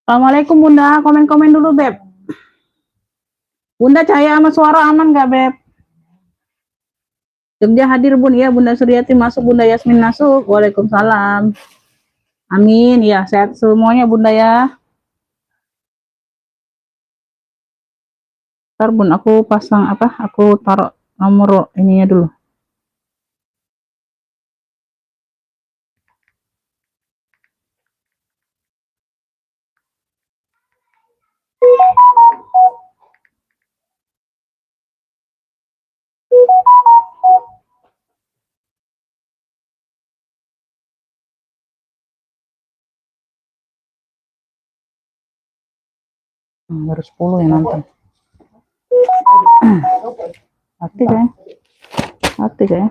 Assalamualaikum Bunda, komen-komen dulu Beb. Bunda Cahaya sama Suara aman nggak Beb? Jogja hadir Bun, ya Bunda Suryati masuk, Bunda Yasmin masuk. Waalaikumsalam. Amin, ya sehat semuanya Bunda ya. Ntar Bun, aku pasang apa? Aku taruh nomor ininya dulu. Baru 10 yang nonton. Aktif ya? Aktif ya?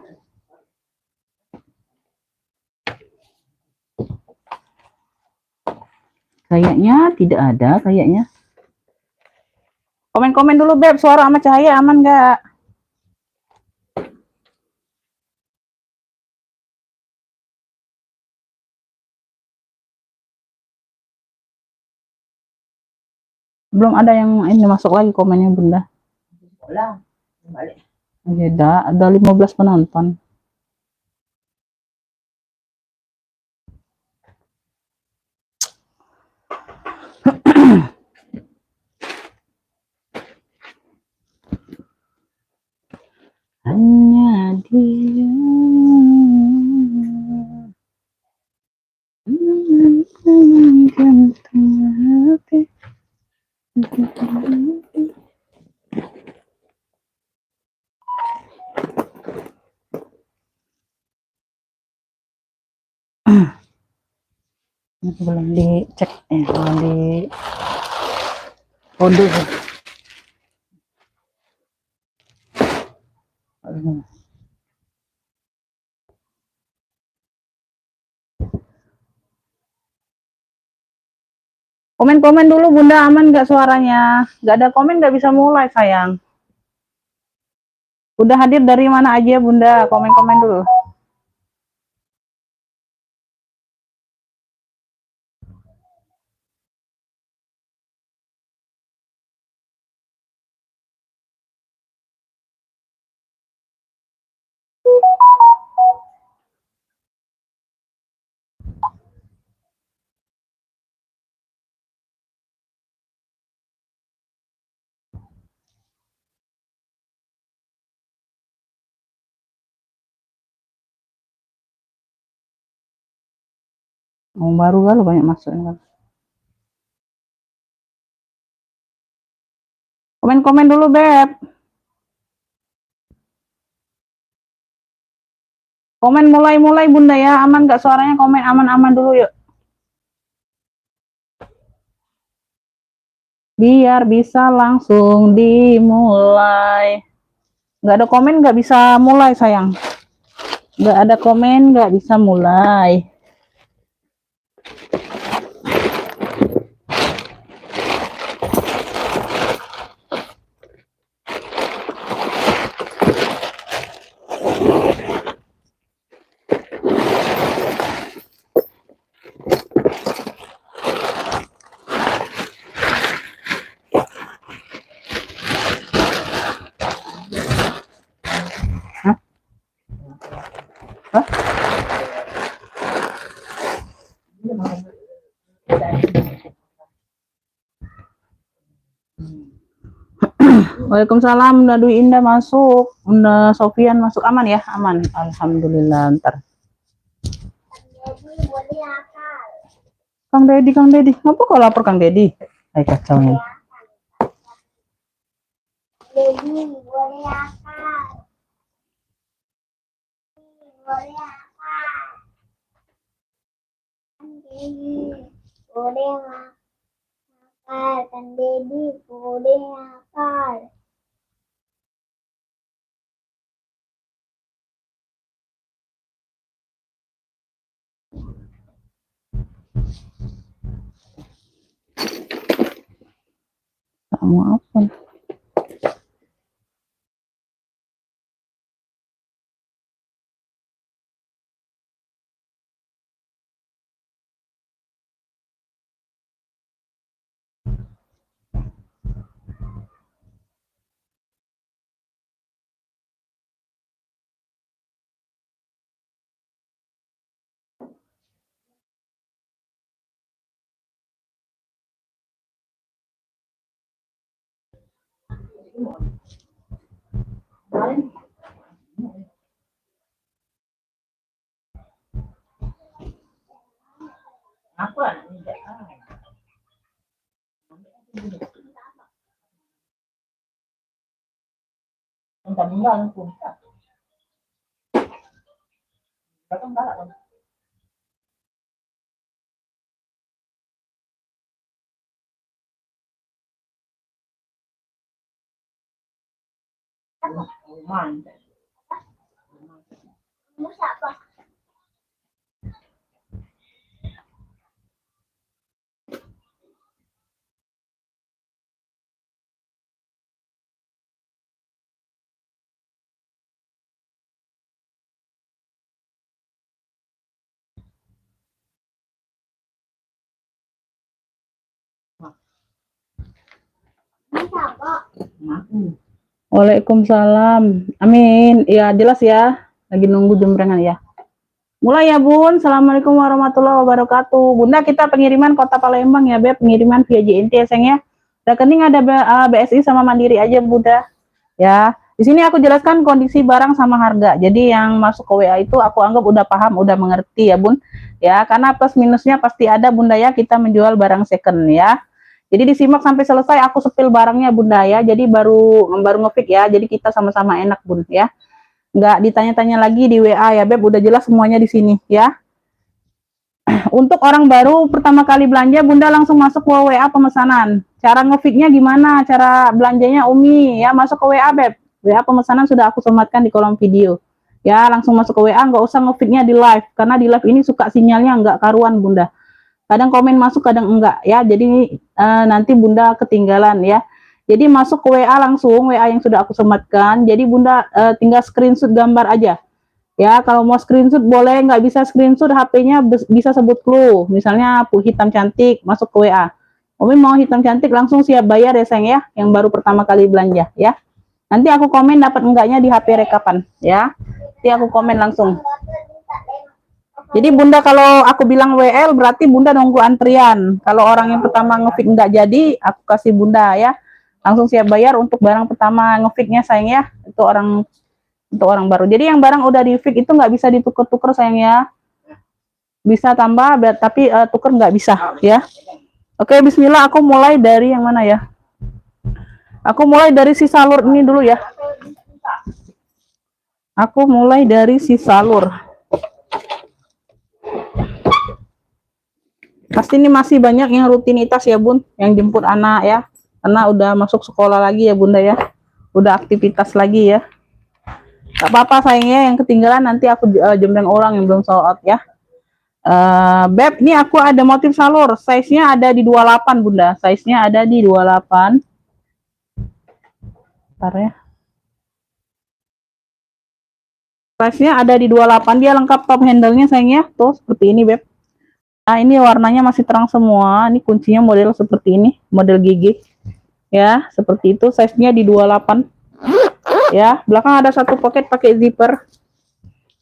Kayaknya tidak ada, kayaknya. Komen-komen dulu Beb, Suara sama Cahaya aman nggak? Belum ada yang ini masuk lagi komennya Bunda. Ya, ada 15 penonton. Hanya dia hati. Belum dicek, belum di kode. Komen-komen dulu Bunda, aman nggak suaranya? Nggak ada komen nggak bisa mulai sayang. Udah hadir dari mana aja Bunda? Komen-komen dulu. Baru kan banyak masuk kan. Komen-komen dulu Beb. Komen mulai-mulai Bunda ya, aman nggak suaranya? Komen aman-aman dulu yuk. Biar bisa langsung dimulai. Nggak ada komen nggak bisa mulai sayang. Nggak ada komen nggak bisa mulai. Hah? Hah? Waalaikumsalam, Bunda Dwi Indah masuk, Bunda Sofian masuk, aman ya? Aman, alhamdulillah. Ntar Kang Dedi, ngapa kau lapor Kang Dedi? Hai kacau nih. Dedi, boleh akal. Boleh akal. Dedi, boleh akal. Kang Dedi, boleh akal. Kamu apa? Waalaikumsalam. Amin. Ya, jelas ya. Lagi nunggu jembrengan ya. Mulai ya, Bun. Assalamualaikum warahmatullahi wabarakatuh. Bunda, kita pengiriman Kota Palembang ya, Beb. Pengiriman via JNT ya, sayang ya. Rekening ada BSI sama Mandiri aja, Bunda. Ya. Di sini aku jelaskan kondisi barang sama harga. Jadi yang masuk ke WA itu aku anggap udah paham, udah mengerti ya, Bun. Ya, karena plus minusnya pasti ada, Bunda ya. Kita menjual barang second ya. Jadi disimak sampai selesai, aku sepil barangnya, Bunda ya. Jadi baru ngefit ya. Jadi kita sama-sama enak, Bun ya. Nggak ditanya-tanya lagi di WA ya, Beb. Udah jelas semuanya di sini ya. Untuk orang baru pertama kali belanja, Bunda langsung masuk ke WA pemesanan. Cara ngefitnya gimana? Cara belanjanya Umi ya, masuk ke WA, Beb. WA pemesanan sudah aku sematkan di kolom video. Ya, langsung masuk ke WA, nggak usah ngefitnya di live. Karena di live ini suka sinyalnya nggak karuan, Bunda. Kadang komen masuk, kadang enggak ya. Jadi nanti Bunda ketinggalan ya. Jadi masuk ke WA langsung, WA yang sudah aku sematkan. Jadi Bunda tinggal screenshot gambar aja. Ya, kalau mau screenshot boleh, nggak bisa screenshot HP-nya bisa sebut clue. Misalnya hitam cantik, masuk ke WA. Umi mau hitam cantik, langsung siap bayar ya, sayang ya, yang baru pertama kali belanja ya. Nanti aku komen dapat enggaknya di HP rekapan ya. Nanti aku komen langsung. Jadi Bunda kalau aku bilang WL berarti Bunda nunggu antrian. Kalau orang yang pertama ngefit enggak jadi, aku kasih Bunda ya. Langsung siap bayar untuk barang pertama ngefitnya, sayang ya. Itu untuk orang baru. Jadi yang barang udah di fit itu nggak bisa ditukar-tukar, sayang ya. Bisa tambah, tapi tuker nggak bisa ya. Oke, Bismillah. Aku mulai dari yang mana ya? Aku mulai dari si salur ini dulu ya. Aku mulai dari si salur. Pasti ini masih banyak yang rutinitas ya, Bun, yang jemput anak ya. Karena udah masuk sekolah lagi ya, Bunda ya. Udah aktivitas lagi ya. Gak apa-apa sayangnya, yang ketinggalan nanti aku jembreng orang yang belum sold out ya. Beb, ini aku ada motif salur. Size-nya ada di 28, Bunda. Size-nya ada di 28. Bentar ya. Size-nya ada di 28. Dia lengkap top handle-nya, sayangnya. Tuh, seperti ini, Beb. Nah, ini warnanya masih terang semua. Ini kuncinya model seperti ini. Model gigi. Ya, seperti itu. Size-nya di 28. Ya, belakang ada satu pocket pakai zipper.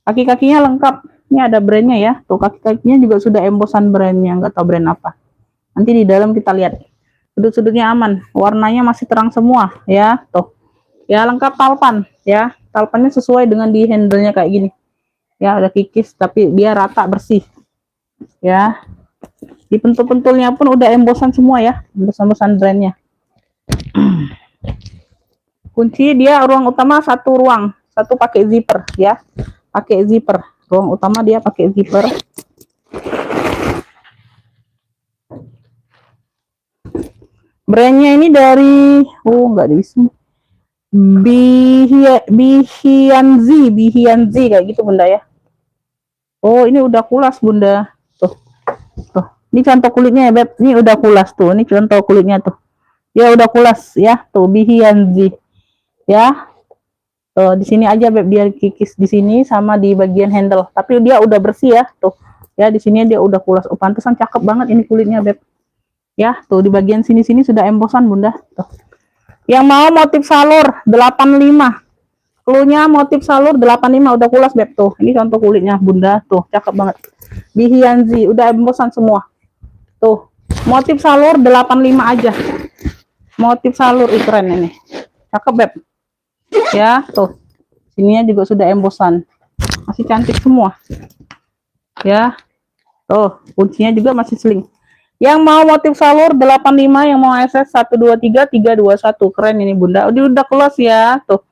Kaki-kakinya lengkap. Ini ada brandnya ya. Tuh, kaki-kakinya juga sudah embosan brandnya. Nggak tahu brand apa. Nanti di dalam kita lihat. Sudut-sudutnya aman. Warnanya masih terang semua ya. Tuh. Ya, lengkap talpan ya. Talpannya sesuai dengan di handle-nya kayak gini. Ya, ada kikis tapi dia rata bersih. Ya. Di pentul-pentulnya pun udah embosan semua ya. Embosan-embosan brandnya. Kunci dia ruang utama satu ruang, satu pakai zipper ya, pakai zipper. Ruang utama dia pakai zipper. Brandnya ini dari, nggak di sini, Bihianzi kayak gitu, Bunda ya. Oh, ini udah kulas, Bunda. Tuh. Ini contoh kulitnya ya, Beb. Ini udah kulas tuh. Ini contoh kulitnya tuh. Ya udah kulas ya, tuh Bihianzi. Ya, tuh di sini aja, Beb, biar kikis di sini sama di bagian handle. Tapi dia udah bersih ya, tuh. Ya, di sini dia udah kulas. Oh, pantesan cakep banget ini kulitnya, Beb. Ya, tuh di bagian sini-sini sudah embosan, Bunda. Tuh. Yang mau motif salur 85. Cluenya motif salur 85 udah kulas, Beb, tuh. Ini contoh kulitnya, Bunda. Tuh, cakep banget. Bihianzi udah embosan semua. Tuh. Motif salur 85 aja. Motif salur keren ini. Cakep Beb. Ya, tuh. Sininya juga sudah embosan. Masih cantik semua. Ya. Tuh, kuncinya juga masih sling. Yang mau motif salur 85, yang mau SS 123 321. Keren ini Bunda. Udah close ya. Tuh.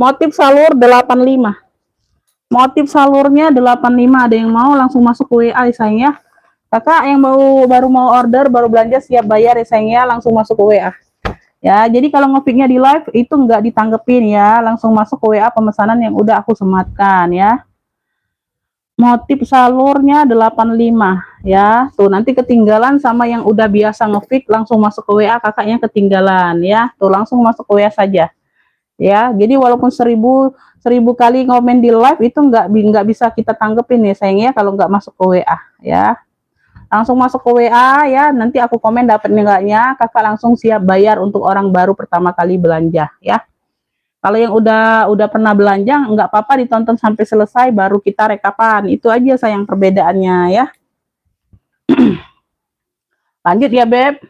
Motif salur 85. Motif salurnya 85. Ada yang mau langsung masuk ke WA ya sayang ya. Kakak yang baru mau order, baru belanja siap bayar ya sayang ya, langsung masuk ke WA. Ya, jadi kalau ngefiknya di live itu nggak ditanggepin ya, langsung masuk ke WA pemesanan yang udah aku sematkan ya. Motif salurnya 85 ya. Tuh nanti ketinggalan sama yang udah biasa ngefik langsung masuk ke WA, kakaknya ketinggalan ya. Tuh langsung masuk ke WA saja. Ya, jadi walaupun 1000 kali komen di live itu nggak bisa kita tanggepin ya sayang ya kalau nggak masuk ke WA ya. Langsung masuk ke WA ya, nanti aku komen dapat enggaknya, kakak langsung siap bayar untuk orang baru pertama kali belanja ya. Kalau yang udah pernah belanja nggak apa-apa ditonton sampai selesai baru kita rekapan. Itu aja sayang perbedaannya ya. Lanjut ya Beb.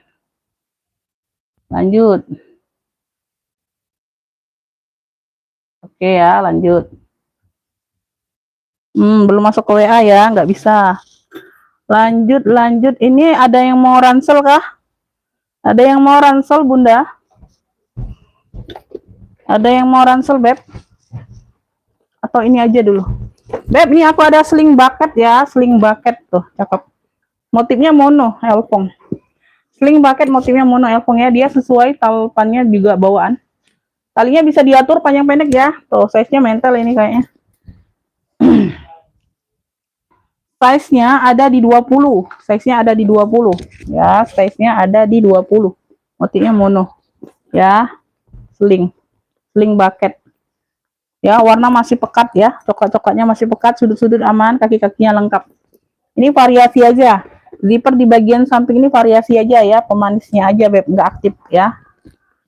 Lanjut. Oke ya, lanjut. Belum masuk ke WA ya, nggak bisa. Lanjut. Ini ada yang mau ransel kah? Ada yang mau ransel Bunda? Ada yang mau ransel Beb? Atau ini aja dulu? Beb, ini aku ada sling bucket ya, sling bucket tuh, cakep. Motifnya mono, elfong. Sling bucket motifnya mono elfong ya, dia sesuai talpannya juga bawaan. Talinya bisa diatur panjang pendek ya. Tuh, size-nya mental ini kayaknya. Size-nya ada di 20. Size-nya ada di 20. Ya, size-nya ada di 20. Motifnya mono. Ya, sling. Sling bucket. Ya, warna masih pekat ya. Coklat-coklatnya masih pekat, sudut-sudut aman, kaki-kakinya lengkap. Ini variasi aja. Zipper di bagian samping ini variasi aja ya, pemanisnya aja Beb, nggak aktif ya.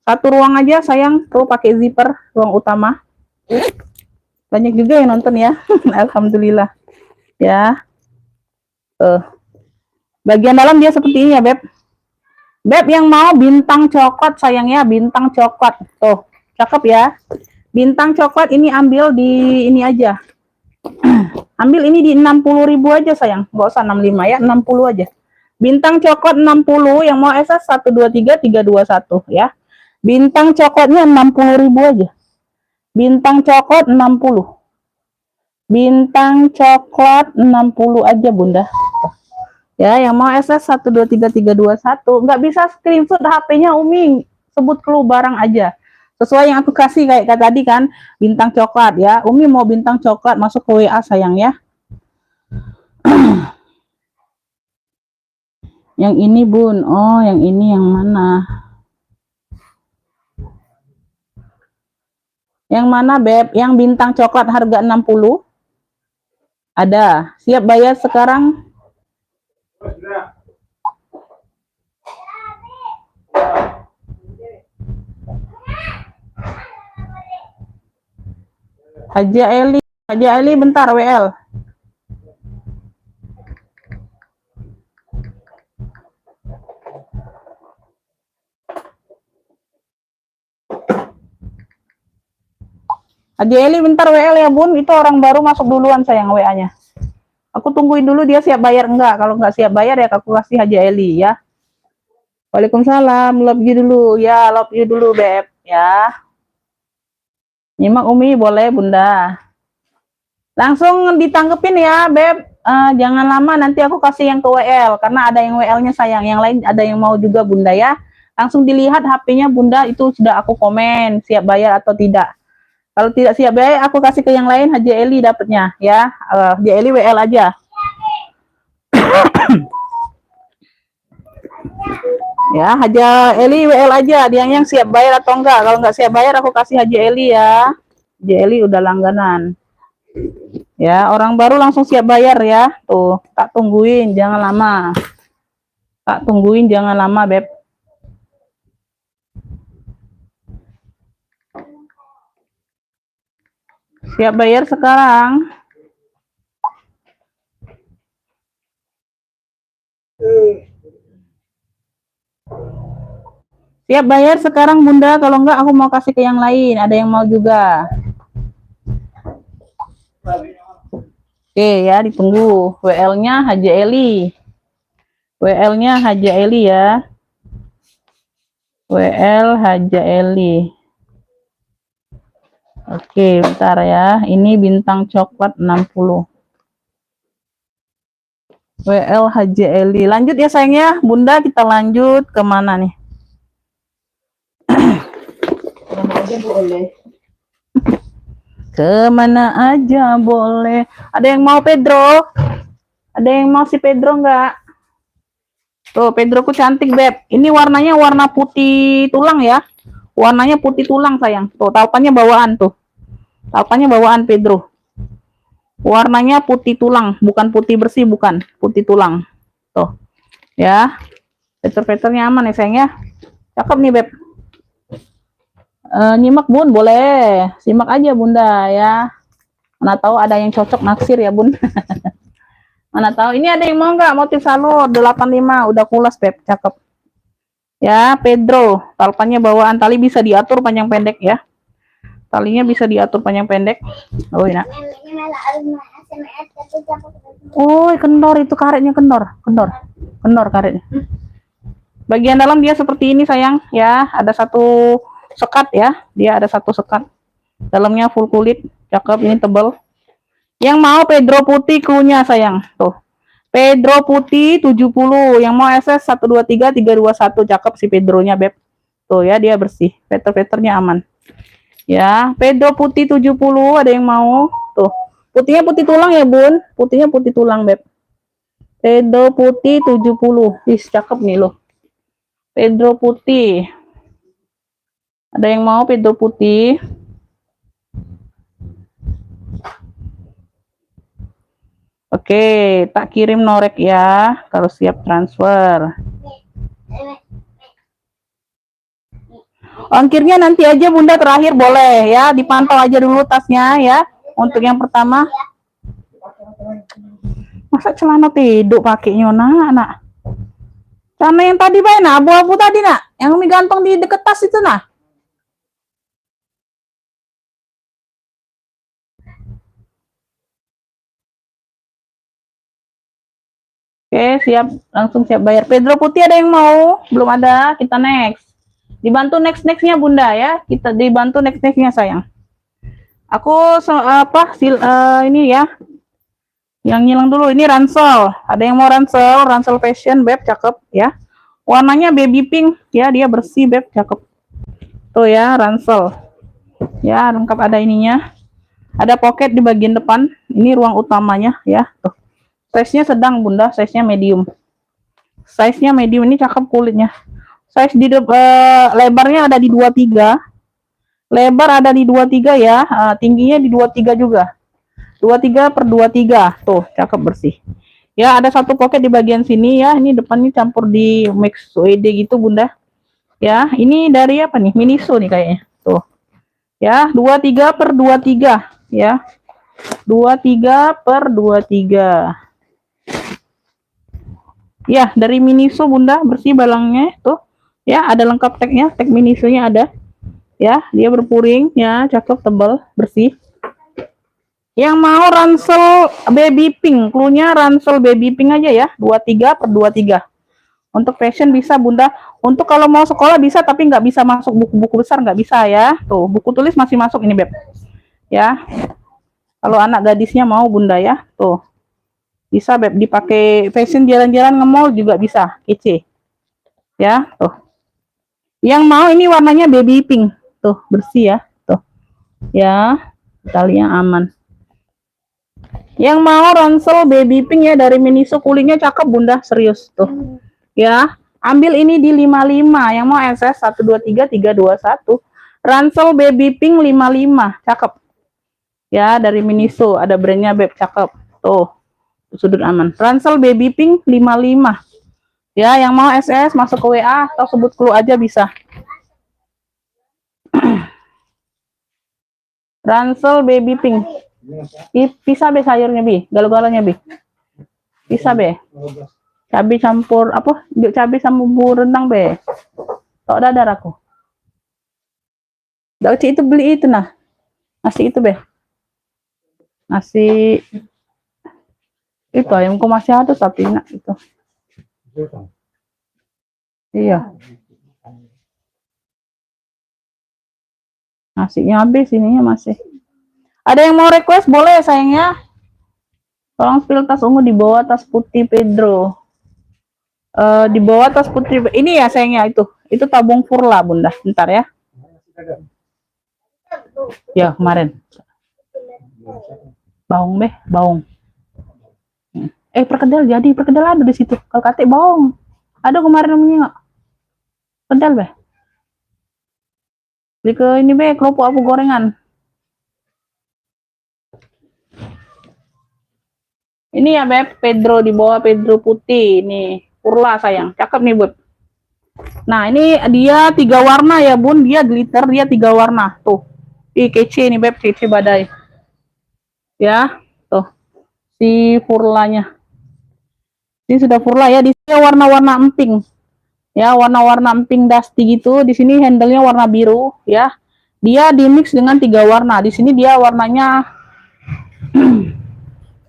Satu ruang aja sayang, tuh pakai zipper, ruang utama. Banyak juga yang nonton ya. Alhamdulillah. Ya. Bagian dalam dia seperti ini ya, Beb. Beb yang mau bintang coklat sayang ya, bintang coklat. Tuh, cakep ya. Bintang coklat ini ambil di ini aja. Ambil ini di 60.000 aja sayang. Nggak usah 65 ya, 60 aja. Bintang coklat 60, yang mau SS 123 321 ya. Bintang coklatnya 60.000 aja. Bintang coklat 60. Bintang coklat 60 aja Bunda. Ya, yang mau SS 123 321 nggak bisa screenshot HP-nya Umi, sebut clue barang aja. Sesuai yang aku kasih kayak tadi kan, bintang coklat ya. Umi mau bintang coklat masuk ke WA sayang ya. Yang ini Bun. Oh, yang ini yang mana? Yang mana Beb? Yang bintang coklat harga 60? Ada. Siap bayar sekarang? Haja Eli bentar WL. Haji Eli bentar WL ya Bun, itu orang baru masuk duluan sayang WA-nya. Aku tungguin dulu dia siap bayar enggak. Kalau enggak siap bayar ya aku kasih Haji Eli ya. Waalaikumsalam, love you dulu ya, love you dulu Beb ya. Nyimak Umi boleh Bunda. Langsung ditanggepin ya Beb. Jangan lama nanti aku kasih yang ke WL karena ada yang WL-nya sayang, yang lain ada yang mau juga Bunda ya. Langsung dilihat HP-nya Bunda itu sudah aku komen siap bayar atau tidak. Kalau tidak siap bayar, aku kasih ke yang lain, Haji Eli dapatnya ya. Haji Eli WL aja. Ya, Haji Eli WL aja. Dia yang siap bayar atau enggak. Kalau enggak siap bayar, aku kasih Haji Eli ya. Haji Eli udah langganan. Ya, orang baru langsung siap bayar ya. Tuh, tak tungguin, jangan lama. Tak tungguin, jangan lama, Beb. Siap bayar sekarang. Siap bayar sekarang Bunda, kalau enggak aku mau kasih ke yang lain. Ada yang mau juga. Oke ya, ditunggu. WL-nya Haja Eli. WL-nya Haja Eli ya. WL Haja Eli. Oke, bentar ya. Ini bintang coklat 60. WL Haja Eli. Lanjut ya sayang ya. Bunda, kita lanjut kemana nih? Kemana aja boleh. Ada yang mau Pedro? Ada yang mau si Pedro nggak? Tuh, Pedroku cantik, Beb. Ini warnanya warna putih tulang ya. Warnanya putih tulang, sayang. Tuh, tautannya bawaan tuh. Tautannya bawaan Pedro. Warnanya putih tulang, bukan putih bersih, bukan. Putih tulang. Tuh. Ya. Filter-filternya aman ya, sayang ya. Cakep nih, Beb. Nyimak Bun, boleh. Simak aja Bunda ya. Mana tahu ada yang cocok naksir ya Bun. Mana tahu. Ini ada yang mau nggak motif salur 85 udah kulas Beb, cakep. Ya, Pedro, talpannya bawaan, tali bisa diatur panjang pendek ya. Talinya bisa diatur panjang pendek. Oh, ya. Oh, kendor itu karetnya, kendor. Kendor karetnya. Bagian dalam dia seperti ini sayang ya, ada satu sekat ya, dia ada satu sekat. Dalamnya full kulit, cakep, ini tebal. Yang mau Pedro putih klunya sayang, tuh. Pedro putih 70, yang mau SS 123 321, cakep si Pedronya Beb. Tuh ya, dia bersih, filter-filternya aman. Ya, Pedro putih 70, ada yang mau? Tuh. Putihnya putih tulang ya, Bun. Putihnya putih tulang, Beb. Pedro putih 70. Ih, cakep nih loh. Pedro putih. Ada yang mau Pedro putih? Oke, tak kirim norek ya kalau siap transfer. Ongkirnya nanti aja Bunda, terakhir boleh ya, dipantau aja dulu tasnya ya. Untuk yang pertama. Masa celana tidur pakainya nak? Celana yang tadi bae nah, abu-abu tadi nak, yang Umi gantung di deket tas itu nah. Oke, siap, langsung siap bayar. Pedro putih ada yang mau? Belum ada, kita next. Dibantu next-nextnya Bunda ya, kita dibantu next-nextnya sayang. Aku ini ya, yang ngilang dulu. Ini ransel, ada yang mau ransel fashion Beb, cakep ya. Warnanya baby pink ya, dia bersih Beb, cakep. Tuh ya, ransel. Ya, lengkap ada ininya. Ada pocket di bagian depan. Ini ruang utamanya ya. Tuh. Size-nya sedang Bunda, size-nya medium. Size-nya medium, ini cakep kulitnya. Size di lebarnya ada di 23. Lebar ada di 23 ya. Tingginya di 23 juga. 23 per 23. Tuh, cakep bersih. Ya, ada satu pocket di bagian sini ya. Ini depannya campur di mix WD gitu Bunda. Ya, ini dari apa nih? Miniso nih kayaknya. Tuh. Ya, 23 per 23 ya. 23 per 23. Ya, dari Miniso Bunda, bersih balangnya tuh. Ya, ada lengkap tagnya, tag Minisonya ada. Ya, dia berpuring ya, cakep, tebal, bersih. Yang mau ransel baby pink, cluenya ransel baby pink aja ya, 23 per 23. Untuk fashion bisa Bunda. Untuk kalau mau sekolah bisa, tapi nggak bisa masuk buku-buku besar, nggak bisa ya. Tuh, buku tulis masih masuk ini Beb. Ya, kalau anak gadisnya mau Bunda ya, tuh. Bisa Beb, dipakai fashion jalan-jalan nge-mall juga bisa, kece. Ya, tuh. Yang mau ini warnanya baby pink, tuh, bersih ya, tuh. Ya, talinya aman. Yang mau ransel baby pink ya dari Miniso, kulitnya cakep Bunda, serius tuh. Ya, ambil ini di 55, yang mau SS 123 321. Ransel baby pink 55, cakep. Ya, dari Miniso, ada brandnya Beb, cakep. Tuh. Sudut aman. Ransel baby pink 55. Ya, yang mau SS masuk ke WA atau sebut clue aja bisa. Ransel baby pink. Bisa be sayurnya bi, galau-galaunya bi. Bisa be. Cabai campur apa? Cabai sama bumbu rendang be. Tok dadar aku. Dauci itu beli itu nah. Nasi itu, Be. Nasi itu ayamku masih ada tapi nak itu. Iya. Nasinya habis, ininya masih. Ada yang mau request boleh sayangnya. Tolong spill tas ungu di bawah tas putih Pedro. Di bawah tas putih ini ya sayangnya itu. Itu tabung Furla Bunda. Bentar ya. Ya kemarin. Baung Be, baung. Perkedel jadi, perkedel ada di situ. Kalau kate baung. Ada kemarin namanya nggak? Perkedel Be. Beli ke ini Be, kerupuk apa gorengan. Ini ya Beb, Pedro di bawah Pedro putih. Nih, Furla sayang. Cakep nih Beb. Nah, ini dia 3 warna ya Bun. Dia glitter, dia 3 warna. Tuh. Ih, kece nih Beb, kece badai. Ya, tuh. Si Furlanya. Ini sudah Furla ya. Di sini warna-warna emping. Ya, warna-warna emping dusty gitu. Di sini handle-nya warna biru ya. Dia di mix dengan 3 warna. Di sini dia warnanya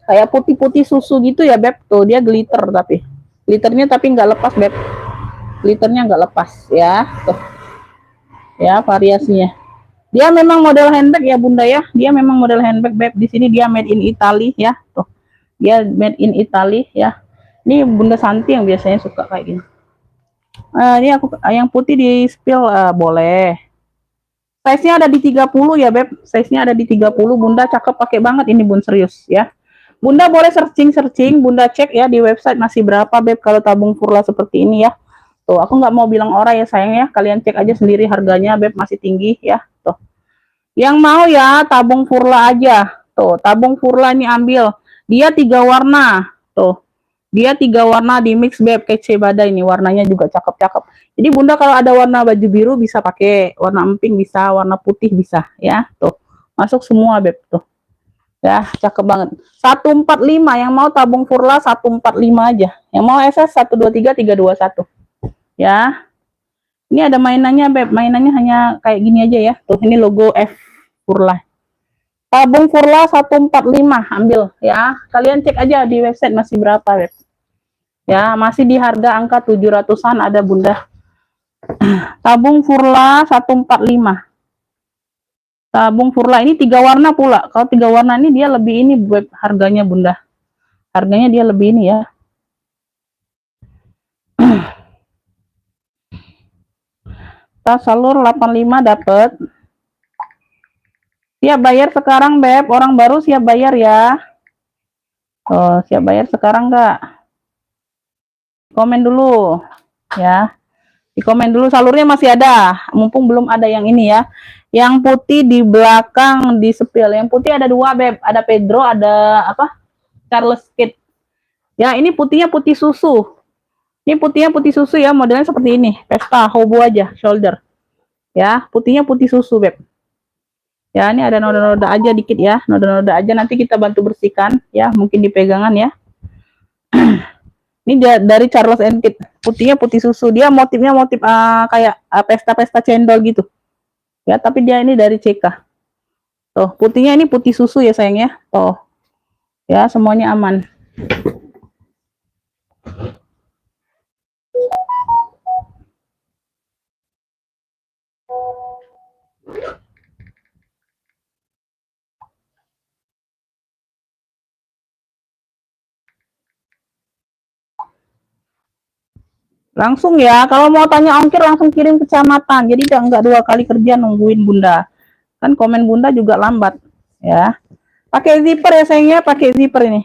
kayak putih-putih susu gitu ya Beb. Tuh, dia glitter tapi. Glitternya tapi nggak lepas Beb. Glitternya nggak lepas ya. Tuh. Ya, variasinya. Dia memang model handbag ya Bunda ya. Dia memang model handbag Beb. Di sini dia made in Italy ya. Tuh. Dia made in Italy ya. Ini Bunda Santi yang biasanya suka kayak gini. Ini aku yang putih di spill boleh. Size-nya ada di 30 ya Beb. Size-nya ada di 30. Bunda cakep pakai banget ini Bun, serius ya. Bunda boleh searching, Bunda cek ya di website masih berapa Beb kalau tabung Furla seperti ini ya. Tuh, aku nggak mau bilang ora ya sayang ya. Kalian cek aja sendiri harganya Beb, masih tinggi ya. Tuh. Yang mau ya tabung Furla aja. Tuh, tabung Furla ini ambil. Dia 3 warna. Tuh. Dia 3 warna di mix Beb, kece badai nih, warnanya juga cakep-cakep. Jadi Bunda kalau ada warna baju biru bisa pakai, warna emping bisa, warna putih bisa ya. Tuh. Masuk semua Beb tuh. Ya, cakep banget. 145 yang mau tabung Furla 145 aja. Yang mau SS 123 321. Ya. Ini ada mainannya Beb. Mainannya hanya kayak gini aja ya. Tuh, ini logo F Furla. Tabung Furla 145 ambil ya. Kalian cek aja di website masih berapa Beb. Ya, masih di harga angka 700-an ada Bunda. Tabung Furla 145. Tabung Furla ini 3 warna pula. Kalau 3 warna ini dia lebih ini Beb harganya Bunda. Harganya dia lebih ini ya. Tas salur 85 dapat. Siap bayar sekarang Beb. Orang baru siap bayar ya. Oh, siap bayar sekarang enggak? Komen dulu ya. Di komen dulu salurnya masih ada. Mumpung belum ada yang ini ya. Yang putih di belakang di sepil. Yang putih ada 2 Beb. Ada Pedro, ada apa? Charles Kid. Ya, ini putihnya putih susu. Ini putihnya putih susu ya, modelnya seperti ini. Vespa hobo aja, shoulder. Ya, putihnya putih susu Beb. Ya, ini ada noda-noda aja dikit ya. Noda-noda aja nanti kita bantu bersihkan ya, mungkin di pegangan ya. Ini dari Charles and Kid. Putihnya putih susu. Dia motifnya motif kayak pesta-pesta cendol gitu. Ya, tapi dia ini dari CK. Tuh, putihnya ini putih susu ya sayang ya. Tuh. Ya, semuanya aman. Langsung ya, kalau mau tanya ongkir langsung kirim ke kecamatan. Jadi nggak 2 kali kerja nungguin Bunda. Kan komen Bunda juga lambat ya. Pakai zipper ya sayangnya, pakai zipper ini.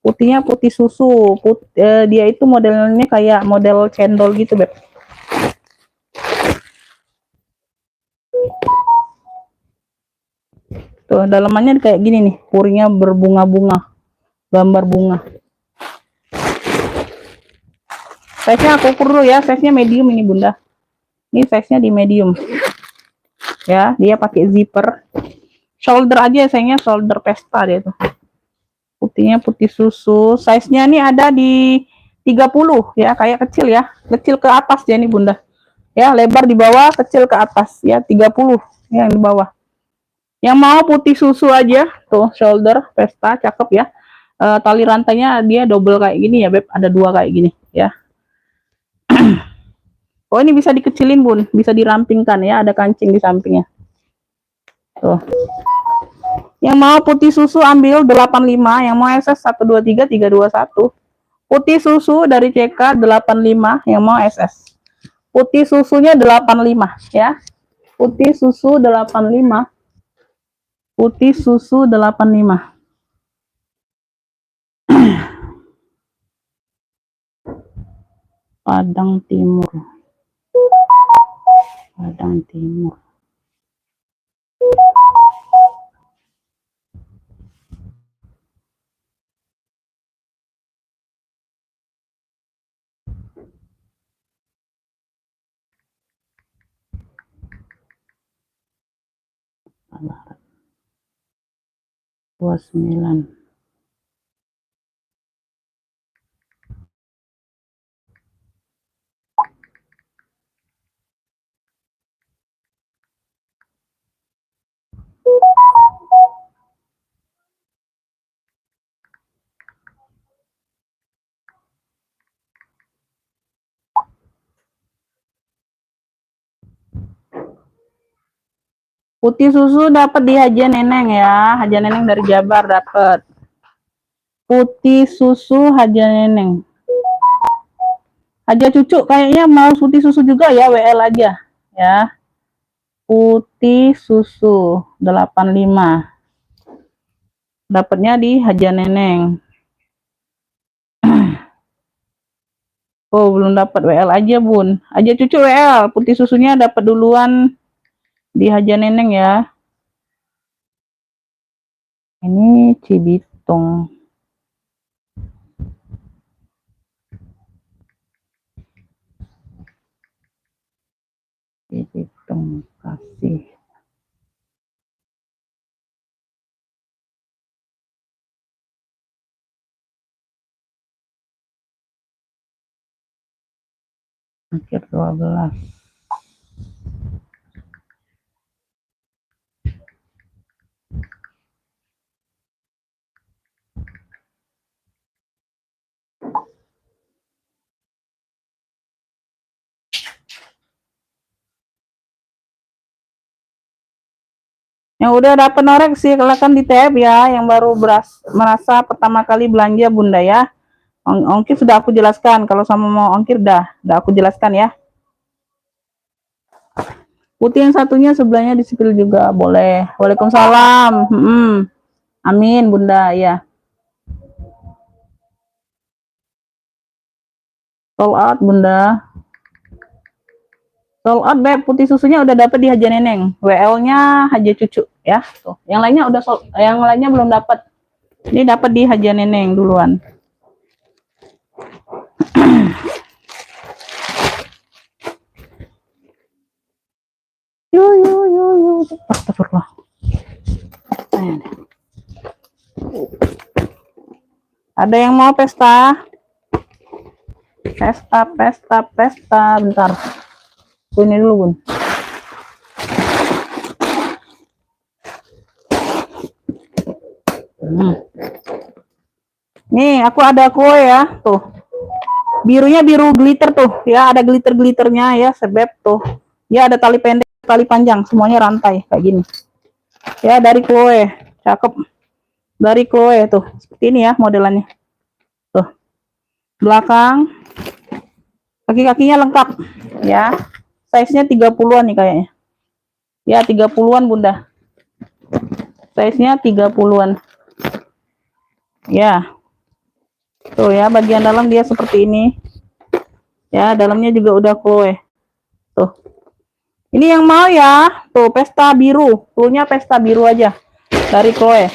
Putihnya putih susu. Dia itu modelnya kayak model cendol gitu Beb. Tuh, dalamannya kayak gini nih, purinya berbunga-bunga. Gambar bunga. Size-nya aku ukur dulu ya, size-nya medium ini Bunda. Ini size-nya di medium. Ya, dia pakai zipper. Shoulder aja sayangnya, shoulder pesta dia tuh. Putihnya putih susu. Size-nya ini ada di 30 ya, kayak kecil ya. Kecil ke atas dia nih Bunda. Ya, lebar di bawah, kecil ke atas ya, 30 yang di bawah. Yang mau putih susu aja, tuh shoulder Vesta cakep ya. Tali rantainya dia double kayak gini ya, Beb. Ada dua kayak gini ya. Oh, ini bisa dikecilin, Bun. Bisa dirampingkan ya, ada kancing di sampingnya. Tuh. Yang mau putih susu ambil 85, yang mau SS 123 321. Putih susu dari CK 85, yang mau SS. Putih susunya 85 ya. Putih susu 85. Putih susu 85. Padang Timur. Padang Timur. Barat 29. Putih susu dapat di Haja Neneng ya. Haja Neneng dari Jabar dapat. Putih susu Haja Neneng. Haja Cucu kayaknya mau putih susu juga ya, WL aja ya. Putih susu 85. Dapatnya di Haja Neneng. Oh, belum dapat, WL aja, Bun. Haja Cucu WL, putih susunya dapat duluan di Haja Neneng ya. Ini Cibitung. Cibitung kasih. Akhir 12. Yang udah dapat norek sih, silakan di tab ya. Yang baru merasa pertama kali belanja Bunda ya. Ongkir sudah aku jelaskan. Kalau sama mau ongkir udah aku jelaskan ya. Putih yang satunya sebelahnya disipil juga boleh. Waalaikumsalam. Amin Bunda ya. Sold out Bunda. Sold out Beb, putih susunya udah dapet di Haja Neneng. WL-nya Haja Cucu ya. Tuh, yang lainnya udah yang lainnya belum dapat. Ini dapat di Haja Neneng duluan. Yuk. Astagfirullah. Ada yang mau pesta? Pesta. Bentar. Ini dulu, Bun. Nih, aku ada kue ya, tuh. Birunya biru glitter tuh, ya ada glitter-glitternya ya, sebeb tuh. Ya ada tali pendek, tali panjang, semuanya rantai kayak gini. Ya dari kue, cakep. Dari kue tuh, seperti ini ya modelannya. Tuh. Belakang kaki-kakinya lengkap ya. Size-nya 30-an nih kayaknya. Ya, 30-an Bunda. Size-nya 30-an. Ya. Tuh ya, bagian dalam dia seperti ini. Ya, dalamnya juga udah kue. Tuh. Ini yang mau ya. Tuh, pesta biru. Fullnya pesta biru aja. Dari kue.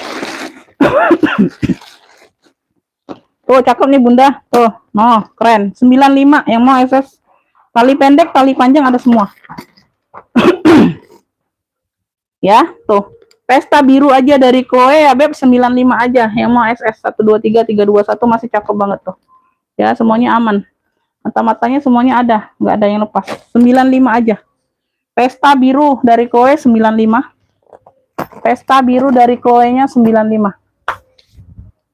Tuh, cakep nih Bunda. Tuh, no, keren. 95 yang mau SS. Tali pendek, tali panjang ada semua. Ya, tuh. Pesta biru aja dari Chloe ya, Beb, 95 aja. Yang mau SS 123 321 masih cakep banget tuh. Ya, semuanya aman. Mata-matanya semuanya ada, nggak ada yang lepas. 95 aja. Pesta biru dari Chloe 95. Pesta biru dari Chloe-nya 95.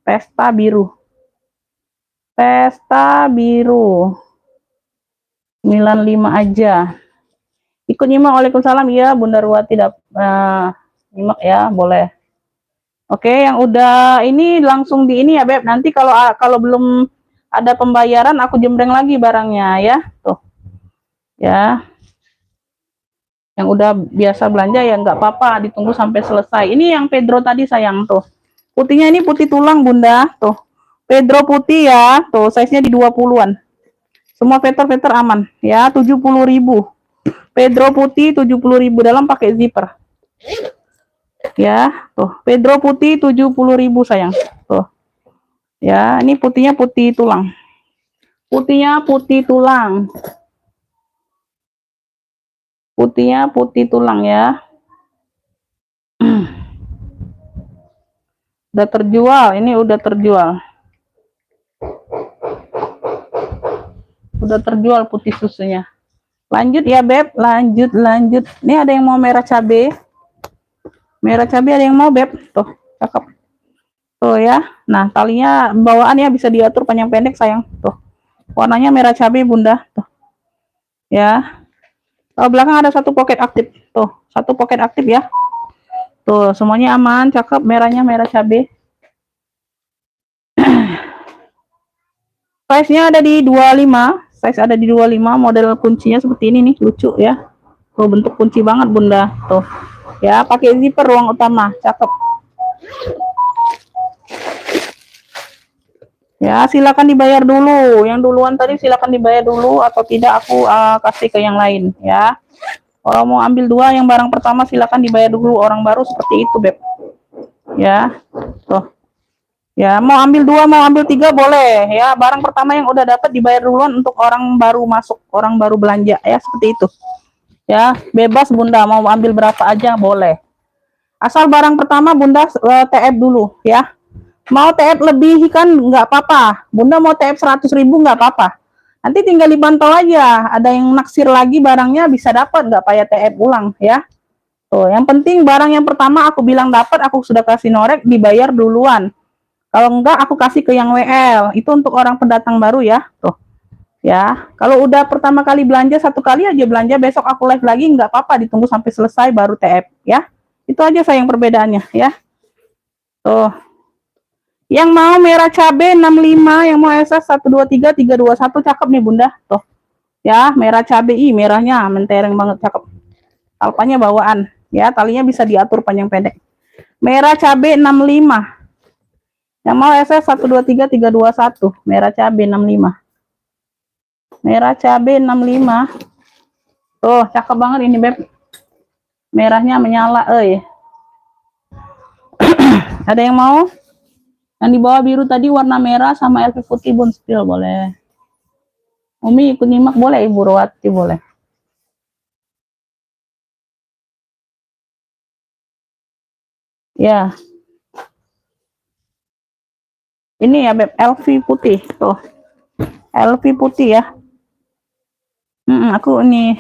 Pesta biru. Pesta biru. 95 aja. Ikut nyimak. Waalaikumsalam. Iya, Bunda Ruwati nyimak ya, boleh. Oke, yang udah ini langsung di ini ya, Beb. Nanti kalau belum ada pembayaran aku jembreng lagi barangnya ya. Tuh. Ya. Yang udah biasa belanja ya nggak apa-apa, ditunggu sampai selesai. Ini yang Pedro tadi sayang tuh. Putihnya ini putih tulang Bunda, tuh. Pedro putih ya, tuh size-nya di 20-an. Semua veter-veter aman ya, 70.000. Pedro putih 70.000 dalam pakai zipper. Ya, tuh. Pedro putih 70.000 sayang. Tuh. Ya, ini putihnya putih tulang. Putihnya putih tulang. Putihnya putih tulang ya. Udah terjual, ini udah terjual. Udah terjual putih susunya. Lanjut ya Beb, lanjut. Ini ada yang mau merah cabe. Merah cabe ada yang mau Beb. Tuh, cakep. Tuh ya. Nah, talinya bawaan ya bisa diatur panjang pendek sayang. Tuh. Warnanya merah cabe Bunda. Tuh. Ya. Kalau belakang ada satu pocket aktif. Tuh, satu pocket aktif ya. Tuh, semuanya aman, cakep. Merahnya merah cabe. Size-nya ada di 25. Size ada di 25, model kuncinya seperti ini nih, lucu ya. Tuh, bentuk kunci banget Bunda. Tuh. Ya, pakai zipper ruang utama, cakep. Ya, silakan dibayar dulu. Yang duluan tadi silakan dibayar dulu, atau tidak aku kasih ke yang lain ya. Kalau mau ambil dua, yang barang pertama silakan dibayar dulu. Orang baru seperti itu, Beb. Ya. Tuh. Ya, mau ambil dua, mau ambil tiga boleh ya. Barang pertama yang udah dapat dibayar duluan untuk orang baru masuk, orang baru belanja ya, seperti itu. Ya, bebas Bunda, mau ambil berapa aja boleh. Asal barang pertama Bunda TF dulu ya. Mau TF lebih kan nggak apa-apa. Bunda mau TF 100.000 nggak apa-apa. Nanti tinggal dipantau aja. Ada yang naksir lagi barangnya bisa dapat, nggak payah TF ulang ya. Tuh, yang penting barang yang pertama aku bilang dapat, aku sudah kasih norek, dibayar duluan. Kalau enggak aku kasih ke yang WL. Itu untuk orang pendatang baru ya. Tuh. Ya, kalau udah pertama kali belanja, satu kali aja belanja, besok aku live lagi nggak apa-apa, ditunggu sampai selesai baru TF ya. Itu aja sayang perbedaannya ya. Tuh. Yang mau merah cabe 65, yang mau SS 123 321 cakep nih Bunda. Tuh. Ya, merah cabe merahnya mentereng banget, cakep. Alpanya bawaan ya, talinya bisa diatur panjang pendek. Merah cabe 65. Yang mau SS 123 321, merah cabe 65. Merah cabe 65. Tuh, cakep banget ini, Beb. Merahnya menyala, Ada yang mau? Yang di bawah biru tadi warna merah sama LV putih Bun Spill boleh. Umi ikut nyimak boleh, Ibu Ruwati boleh. Ya. Ini ya, Beb, LV putih. Tuh. LV putih ya. Aku ini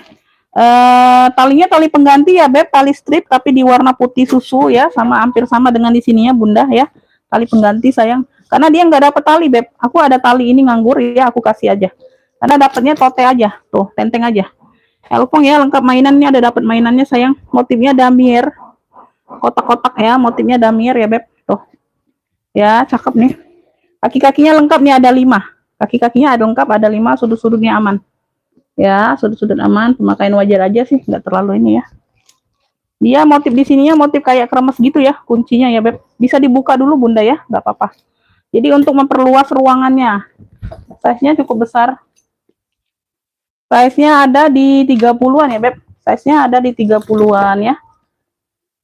talinya tali pengganti ya Beb, tali strip tapi di warna putih susu ya, sama hampir sama dengan di sininya Bunda ya. Tali pengganti sayang. Karena dia nggak dapet tali Beb. Aku ada tali ini nganggur ya, aku kasih aja. Karena dapatnya tote aja, tuh, tenteng aja. Elpong ya, lengkap mainannya, ada dapat mainannya sayang. Motifnya damir. Kotak-kotak ya, motifnya damir ya Beb. Tuh. Ya, cakep nih. Kaki-kakinya lengkap nih, ada 5. Kaki-kakinya ada lengkap, ada 5, sudut-sudutnya aman. Ya, sudut-sudut aman, pemakaian wajar aja sih, nggak terlalu ini ya. Dia motif di sininya motif kayak kremes gitu ya, kuncinya ya Beb. Bisa dibuka dulu Bunda ya, nggak apa-apa. Jadi untuk memperluas ruangannya. Size-nya cukup besar. Size-nya ada di 30-an ya Beb. Size-nya ada di 30-an ya.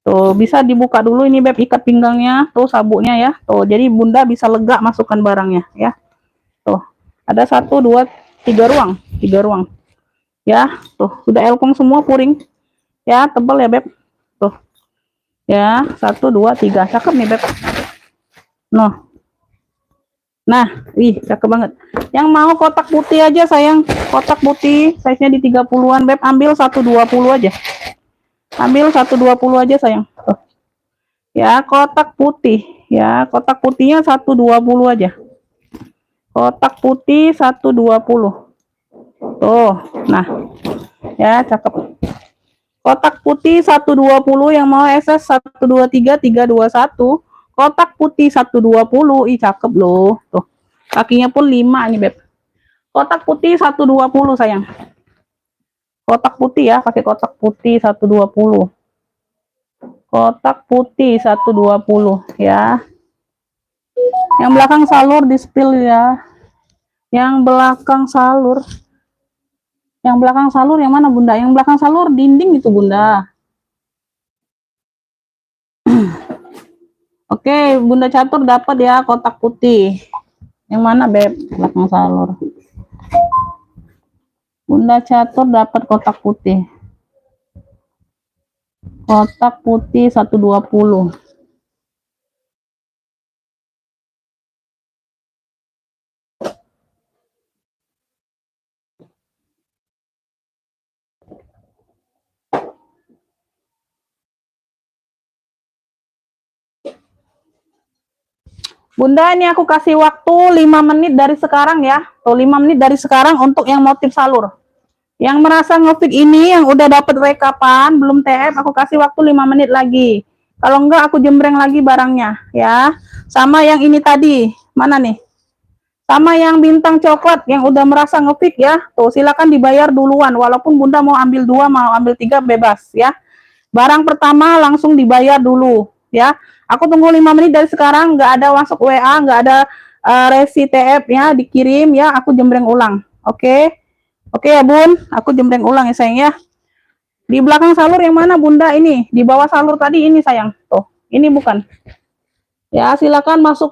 Tuh, bisa dibuka dulu ini Beb, ikat pinggangnya, tuh sabuknya ya. Tuh, jadi Bunda bisa lega masukkan barangnya ya. Tuh, ada 1, 2, 3 ruang, 3 ruang. Ya, tuh, sudah elkong semua puring. Ya, tebal ya Beb. Tuh. Ya, 1, 2, 3. Cakep nih Beb. Noh. Nah, ih, cakep banget. Yang mau kotak putih aja sayang, kotak putih, size-nya di 30-an, Beb, ambil 120 aja. Ambil 120 aja sayang. Tuh. Ya, kotak putih. Ya, kotak putihnya 120 aja. Kotak putih 120. Tuh, nah, ya cakep. Kotak putih 120 yang mau SS 123 321. Kotak putih 120. Ih, cakep loh. Tuh. Kakinya pun 5 nih, Beb. Kotak putih 120 sayang. Kotak putih ya, pakai kotak putih 120. Kotak putih 120 ya. Yang belakang salur di spill ya. Yang belakang salur. Yang belakang salur yang mana, Bunda? Yang belakang salur dinding itu, Bunda. Oke, Bunda Catur dapat ya kotak putih. Yang mana, Beb? Belakang salur. Bunda Catur dapat kotak putih. Kotak putih 120. Bunda, ini aku kasih waktu 5 menit dari sekarang ya. Tuh, 5 menit dari sekarang untuk yang motif salur. Yang merasa ngefit ini, yang udah dapat rekapan, belum TF, aku kasih waktu 5 menit lagi. Kalau enggak, aku jembreng lagi barangnya, ya. Sama yang ini tadi, mana nih? Sama yang bintang coklat, yang udah merasa ngefit ya. Tuh, silakan dibayar duluan. Walaupun Bunda mau ambil 2, mau ambil 3, bebas, ya. Barang pertama langsung dibayar dulu, ya. Aku tunggu 5 menit dari sekarang, nggak ada masuk WA, nggak ada resi TF ya, dikirim ya, aku jembreng ulang. Oke. Oke ya Bun, aku jembreng ulang ya sayang ya. Di belakang salur yang mana Bunda ini? Di bawah salur tadi ini sayang. Tuh, ini bukan. Ya, silakan masuk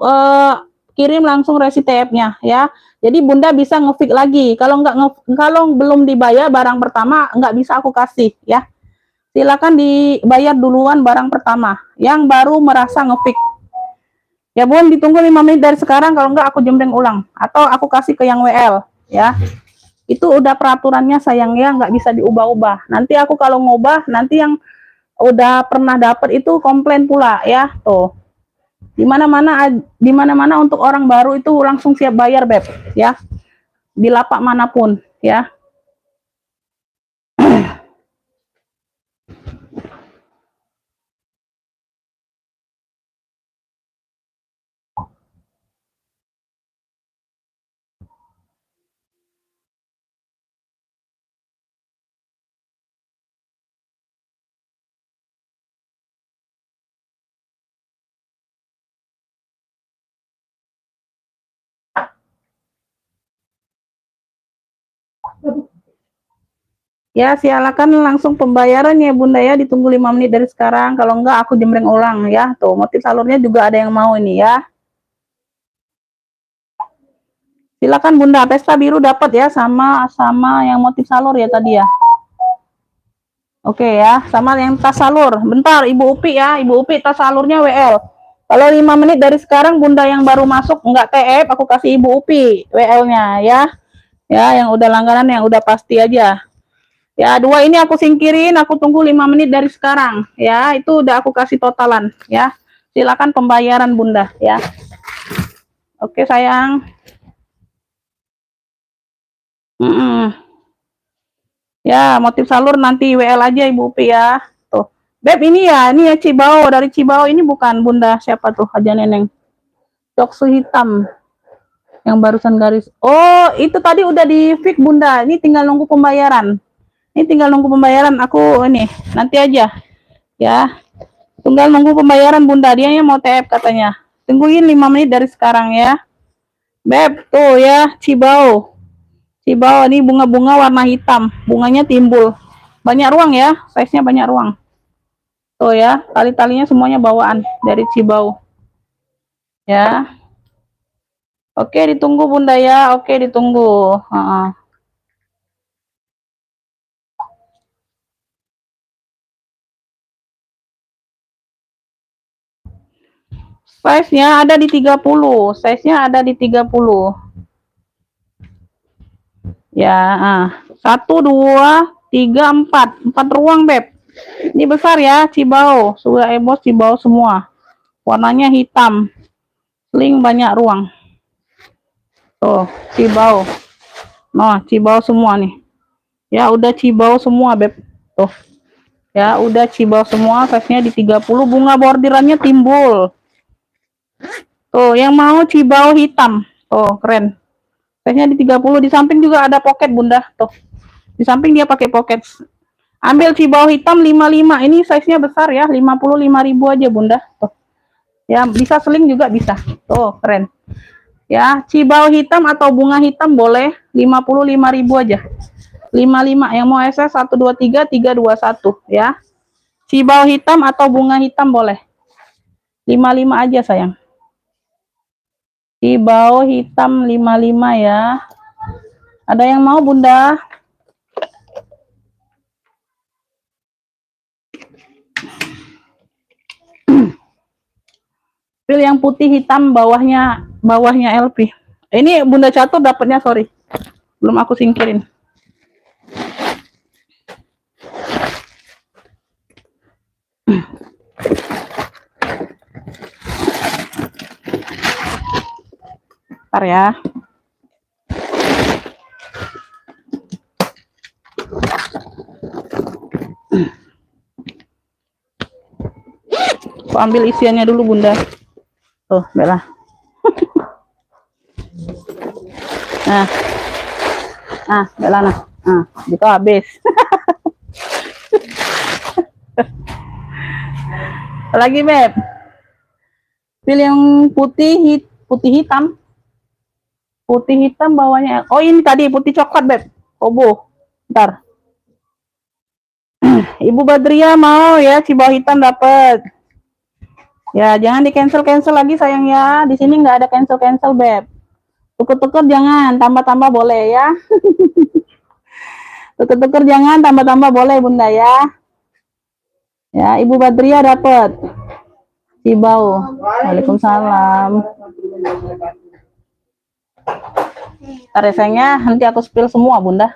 kirim langsung resi TF-nya ya. Jadi Bunda bisa ngefix lagi. Kalau kalau belum dibayar barang pertama nggak bisa aku kasih ya. Silakan dibayar duluan barang pertama yang baru merasa ngefix. Ya Bun, ditunggu 5 menit dari sekarang, kalau enggak aku jembreng ulang atau aku kasih ke yang WL ya. Itu udah peraturannya sayang ya, nggak bisa diubah-ubah. Nanti aku kalau ngubah, nanti yang udah pernah dapet itu komplain pula ya. Tuh, di mana mana untuk orang baru itu langsung siap bayar, Beb ya, di lapak manapun ya. Ya, silakan langsung pembayaran ya Bunda ya, ditunggu 5 menit dari sekarang, kalau enggak aku jembreng ulang ya. Tuh, motif salurnya juga ada yang mau ini ya. Silakan Bunda, pesta biru dapat ya, sama sama yang motif salur ya tadi ya. Oke ya, sama yang tas salur. Bentar, Ibu Upi ya, Ibu Upi tas salurnya WL. Kalau 5 menit dari sekarang Bunda yang baru masuk enggak TF, aku kasih Ibu Upi WL-nya ya. Ya, yang udah langganan, yang udah pasti aja. Ya, 2 ini aku singkirin, aku tunggu 5 menit dari sekarang. Ya, itu udah aku kasih totalan ya. Silakan pembayaran Bunda ya. Oke sayang. Ya, motif salur nanti WL aja Ibu Upi ya. Tuh. Beb, ini ya Cibao, dari Cibao ini bukan Bunda siapa tuh, Aja Neneng. Joksu hitam yang barusan garis. Oh, itu tadi udah di fix Bunda. Ini tinggal nunggu pembayaran. Ini tinggal nunggu pembayaran, aku ini nanti aja. Ya. Tinggal nunggu pembayaran Bunda. Dia mau TF katanya. Tungguin 5 menit dari sekarang ya. Beb, tuh ya, Cibao. Cibao ini bunga-bunga warna hitam. Bunganya timbul. Banyak ruang ya, size-nya banyak ruang. Tuh ya, tali-talinya semuanya bawaan dari Cibao. Ya. Oke, ditunggu Bunda ya. Oke, ditunggu. Size-nya ada di 30. Size-nya ada di 30. Ya, 1 2 3 4. 4 ruang, Beb. Ini besar ya, Cibao. Sudah Ebos Cibao semua. Warnanya hitam. Sling banyak ruang. Tuh, Cibao. Nah, Cibao semua nih. Ya, udah Cibao semua, Beb. Tuh. Ya, udah Cibao semua, size-nya di 30. Bunga bordirannya timbul. Tuh, yang mau Cibao hitam. Tuh, keren. Size-nya di 30. Di samping juga ada pocket, Bunda. Tuh. Di samping dia pakai pocket. Ambil Cibao hitam 55. Ini size-nya besar ya, 55.000 aja, Bunda. Tuh. Ya, bisa seling juga bisa. Tuh, keren. Ya, Cibao hitam atau bunga hitam boleh 55.000 aja. 55 yang mau SS 123 321 ya. Cibao hitam atau bunga hitam boleh. 55 aja sayang. Cibao hitam 55 ya. Ada yang mau, Bunda? Pilih yang putih hitam bawahnya LP. Ini Bunda catur dapatnya, sorry. Belum aku singkirin. Bentar ya. Aku ambil isiannya dulu, Bunda. Tuh, Bella. Bella nah. Gitu habis. Lagi, Beb. Pilih yang putih hitam. Putih hitam bawahnya. Oh, ini tadi putih coklat, Beb. Kobo. Ntar. Ibu Badria mau ya, Cibao hitam dapat. Ya, jangan di cancel lagi sayang ya. Di sini nggak ada cancel, Beb. Tuker-tuker jangan, tambah-tambah boleh ya. Tuker-tuker jangan, tambah-tambah boleh, Bunda ya. Ya, Ibu Badria dapat. Cibao. Waalaikumsalam. Ntar sayangnya nanti aku spill semua, Bunda.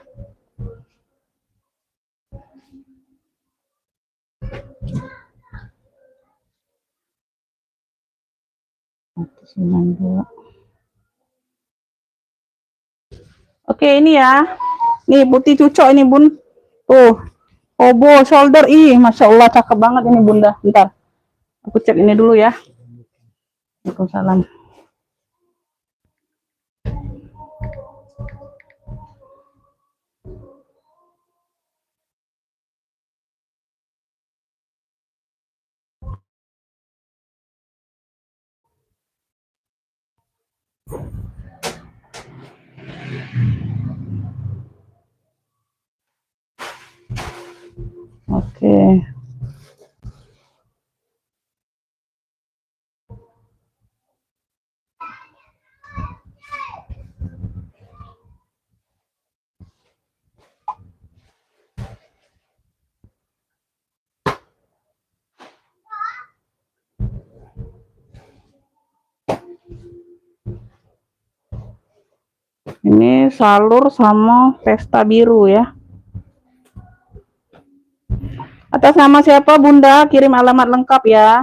Oke, ini ya. Nih putih cucok ini, Bun. Tuh. Obo shoulder. Masya Allah cakep banget ini, Bunda. Bentar. Aku cek ini dulu ya. Waalaikumsalam. Oke. Ini salur sama pesta biru ya. Atas nama siapa, Bunda? Kirim alamat lengkap ya.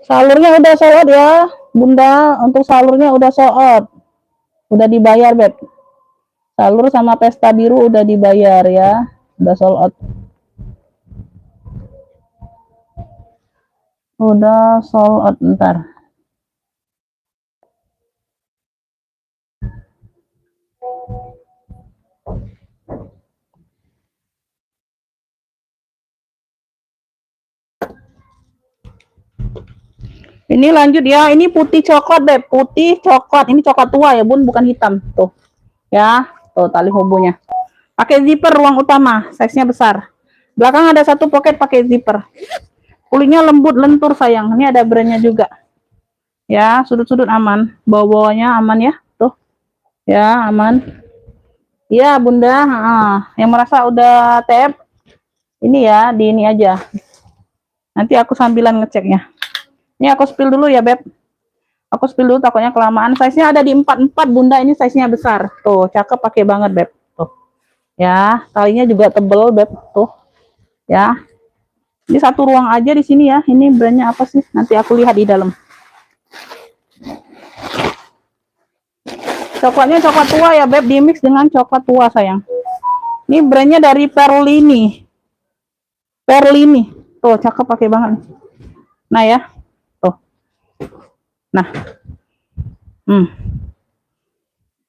Salurnya udah sold out ya, Bunda. Untuk salurnya udah sold out. Udah dibayar, Beb. Salur sama pesta biru udah dibayar ya. Udah sold out. Udah sold out, ntar. Ini lanjut ya, ini putih coklat, Beb. Putih coklat. Ini coklat tua ya, Bun, bukan hitam. Tuh. Ya, tuh tali hobonya. Pakai zipper ruang utama, size-nya besar. Belakang ada satu pocket pakai zipper. Kulitnya lembut, lentur sayang. Ini ada brandnya juga. Ya, sudut-sudut aman. Bawah-bawahnya aman ya. Tuh. Ya, aman. Iya, Bunda. Yang merasa udah tap, ini ya, di ini aja. Nanti aku sambilan ngeceknya. Ini aku spill dulu ya, Beb. Aku spill dulu takutnya kelamaan. Size-nya ada di 44, Bunda. Ini size-nya besar. Tuh, cakep pakai banget, Beb. Tuh. Ya, talinya juga tebel, Beb. Tuh. Ya. Ini satu ruang aja di sini ya. Ini brandnya apa sih? Nanti aku lihat di dalam. Coklatnya coklat tua ya, Beb. Di mix dengan coklat tua, sayang. Ini brandnya dari Perlini. Perlini. Tuh, cakep pakai banget. Nah ya. Tuh. Nah.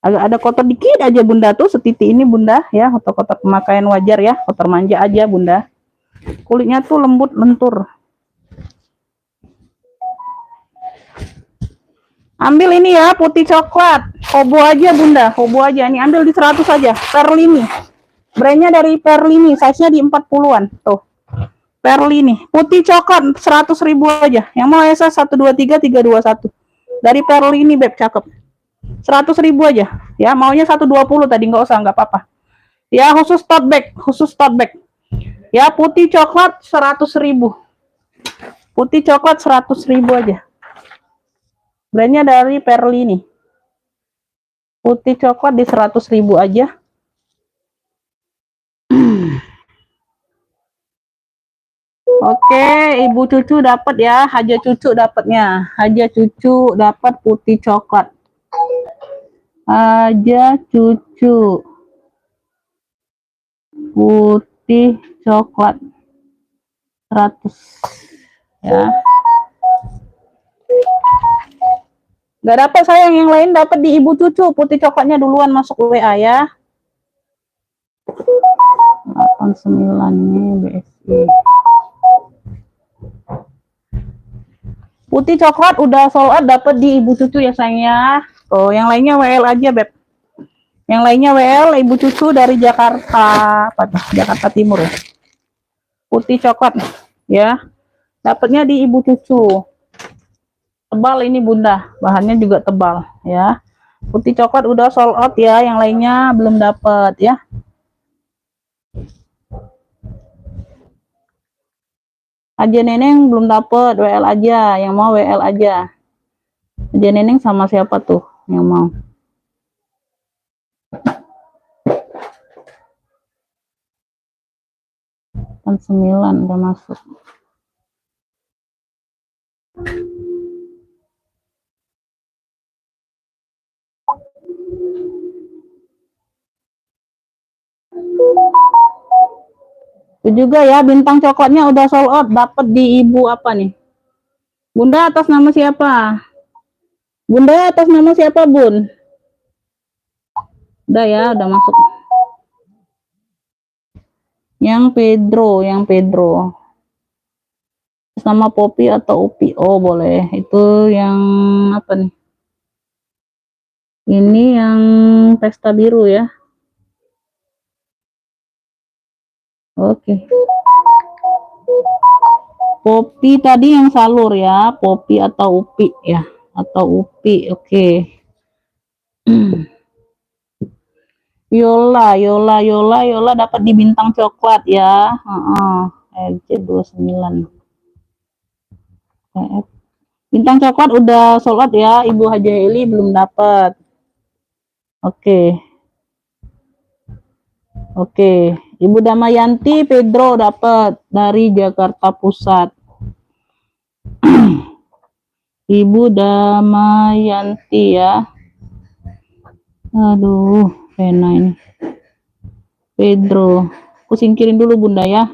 Agak ada kotor dikit aja, Bunda, tuh setitik ini, Bunda, ya. Kotor-kotor pemakaian wajar ya. Kotor manja aja, Bunda. Kulitnya tuh lembut, lentur. Ambil ini ya, putih coklat. Hobo aja, Bunda. Hobo aja. Ini ambil di 100 aja. Perlini. Brandnya dari Perlini. Size-nya di 40-an. Tuh. Perlini. Putih coklat 100.000 aja. Yang mau SS 123 321. Dari Perlini, Beb, cakep. 100.000 aja. Ya, maunya 120 tadi, nggak usah, nggak apa-apa. Ya, khusus tote bag, khusus tote bag. Ya, putih coklat 100.000. Putih coklat 100.000 aja. Brandnya dari Perlini. Putih coklat di 100.000 aja. Oke, ibu cucu dapat ya. Haja cucu dapatnya. Haja cucu dapat putih coklat. Haja cucu putih coklat 100 ya. Gak dapat, sayang, yang lain dapat di ibu cucu. Putih coklatnya duluan masuk WA ya. 89 nih BSI. Putih coklat udah sold out, dapat di ibu cucu ya, sayang ya. Tuh, yang lainnya WL aja, Beb. Yang lainnya WL ibu cucu dari Jakarta, apa tuh? Jakarta Timur ya. Putih coklat ya. Dapatnya di ibu cucu. Tebal ini, Bunda, bahannya juga tebal ya. Putih coklat udah sold out ya, yang lainnya belum dapat ya. Aja Neneng belum dapat, WL aja, yang mau WL aja. Aja Neneng sama siapa tuh yang mau? Kan 9 udah masuk. Itu juga ya, bintang coklatnya udah sold out, dapat di ibu apa nih? Bunda atas nama siapa? Bunda atas nama siapa, Bun? Udah ya, udah masuk. Yang Pedro. Sama Poppy atau Upi? Oh, boleh. Itu yang apa nih? Ini yang pesta biru ya. Oke. Poppy tadi yang salur ya, Poppy atau Upi ya, atau Upi. Oke. Yola dapat di bintang coklat ya. LC29. Bintang coklat udah sold out ya, Ibu Haja Eli belum dapat. Oke. Ibu Damayanti Pedro dapat dari Jakarta Pusat. Ibu Damayanti ya. Aduh, pena ini. Pedro. Aku singkirin dulu, Bunda ya.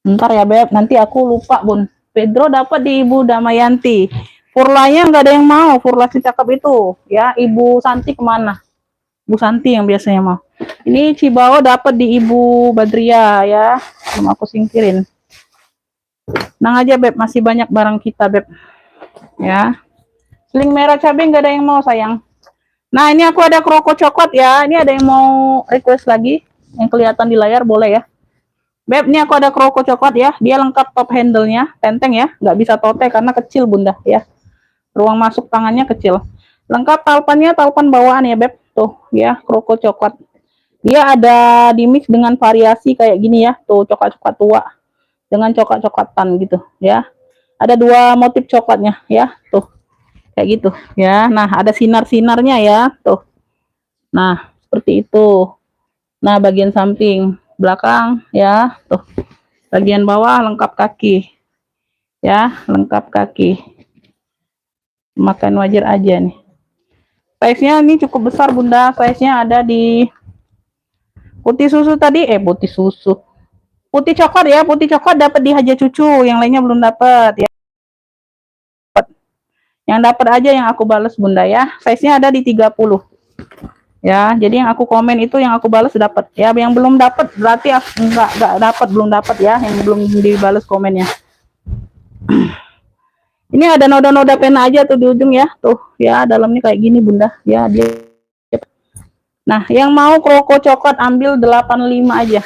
Bentar ya, Beb. Nanti aku lupa, Bun. Pedro dapat di Ibu Damayanti. Furlanya nggak ada yang mau. Furla si cakep itu. Ya, Ibu Santi kemana? Bu Santi yang biasanya mau. Ini Cibao dapat di Ibu Badria ya. Belum aku singkirin. Nang aja, Beb. Masih banyak barang kita, Beb. Ya. Sling merah cabai nggak ada yang mau, sayang. Nah, ini aku ada kroko coklat ya. Ini ada yang mau request lagi? Yang kelihatan di layar boleh ya. Beb, ini aku ada kroko coklat ya. Dia lengkap top handle-nya, tenteng ya. Nggak bisa tote karena kecil, Bunda ya. Ruang masuk tangannya kecil. Lengkap talpannya, talpan bawaan ya, Beb. Tuh ya, kroko coklat. Dia ada di mix dengan variasi kayak gini ya. Tuh, coklat-coklat tua dengan coklat-coklatan gitu ya. Ada 2 motif coklatnya ya, tuh. Kayak gitu ya. Nah, ada sinar-sinarnya ya, tuh. Nah, seperti itu. Nah, bagian samping, belakang ya, tuh. Bagian bawah lengkap kaki. Ya, lengkap kaki. Makan wajar aja nih. Size-nya ini cukup besar, Bunda. Size-nya ada di putih susu tadi, putih susu. Putih coklat ya, putih coklat dapat di Haja Cucu, yang lainnya belum dapat ya. Yang dapat aja yang aku balas, Bunda ya. Size-nya ada di 30. Ya, jadi yang aku komen itu yang aku balas dapat. Ya, yang belum dapat berarti enggak dapat, belum dapat ya, yang belum dibalas komennya. Ini ada noda-noda pena aja tuh di ujung ya, tuh ya, dalamnya kayak gini, Bunda. Ya, dia. Nah, yang mau kroko coklat ambil 85 aja.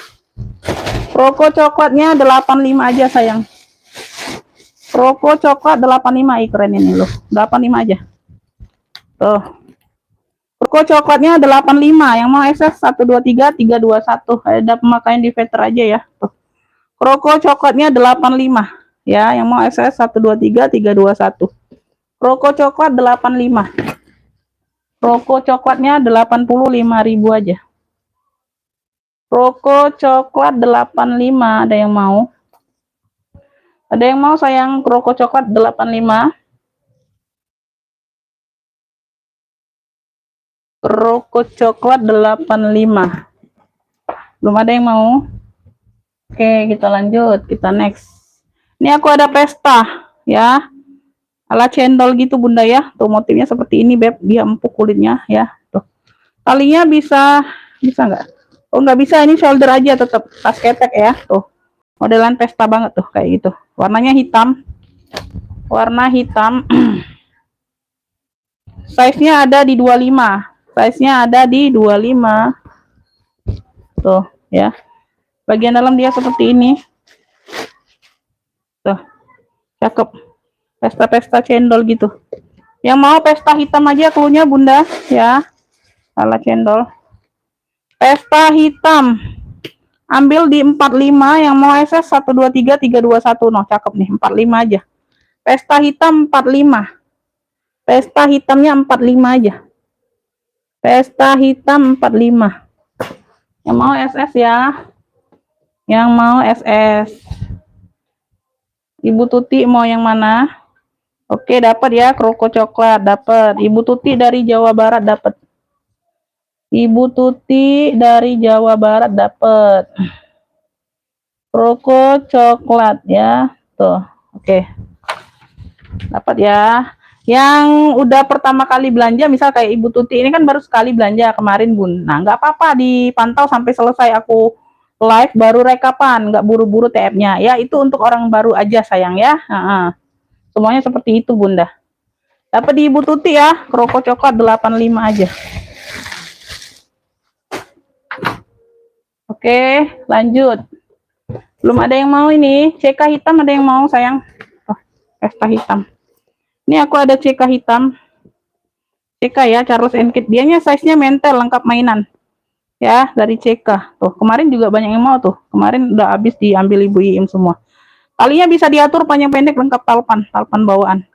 Kroko coklatnya 85 aja, sayang. Kroko coklat 85, keren ini loh. 85 aja. Tuh. Kroko coklatnya 85, yang mau SS 123 321. Ada pemakaian di veter aja ya. Tuh. Kroko coklatnya 85 ya, yang mau SS 123 321. Kroko coklat 85. Kroko coklatnya 85.000 aja. Kroko coklat 85, ada yang mau? Ada yang mau, sayang? Kroko coklat 85. Kroko coklat 85. Belum ada yang mau? Oke, kita lanjut, kita next. Ini aku ada pesta ya, ala cendol gitu, Bunda ya. Tuh motifnya seperti ini, Beb. Dia empuk kulitnya ya. Tuh. Talinya bisa nggak? Oh, nggak bisa, ini shoulder aja, tetap tas ketek ya. Tuh. Modelan pesta banget tuh kayak gitu. Warnanya hitam. Warna hitam. Size-nya ada di 25. Size-nya ada di 25. Tuh, ya. Bagian dalam dia seperti ini. Tuh. Cakep. Pesta-pesta cendol gitu. Yang mau pesta hitam aja klunya, Bunda, ya. Ala cendol. Pesta hitam. Ambil di 45, yang mau SS 123 321. Noh, cakep nih, 45 aja. Pesta hitam 45. Pesta hitamnya 45 aja. Pesta hitam 45. Yang mau SS ya. Yang mau SS. Ibu Tuti mau yang mana? Oke, dapat ya, kroko coklat dapat. Ibu Tuti dari Jawa Barat dapat. Ibu Tuti dari Jawa Barat dapat. Kroko coklat ya. Tuh. Oke. Dapat ya. Yang udah pertama kali belanja, misal kayak Ibu Tuti ini kan baru sekali belanja kemarin, Bun. Nah, nggak apa-apa dipantau sampai selesai aku live, baru rekapan, nggak buru-buru TF-nya. Ya, itu untuk orang baru aja, sayang ya. Semuanya seperti itu, Bunda. Dapat di Ibu Tuti ya, kroko coklat 85 aja. Oke, lanjut. Belum ada yang mau ini. CK hitam ada yang mau, sayang? Oh, pesta hitam. Ini aku ada CK hitam. CK ya, Charles & Kit. Dianya size-nya mentel, lengkap mainan. Ya, dari CK. Tuh, kemarin juga banyak yang mau tuh. Kemarin udah habis diambil Ibu Iim semua. Talinya bisa diatur panjang pendek, lengkap talpan bawaan.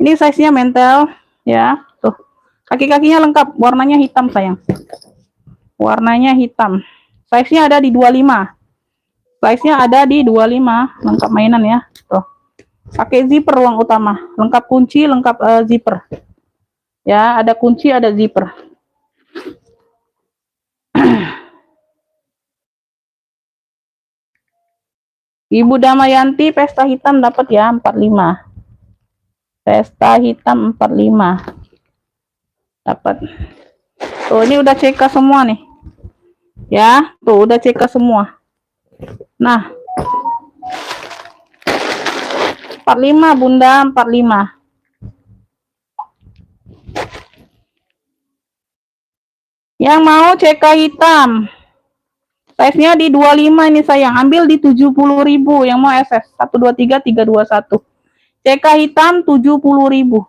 Ini size-nya mentel, ya. Tuh. Kaki-kakinya lengkap, warnanya hitam, sayang. Warnanya hitam. Size-nya ada di 25. Size-nya ada di 25, lengkap mainan ya. Tuh. Pakai zipper ruang utama, lengkap kunci, lengkap zipper. Ya, ada kunci, ada zipper. Ibu Damayanti pesta hitam dapat ya 45. Pesta hitam 45. Dapat. Tuh, ini udah CK semua nih. Ya, tuh udah CK semua. Nah, 45, Bunda, 45. Yang mau CK hitam. Size-nya di 25 ini, sayang. Ambil di 70.000. Yang mau SS 123 321. CK hitam 70.000.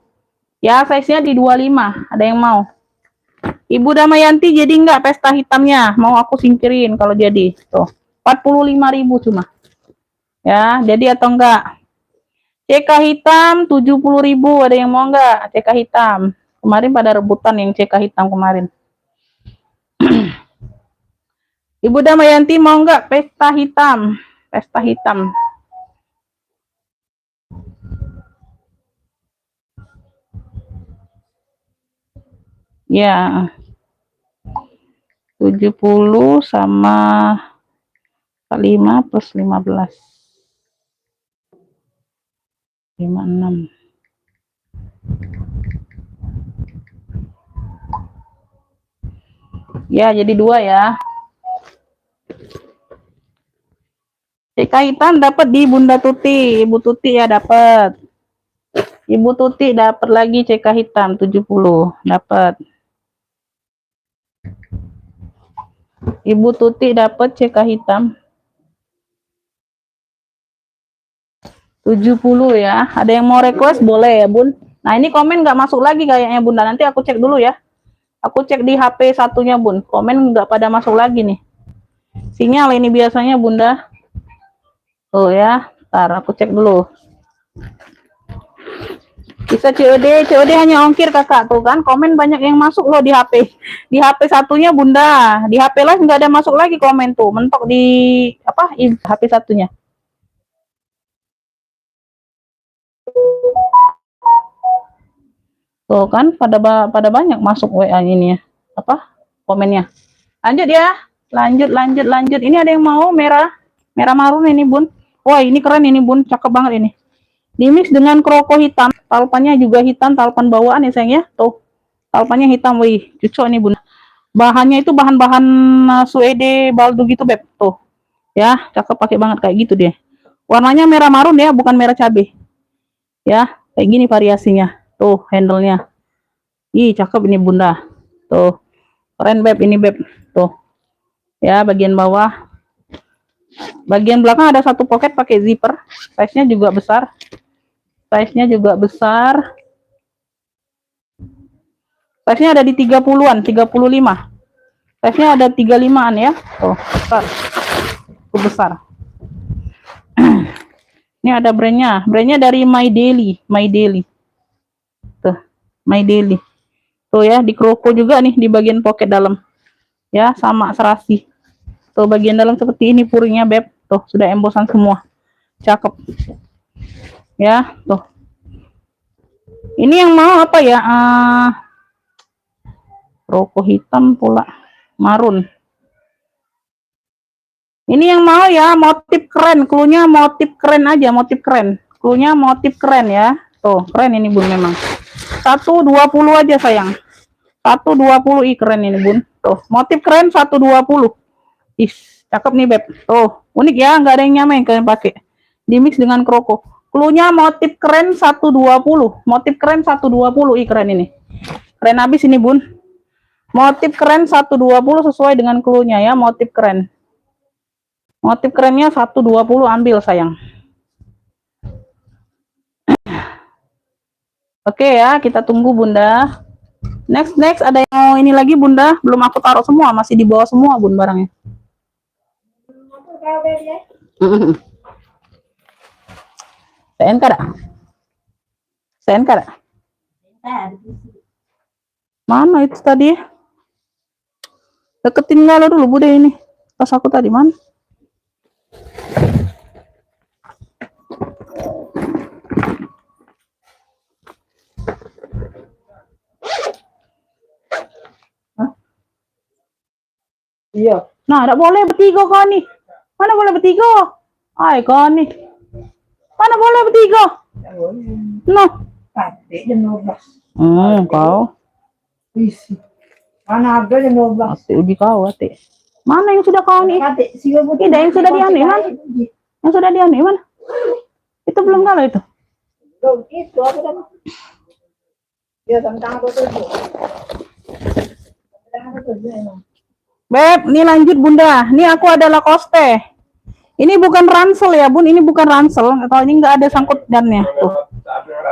Ya, size-nya di 25. Ada yang mau? Ibu Damayanti jadi enggak pesta hitamnya? Mau aku singkirin kalau jadi. Tuh, 45.000 cuma. Ya, jadi atau enggak? CK hitam 70.000, ada yang mau nggak CK hitam? Kemarin pada rebutan yang CK hitam kemarin. Ibu Damayanti mau nggak pesta hitam? Pesta hitam. Ya. 70 sama 5 plus 15. 56. Ya, jadi 2 ya. CK hitam dapat di Bunda Tuti, Ibu Tuti ya dapat. Ibu Tuti dapat lagi CK hitam 70, dapat. Ibu Tuti dapat CK hitam 70 ya. Ada yang mau request boleh ya, Bun. Nah, ini komen nggak masuk lagi kayaknya, Bunda. Nanti aku cek dulu ya. Aku cek di HP satunya, Bun. Komen nggak pada masuk lagi nih. Sinyal ini biasanya, Bunda. Oh ya, ntar aku cek dulu. Bisa COD hanya ongkir kakak tuh kan. Komen banyak yang masuk loh di HP. Di HP satunya, Bunda. Di HP lain nggak ada masuk lagi komen tuh. Mentok di apa? HP satunya. Tuh kan pada banyak masuk WA ini ya. Apa? Komennya. Lanjut ya. Lanjut. Ini ada yang mau merah marun ini, Bun. Wah, ini keren ini, Bun. Cakep banget ini. Dimix dengan kroko hitam. Talpannya juga hitam, talpan bawaan ya, sayang ya. Tuh. Talpannya hitam, wih. Cucok nih, Bun. Bahannya itu bahan-bahan suede baldo gitu, Beb. Tuh. Ya, cakep pakai banget kayak gitu deh. Warnanya merah marun ya, bukan merah cabai. Ya, kayak gini variasinya. Tuh, handle-nya. Ih, cakep ini, Bunda. Tuh. Keren, Beb, ini, Beb. Tuh. Ya, bagian bawah. Bagian belakang ada satu pocket pakai zipper. Size-nya juga besar. Size-nya ada di 30-an, 35. Size-nya ada 35-an ya. Tuh, besar. Cukup besar. Ini ada brandnya. Brandnya dari My Daily. Tuh, My Daily. Tuh ya, di kroko juga nih di bagian pocket dalam. Ya, sama serasi. Tuh bagian dalam seperti ini puringnya, Beb. Tuh, sudah embosan semua. Cakep. Ya, tuh. Ini yang mau apa ya? Kroko hitam pula. Marun. Ini yang mau ya, motif keren. Cluenya motif keren aja, motif keren. Cluenya motif keren ya. Tuh, keren ini, Bun, memang. 120 aja, sayang. 120. Ih, keren ini, Bun. Tuh, motif keren 120. Ih, cakep nih, Beb. Tuh, unik ya, nggak ada yang nyamain kalian pakai. Dimix dengan kroko. Cluenya motif keren 120. Motif keren 120. Ih, keren ini. Keren habis ini, Bun. Motif keren 120 sesuai dengan cluenya ya, motif keren. Motif kerennya 120, ambil, sayang. Oke ya, kita tunggu, Bunda. Next ada yang mau ini lagi, Bunda. Belum aku taruh semua, masih di bawah semua, Bun, barangnya. SNK dah. SNK dah. Mana itu tadi? Deketin galau dulu, Bude, ini. Tas aku tadi mana? Iya. Nah, tidak boleh bertiga kau nih. Mana boleh bertiga? Ay, kau nih. Mana boleh bertiga? Nah. Adik jam 12. Kau. Isi. Mana ada jam 12? Adik uji kau, adik. Mana yang sudah kau nih? Tidak, yang sudah dianu mana? Yang sudah dianu mana? Itu belum galau itu. Itu apa kan? Ya, tentang apa tuh? Beb, ini lanjut, Bunda. Ini aku ada Lacoste. Ini bukan ransel ya, Bun. Ini bukan ransel. Kalau ini nggak ada sangkut dannya. Tuh.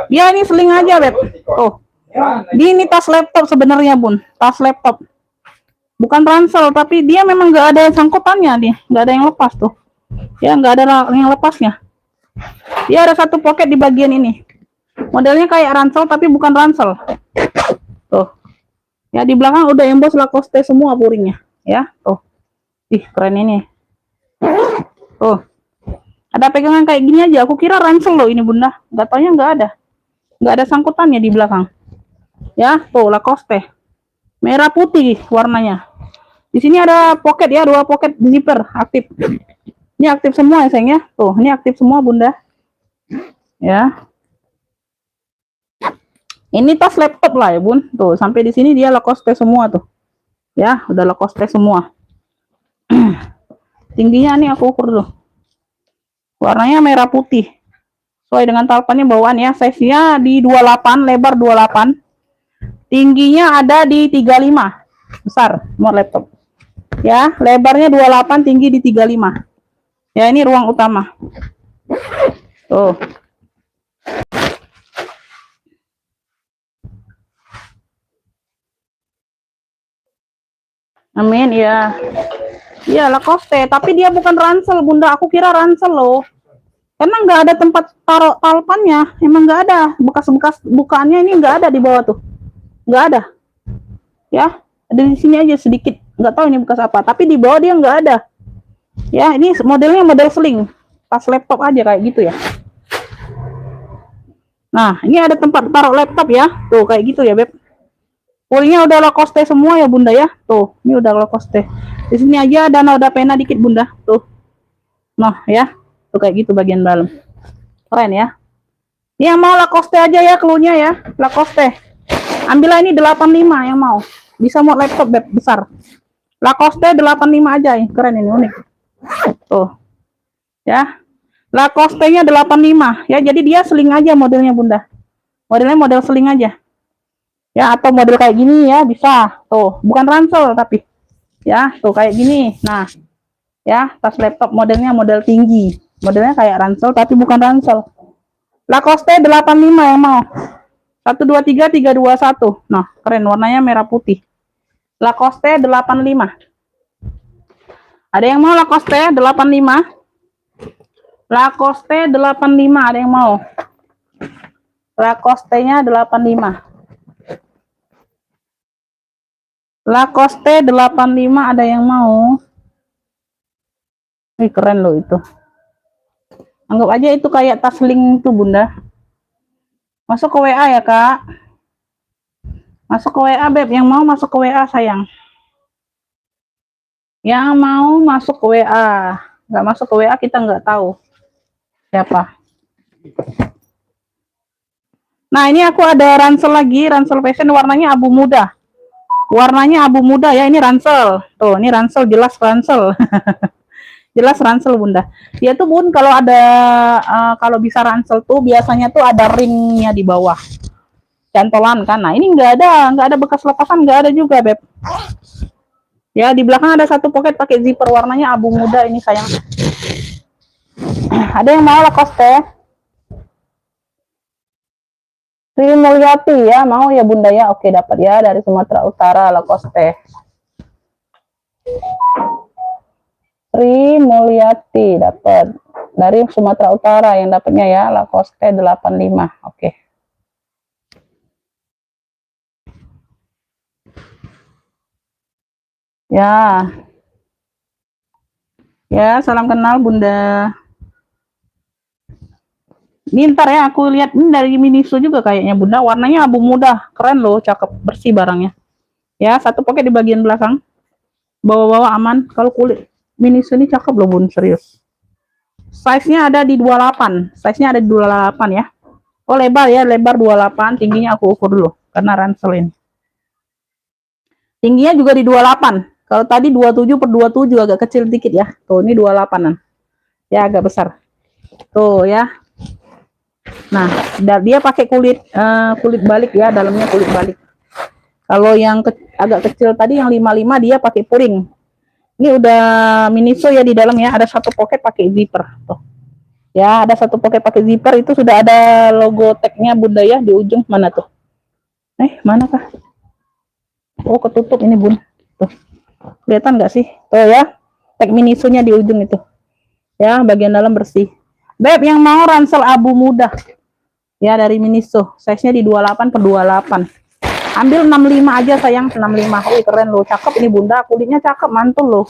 Dia ini seling aja, Beb. Tuh. Ini tas laptop sebenarnya, Bun. Tas laptop. Bukan ransel, tapi dia memang nggak ada sangkutannya nih. Nggak ada yang lepas tuh. Ya, nggak ada yang lepasnya. Dia ada satu pocket di bagian ini. Modelnya kayak ransel tapi bukan ransel. Tuh. Ya di belakang udah emboss Lacoste semua puringnya, ya. Tuh. Ih, keren ini. Tuh. Ada pegangan kayak gini aja. Aku kira ransel loh ini, Bunda. Enggak taunya enggak ada. Enggak ada sangkutannya di belakang. Ya, tuh Lacoste. Merah putih warnanya. Di sini ada pocket ya, 2 pocket zipper aktif. Ini aktif semua ya, sayang ya. Tuh, ini aktif semua, Bunda. Ya. Ini tas laptop lah ya, Bun. Tuh, sampai di sini dia Lacoste semua tuh. Ya, udah Lacoste semua. Tingginya nih aku ukur dulu. Warnanya merah putih. Sesuai dengan talpannya bawaan ya. Size-nya di 28, lebar 28. Tingginya ada di 35. Besar, mau laptop. Ya, lebarnya 28, tinggi di 35. Ya, ini ruang utama. Tuh. Amin, ya. Iya, Lacoste, tapi dia bukan ransel, Bunda. Aku kira ransel loh. Karena nggak ada tempat taruh talpannya. Emang nggak ada. Bekas-bekas bukaannya ini nggak ada di bawah tuh. Nggak ada. Ya, ada di sini aja sedikit. Nggak tahu ini bekas apa. Tapi di bawah dia nggak ada. Ya, ini modelnya model sling. Tas laptop aja kayak gitu ya. Nah, ini ada tempat taruh laptop ya. Tuh, kayak gitu ya, Beb. Puringnya udah Lacoste semua ya, Bunda ya. Tuh, ini udah Lacoste. Di sini aja ada noda pena dikit, Bunda. Tuh. Nah, ya. Tuh kayak gitu bagian dalam. Keren ya. Ini yang mau Lacoste aja ya, cluenya ya. Lacoste. Ambillah ini 85 yang mau. Bisa mau laptop Beb besar. Lacoste 85 aja ya. Keren ini, unik. Tuh. Ya. Lacoste-nya 85 ya. Jadi dia sling aja modelnya, Bunda. Modelnya model sling aja. Ya, atau model kayak gini ya, bisa. Tuh, bukan ransel tapi. Ya, tuh kayak gini. Nah, ya, tas laptop modelnya model tinggi. Modelnya kayak ransel tapi bukan ransel. Lacoste 85 yang mau. 1 2 3 3 2 1. Nah, keren warnanya merah putih. Lacoste 85. Ada yang mau Lacoste 85? Lacoste 85 ada yang mau? Lacoste-nya 85. Lacoste 85 ada yang mau? Wih, keren loh itu. Anggap aja itu kayak tas link tuh, Bunda. Masuk ke WA ya, Kak. Masuk ke WA, Beb. Yang mau masuk ke WA, sayang. Yang mau masuk ke WA. Nggak masuk ke WA, kita nggak tahu siapa. Nah, ini aku ada ransel lagi. Ransel fashion warnanya abu muda. Warnanya abu muda ya, ini ransel. Tuh, ini ransel, jelas ransel. Jelas ransel, Bunda. Dia tuh, Bun, kalau ada kalau bisa ransel tuh biasanya tuh ada ringnya di bawah. Cantolan kan. Nah, ini nggak ada bekas lepasan, nggak ada juga, Beb. Ya, di belakang ada satu pocket pakai zipper warnanya abu muda ini, sayang. Ada yang mau Lacoste? Sri Mulyati ya, mau ya, Bunda ya. Oke, dapat ya dari Sumatera Utara Lacoste. Sri Mulyati dapat dari Sumatera Utara yang dapatnya ya, Lacoste 85. Oke. Ya. Ya, salam kenal, Bunda. Ini ntar ya, aku lihat ini dari Miniso juga kayaknya, Bunda. Warnanya abu muda, keren loh, cakep, bersih barangnya. Ya, satu pocket di bagian belakang. Bawa-bawa aman. Kalau kulit Miniso ini cakep loh, Bun, serius. Size-nya ada di 28. Size-nya ada di 28 ya. Oh, lebar ya, lebar 28. Tingginya aku ukur dulu, karena ransel ini. Tingginya juga di 28. Kalau tadi 27 per 27 agak kecil dikit ya. Tuh, ini 28-an. Ya, agak besar. Tuh ya. Nah, dia pakai kulit balik ya, dalamnya kulit balik. Kalau yang agak kecil tadi yang 55 dia pakai puring. Ini udah Miniso ya di dalam ya, ada satu pocket pakai zipper. Tuh. Ya, ada satu pocket pakai zipper, itu sudah ada logo tagnya Bunda ya di ujung mana tuh? Mana kah? Oh, ketutup ini, Bun. Tuh. Kelihatan nggak sih? Tuh ya. Tag Miniso-nya di ujung itu. Ya, bagian dalam bersih. Beb, yang mau ransel abu muda. Ya, dari Miniso. Size-nya di 28 per 28. Ambil 65 aja sayang, 65. Wih, keren loh. Cakep ini Bunda, kulitnya cakep, mantul loh.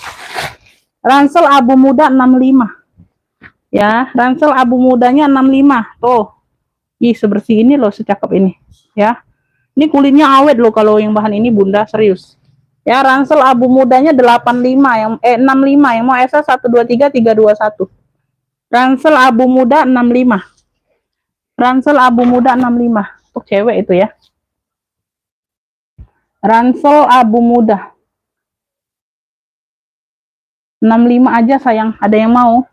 Ransel abu muda 65. Ya, ransel abu mudanya 65. Tuh. Ih, sebersih ini loh, secakep ini. Ya. Ini kulitnya awet loh kalau yang bahan ini Bunda, serius. Ya, ransel abu mudanya 85 yang 65 yang mau SA 123 321. Ransel abu muda 65. Ransel abu muda 65. Untuk cewek itu ya. Ransel abu muda 65 aja sayang. Ada yang mau?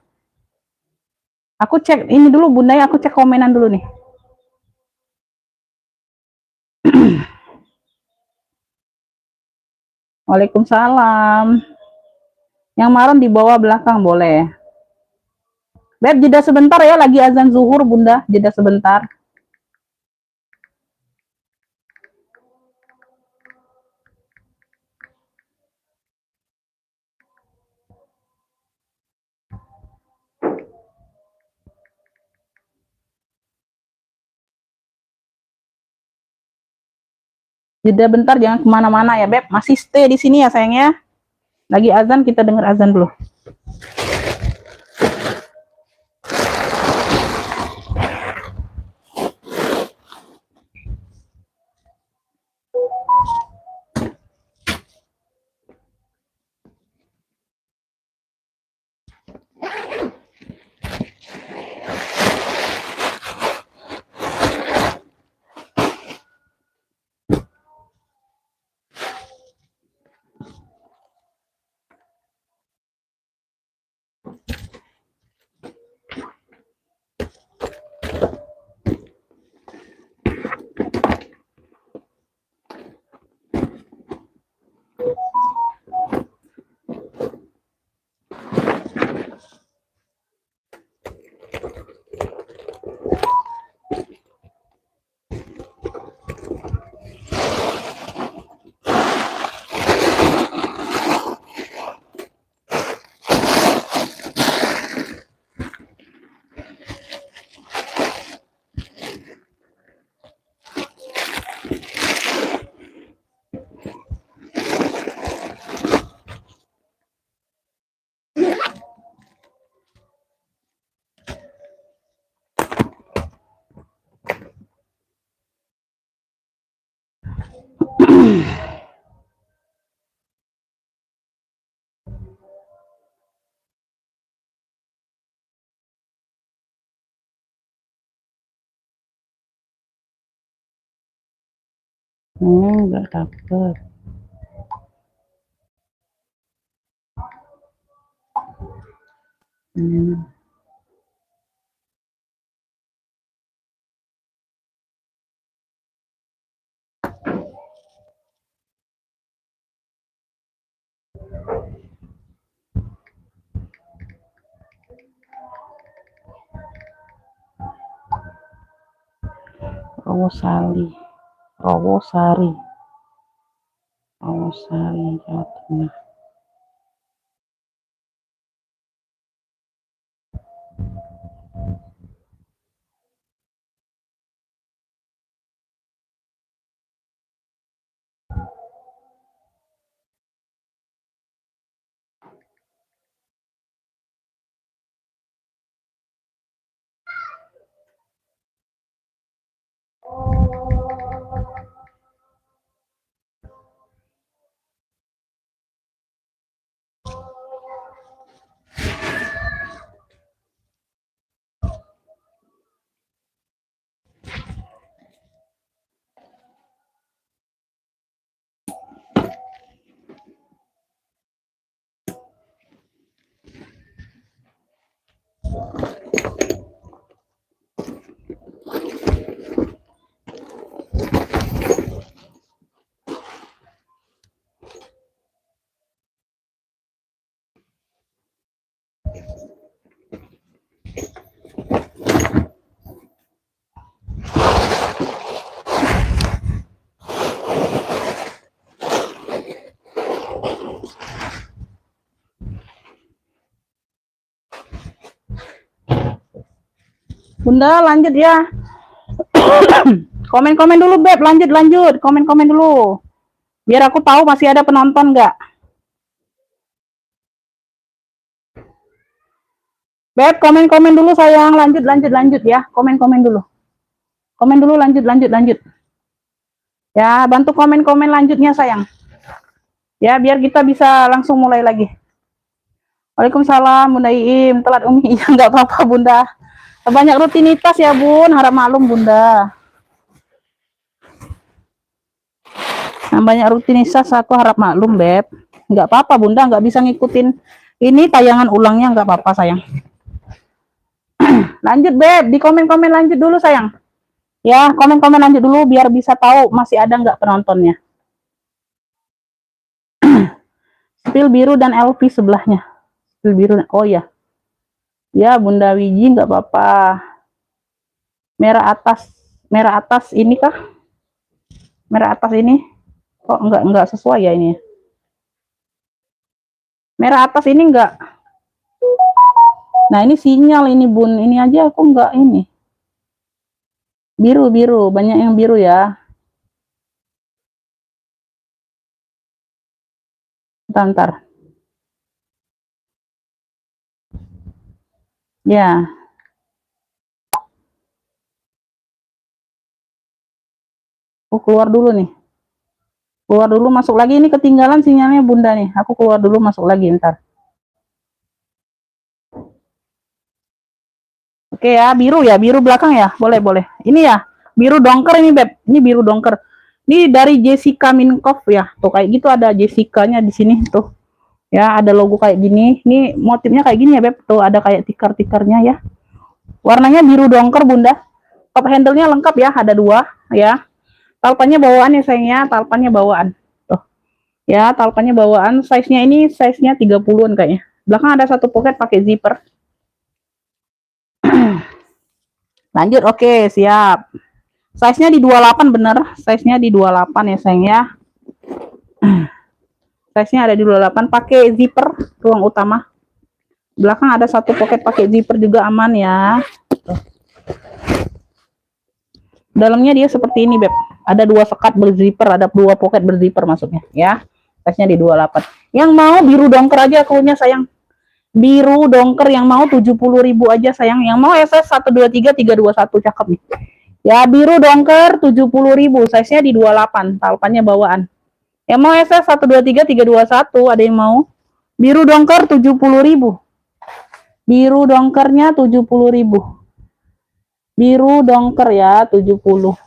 Aku cek ini dulu Bunda ya, aku cek komenan dulu nih. Waalaikumsalam. Yang marun di bawah belakang boleh. Beb, jeda sebentar ya, lagi azan zuhur Bunda, jeda sebentar. Jeda bentar, jangan kemana-mana ya Beb, masih stay di sini ya sayangnya. Lagi azan, kita dengar azan dulu. Enggak dapet. Rawosari, Rawosari, Rawosari, Jawa Tengah. Bunda lanjut ya. Komen-komen dulu Beb, lanjut. Komen-komen dulu. Biar aku tahu masih ada penonton nggak. Beb, komen-komen dulu sayang. Lanjut ya. Komen-komen dulu. Komen dulu, lanjut. Ya, bantu komen-komen lanjutnya sayang. Ya, biar kita bisa langsung mulai lagi. Waalaikumsalam Bunda Iim. Telat Umi. Ya, nggak apa-apa Bunda. Banyak rutinitas ya Bun. Harap maklum Bunda. Banyak rutinitas aku harap maklum Beb. Nggak apa-apa Bunda. Nggak bisa ngikutin. Ini tayangan ulangnya nggak apa-apa sayang. Lanjut Beb. Di komen-komen lanjut dulu sayang. Ya, komen-komen lanjut dulu biar bisa tahu masih ada nggak penontonnya. Spill biru dan LV sebelahnya. Spill biru. Oh ya. Ya, Bunda Wiji nggak apa-apa. Merah atas ini kah? Merah atas ini. Oh, enggak sesuai ya ini. Merah atas ini enggak. Nah, ini sinyal ini Bun. Ini aja aku enggak ini. Biru, banyak yang biru ya. Bentar. Ya. Aku keluar dulu nih. Keluar dulu, masuk lagi. Ini ketinggalan sinyalnya Bunda nih. Aku keluar dulu, masuk lagi ntar. Oke ya, biru belakang ya. Boleh. Ini ya, biru dongker ini Beb. Ini biru dongker. Ini dari Jessica Minkoff ya. Tuh kayak gitu ada Jessica-nya di sini tuh. Ya, ada logo kayak gini. Ini motifnya kayak gini ya Beb. Tuh ada kayak tikar-tikarnya ya. Warnanya biru dongker Bunda. Top handle-nya lengkap ya, ada 2 ya. Talpannya bawaan ya sayangnya, talpannya bawaan. Tuh. Ya, talpannya bawaan. Size-nya ini size-nya 30-an kayaknya. Belakang ada satu pocket pakai zipper. Lanjut, oke, siap. Size-nya di 28 bener. Size-nya di 28 ya sayang ya. Size-nya ada di 28, pakai zipper ruang utama. Belakang ada satu pocket pakai zipper juga aman ya. Tuh. Dalamnya dia seperti ini Beb. Ada 2 sekat berzipper, ada 2 pocket berzipper masuknya ya. Size-nya di 28. Yang mau biru dongker aja akunya sayang. Biru dongker yang mau 70.000 aja sayang. Yang mau SS 123 321 cakep nih. Ya, biru dongker 70.000, size-nya di 28, talpannya bawaan. Yang mau SS 123 321, ada yang mau? Biru dongker 70.000. Biru dongkernya 70.000. Biru dongker ya 70.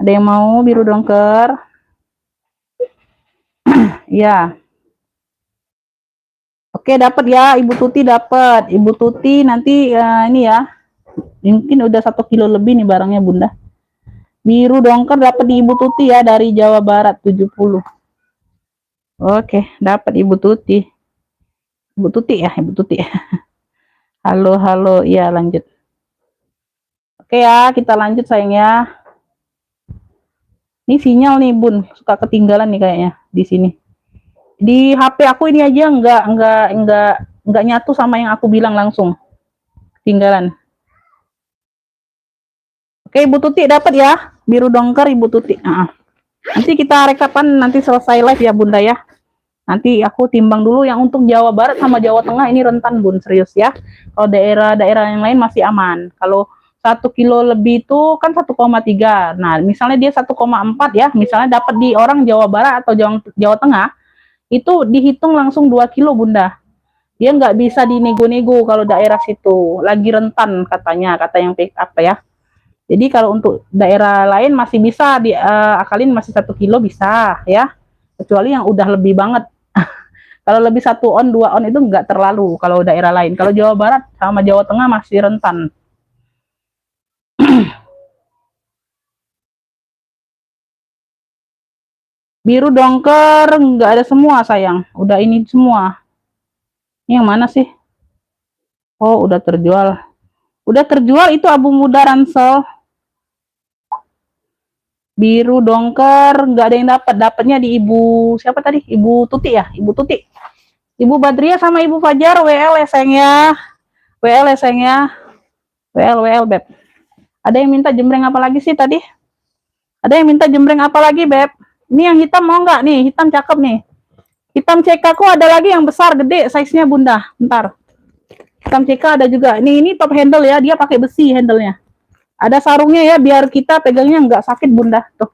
Ada yang mau biru dongker? Ya. Oke, dapat ya, Ibu Tuti dapat. Ibu Tuti nanti ini ya. Mungkin udah 1 kilo lebih nih barangnya Bunda. Biru dongker dapat di Ibu Tuti ya, dari Jawa Barat 70. Oke, dapat Ibu Tuti. Ibu Tuti ya, Ibu Tuti. Halo, iya lanjut. Oke ya, kita lanjut sayang ya. Ini sinyal nih Bun, suka ketinggalan nih kayaknya di sini. Di HP aku ini aja enggak nyatu sama yang aku bilang langsung. Ketinggalan. Oke, Ibu Tuti dapat ya. Biru dongker Ibu Tuti. Nanti kita rekapan nanti selesai live ya Bunda ya. Nanti aku timbang dulu yang untuk Jawa Barat sama Jawa Tengah ini rentan Bun, serius ya. Kalau daerah-daerah yang lain masih aman. Kalau 1 kilo lebih itu kan 1,3. Nah, misalnya dia 1,4 ya, misalnya dapat di orang Jawa Barat atau Jawa Tengah, itu dihitung langsung 2 kilo Bunda. Dia nggak bisa dinego-nego kalau daerah situ. Lagi rentan katanya, kata yang pick up ya. Jadi kalau untuk daerah lain masih bisa diakalin masih 1 kilo bisa ya. Kecuali yang udah lebih banget. Kalau lebih 1 on, 2 on itu nggak terlalu kalau daerah lain. Kalau Jawa Barat sama Jawa Tengah masih rentan. Biru dongker nggak ada semua sayang. Udah ini semua. Ini yang mana sih? Oh, udah terjual. Udah terjual itu abu muda ransel. Biru dongker nggak ada yang dapat. Dapatnya di Ibu siapa tadi? Ibu Tuti ya, Ibu Tuti. Ibu Badria sama Ibu Fajar WL ya sayangnya. WL ya sayangnya. WL beb. Ada yang minta jembreng apa lagi sih tadi? Ada yang minta jembreng apa lagi beb? Ini yang hitam mau nggak nih? Hitam cakep nih. Hitam CK ku ada lagi yang besar gede size-nya bunda. Bentar. Hitam CK ada juga. Ini top handle ya, dia pakai besi handle-nya. Ada sarungnya ya biar kita pegangnya nggak sakit bunda. Tuh.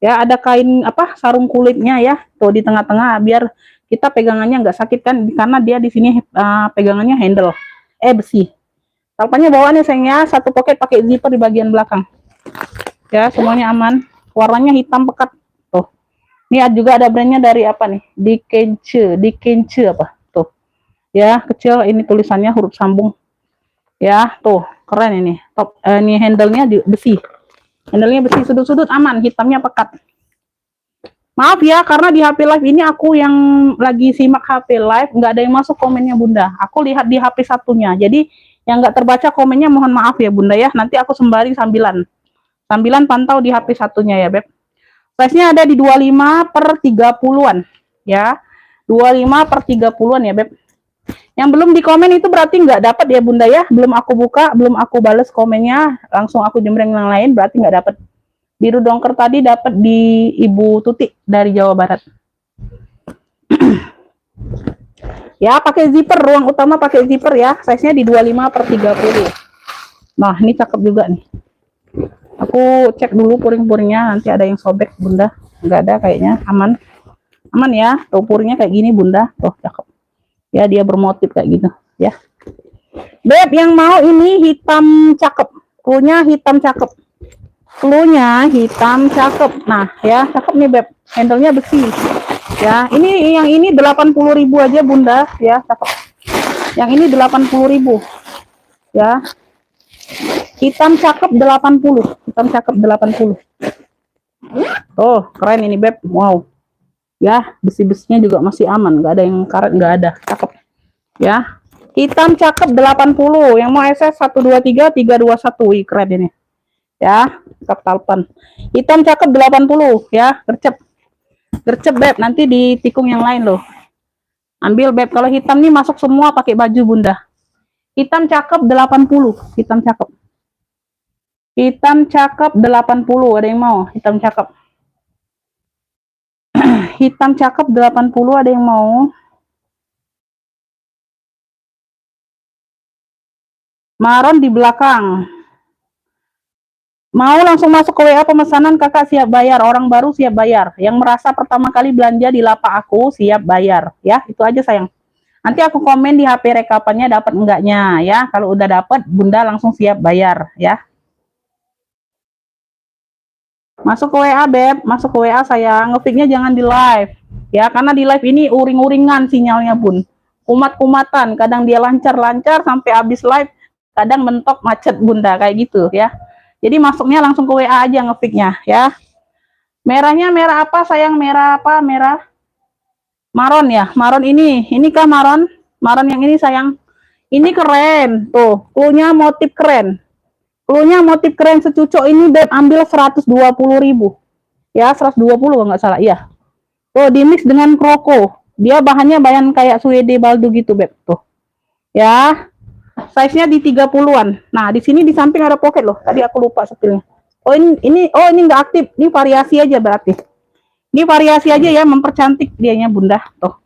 Ya, ada kain apa? Sarung kulitnya ya. Tuh di tengah-tengah biar kita pegangannya nggak sakit kan karena dia di sini pegangannya handle. Besi. Talpannya bawaannya sayangnya satu pocket pakai zipper di bagian belakang. Ya, semuanya aman. Warnanya hitam pekat. Tuh. Ini juga ada brandnya dari apa nih? Dikenche apa? Tuh. Ya, kecil ini tulisannya huruf sambung. Ya, tuh, keren ini. Top ini handle-nya besi. Handle-nya besi, sudut-sudut aman, hitamnya pekat. Maaf ya, karena di HP Live ini aku yang lagi simak HP Live, nggak ada yang masuk komennya Bunda. Aku lihat di HP satunya. Jadi, yang nggak terbaca komennya mohon maaf ya Bunda ya. Nanti aku sembari sambilan. Sambilan pantau di HP satunya ya, Beb. Size-nya ada di 25 per 30-an. Ya, 25 per 30-an ya, Beb. Yang belum di komen itu berarti nggak dapat ya Bunda ya. Belum aku buka, belum aku bales komennya, langsung aku jembreng yang lain, berarti nggak dapat. Biru dongker tadi dapat di Ibu Tuti dari Jawa Barat. Ya, pakai zipper, ruang utama pakai zipper ya. Size-nya di 25 per 30. Nah, ini cakep juga nih. Aku cek dulu puring-puringnya, nanti ada yang sobek Bunda. Nggak ada kayaknya, aman. Aman ya, tuh puringnya kayak gini Bunda. Tuh, cakep. Ya, dia bermotif kayak gitu ya. Beb, yang mau ini hitam cakep. Cluenya hitam cakep. Cluenya hitam cakep. Nah, ya, cakep nih Beb. Handle-nya besi. Ya, ini yang ini 80.000 aja Bunda, ya, cakep. Yang ini 80.000. Ya. Hitam cakep 80. Hitam cakep 80. Oh, keren ini Beb. Wow. Ya, besi-besinya juga masih aman, nggak ada yang karet, nggak ada. Cakep. Ya. Hitam cakep 80. Yang mau SS 123 321. Wih, keren ini. Ya, cakep talpan. Hitam cakep 80 ya, gercep. Gercep Beb, nanti di tikung yang lain loh. Ambil Beb, kalau hitam nih masuk semua pakai baju Bunda. Hitam cakep 80, hitam cakep. Hitam cakep 80, ada yang mau? Hitam cakep. Hitam cakep 80, ada yang mau? Maron di belakang. Mau langsung masuk ke WA pemesanan, kakak siap bayar. Orang baru siap bayar. Yang merasa pertama kali belanja di lapak aku siap bayar. Ya, itu aja sayang. Nanti aku komen di HP rekapannya dapat enggaknya ya. Kalau udah dapat, Bunda langsung siap bayar ya. Masuk ke WA Beb, masuk ke WA sayang. Ngefiknya jangan di live. Ya, karena di live ini uring-uringan sinyalnya Bun. Kumat-kumatan, kadang dia lancar-lancar sampai habis live, kadang mentok macet Bunda kayak gitu ya. Jadi masuknya langsung ke WA aja ngefiknya ya. Merahnya merah apa sayang? Merah apa? Merah maron ya. Maron ini. Inikah maron? Maron yang ini sayang. Ini keren. Tuh, cluenya motif keren. Cluenya motif keren secucuk ini Beb, ambil 120.000. Ya, 120 kalau nggak salah. Iya. Tuh, di mix dengan kroko. Dia bahannya bahan kayak suede baldo gitu Beb. Tuh. Ya. Size-nya di 30-an. Nah, di sini di samping ada pocket loh. Tadi aku lupa setilnya. Oh, ini nggak aktif. Ini variasi aja berarti. Ini variasi aja ya, mempercantik dianya Bunda. Tuh.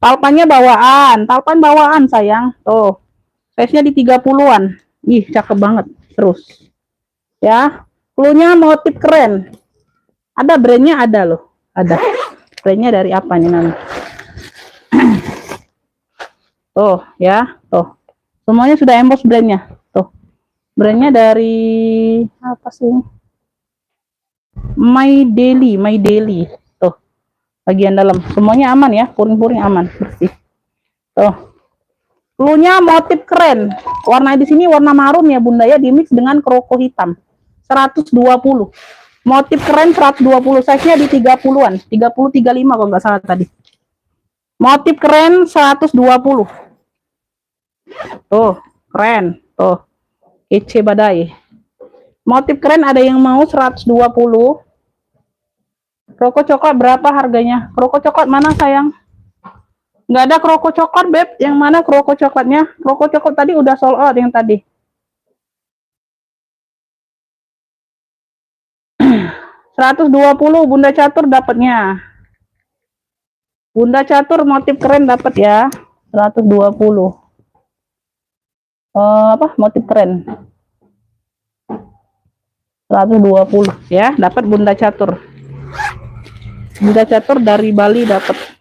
Talpannya bawaan. Talpan bawaan sayang. Tuh. Size-nya di 30-an. Ih, cakep banget. Terus. Ya. Cluenya motif keren. Ada brandnya ada loh. Ada. Brandnya dari apa nih namanya? Tuh, ya. Tuh. Semuanya sudah emboss brandnya. Tuh. Brandnya dari apa sih? My Daily. Tuh. Bagian dalam. Semuanya aman ya. Puring-puring aman. Bersih. Tuh. Cluenya motif keren. Warna di sini warna marun ya Bunda ya. Dimix dengan kroko hitam. 120. Motif keren 120. Size-nya di 30-an. 30, 35 kalau nggak salah tadi. Motif keren 120. Tuh, keren. Tuh, kece badai. Motif keren ada yang mau 120. Kroko coklat berapa harganya? Kroko coklat mana sayang? Nggak ada kroko coklat Beb. Yang mana kroko coklatnya? Kroko coklat tadi udah sold out yang tadi. 120 Bunda Catur dapatnya. Bunda Catur motif keren dapat ya. 120. Apa? Motif keren. 120 ya, dapat Bunda Catur. Bunda Catur dari Bali dapat.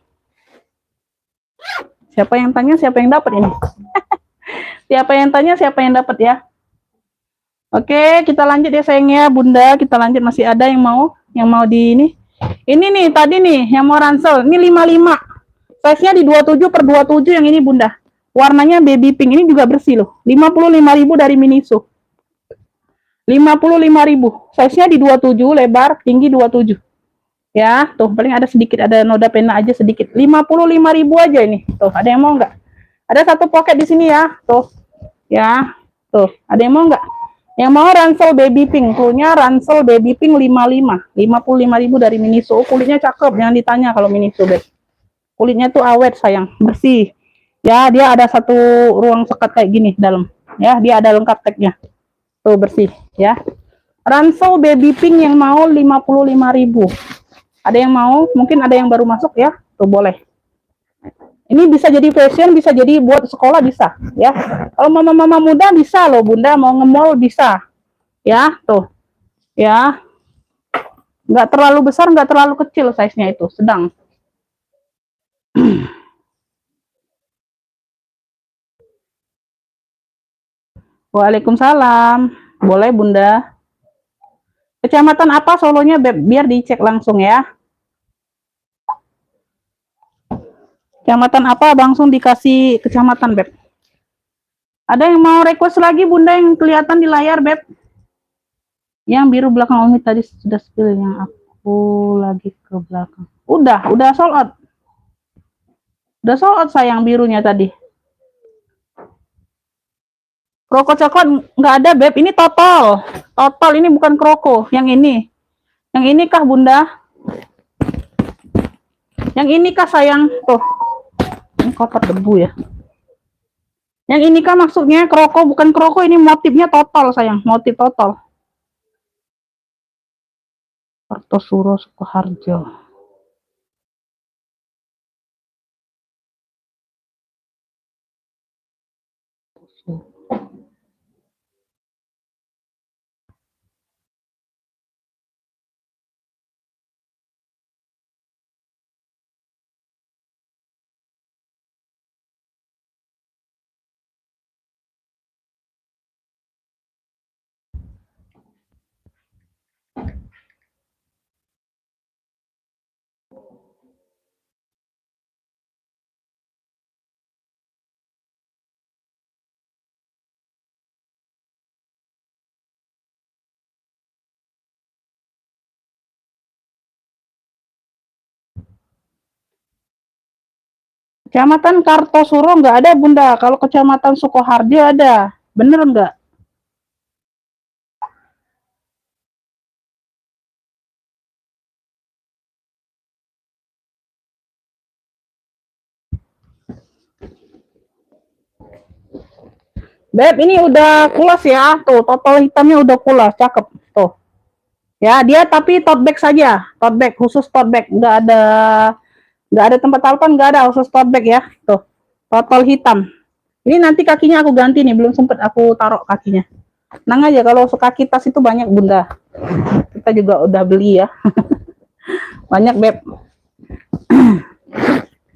Siapa yang tanya, siapa yang dapat ini? Siapa yang tanya, siapa yang dapat ya? Oke, kita lanjut ya sayangnya Bunda, kita lanjut, masih ada yang mau di ini. Ini nih tadi nih yang mau ransel, ini 55. Size-nya di 27 per 27 yang ini Bunda. Warnanya baby pink, ini juga bersih loh. 55.000 dari Miniso. 55.000. Size-nya di 27, lebar, tinggi 27. Ya, tuh paling ada sedikit, ada noda pena aja sedikit. 55.000 aja ini. Tuh, ada yang mau nggak? Ada satu pocket di sini ya. Tuh. Ya. Tuh, ada yang mau nggak? Yang mau ransel baby pink, punya ransel baby pink 55.000 dari Miniso. Kulitnya cakep, jangan ditanya kalau Miniso, Beb. Kulitnya tuh awet sayang, bersih. Ya, dia ada satu ruang sekat kayak gini dalam. Ya, dia ada lengkap tagnya. Tuh bersih, ya. Ransel baby pink yang mau 55.000. Ada yang mau? Mungkin ada yang baru masuk ya. Tuh boleh. Ini bisa jadi fashion, bisa jadi buat sekolah bisa, ya. Kalau mama-mama muda bisa loh, Bunda mau nge-mall bisa. Ya, tuh. Ya. Nggak terlalu besar, nggak terlalu kecil size-nya itu, sedang. Waalaikumsalam. Boleh, Bunda. Kecamatan apa Solonya, Beb? Biar dicek langsung ya. Kecamatan apa? Langsung dikasih kecamatan, Beb. Ada yang mau request lagi, Bunda, yang kelihatan di layar, Beb? Yang biru belakang Umi tadi sudah spill, yang aku lagi ke belakang. Udah sold out. Udah sold out sayang birunya tadi. Kroko coklat nggak ada, Beb. Ini total. Total, ini bukan kroko. Yang ini. Yang ini kah, Bunda? Yang ini kah, sayang? Tuh. Ini kotor debu ya. Yang ini kah maksudnya kroko, bukan kroko. Ini motifnya total, sayang. Motif total. Kartosuro Sukoharjo. Kecamatan Kartosuro nggak ada, Bunda. Kalau Kecamatan Sukoharjo ada. Bener nggak? Beb, ini udah kulas ya. Tuh, total hitamnya udah kulas. Cakep. Tuh. Ya, dia tapi tote bag saja. Tote bag, khusus tote bag. Nggak ada tempat talpan, nggak ada, khusus tote bag ya. Tuh. Total hitam. Ini nanti kakinya aku ganti nih. Belum sempet aku taruh kakinya. Tenang aja, kalau kaki tas itu banyak, Bunda. Kita juga udah beli ya. Banyak, Beb.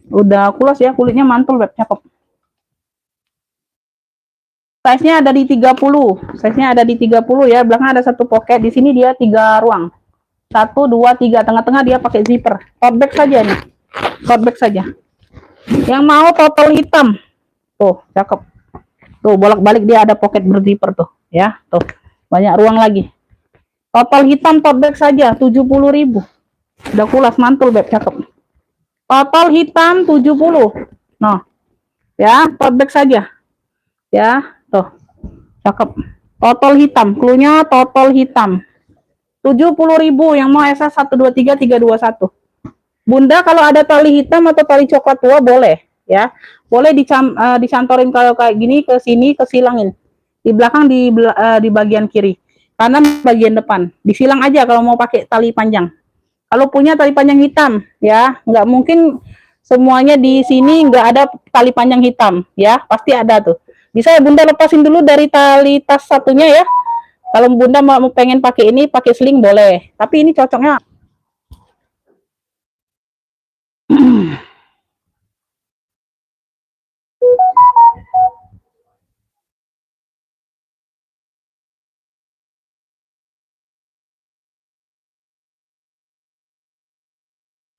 Udah kulas ya, kulitnya mantul, Beb. Cakep. Size-nya ada di 30. Size-nya ada di 30 ya. Belakang ada satu pocket. Di sini dia 3 ruang. 1, 2, 3. Tengah-tengah dia pakai zipper. Tote bag saja nih. Tote bag saja. Yang mau total hitam. Tuh, cakep. Tuh, bolak-balik dia ada pocket berzipper tuh. Ya, tuh. Banyak ruang lagi. Total hitam tote bag saja. 70.000. Udah kulas, mantul, Beb. Cakep. Total hitam 70. Nah. Ya, tote bag saja. Ya, tuh. Cakep. Total hitam. Cluenya total hitam. 70.000 yang mau SS 123 321. Bunda kalau ada tali hitam atau tali coklat tua boleh ya. Boleh dicantorin kalau kayak gini ke sini, ke silangin. Di belakang di bagian kiri. kanan bagian depan. Disilang aja kalau mau pakai tali panjang. Kalau punya tali panjang hitam, ya, nggak mungkin semuanya di sini nggak ada tali panjang hitam, ya, pasti ada tuh. Bisa ya Bunda lepasin dulu dari tali tas satunya ya. Kalau Bunda mau pengen pakai ini, pakai sling boleh. Tapi ini cocoknya.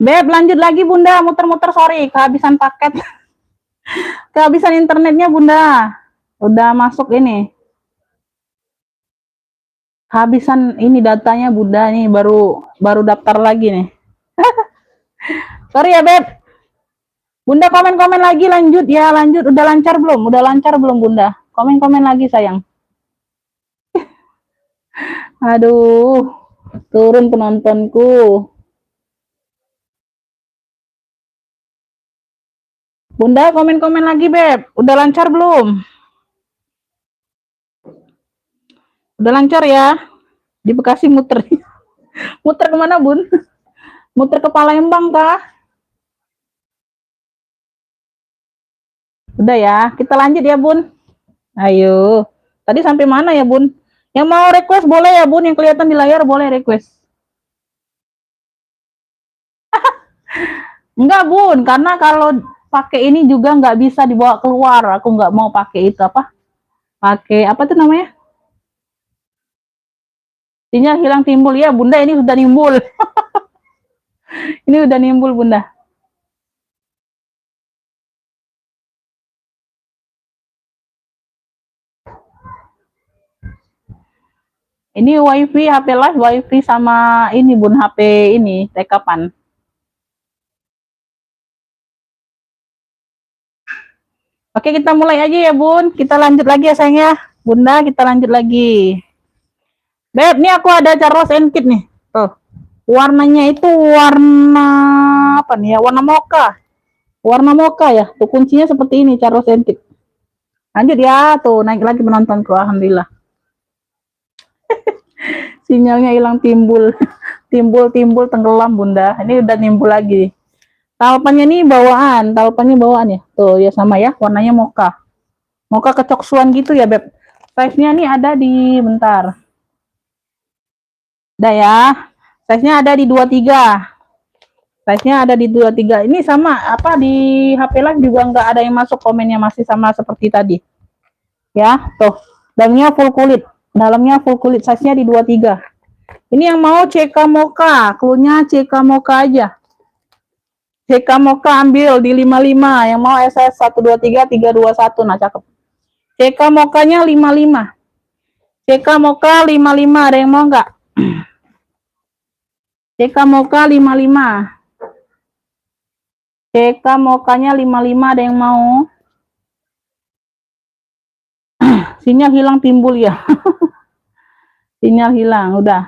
Beb, lanjut lagi Bunda, muter-muter, sorry, kehabisan paket. Kehabisan internetnya Bunda. Udah masuk ini. Kehabisan ini datanya Bunda nih, baru baru daftar lagi nih. Sorry ya Beb. Bunda komen-komen lagi, lanjut ya, lanjut. Udah lancar belum? Udah lancar belum Bunda? Komen-komen lagi sayang. Aduh, turun penontonku. Bunda komen-komen lagi Beb. Udah lancar belum? Udah lancar ya? Di Bekasi muter. Muter kemana Bun? Muter ke Palembang kah? Udah ya, kita lanjut ya Bun. Ayo. Tadi sampai mana ya Bun? Yang mau request boleh ya Bun, yang kelihatan di layar boleh request. Enggak Bun, karena kalau pakai ini juga nggak bisa dibawa keluar. Aku nggak mau pakai itu apa? Pakai apa tuh namanya? Sinyal hilang timbul ya Bunda, ini sudah nimbul. Ini udah nimbul Bunda. Ini wifi HP live, wifi sama ini Bun, HP ini tekapan. Oke, kita mulai aja ya Bun. Kita lanjut lagi ya sayang ya. Bunda, kita lanjut lagi. Beb, ini aku ada Charles and Kit nih. Tuh. Warnanya itu warna apa nih ya? Warna mocha. Warna mocha ya. Tuh kuncinya seperti ini Charles and Kit. Lanjut ya, tuh naik lagi penontonku, alhamdulillah. Sinyalnya hilang timbul. Timbul tenggelam Bunda. Ini udah nimbul lagi. Talpannya nih bawaan, talpannya bawaan ya. Tuh ya sama ya, warnanya mocha. Mocha kecoksuan gitu ya, Beb. Size-nya nih ada di bentar. Udah ya. Size-nya ada di 23. Size-nya ada di 23. Ini sama apa di HP Live juga nggak ada yang masuk, komennya masih sama seperti tadi. Ya, tuh. Dalamnya full kulit. Dalamnya full kulit, size-nya di 23. Ini yang mau CK Mocha, clue-nya CK Mocha aja. CK Mocha ambil di 55, yang mau SS 123 321. Nah, cakep. CK Mocha-nya 55. CK Mocha 55, ada yang mau nggak? CK Mocha 55. CK Mocha-nya 55, ada yang mau? Sinyal hilang timbul ya. Sinyal hilang, udah.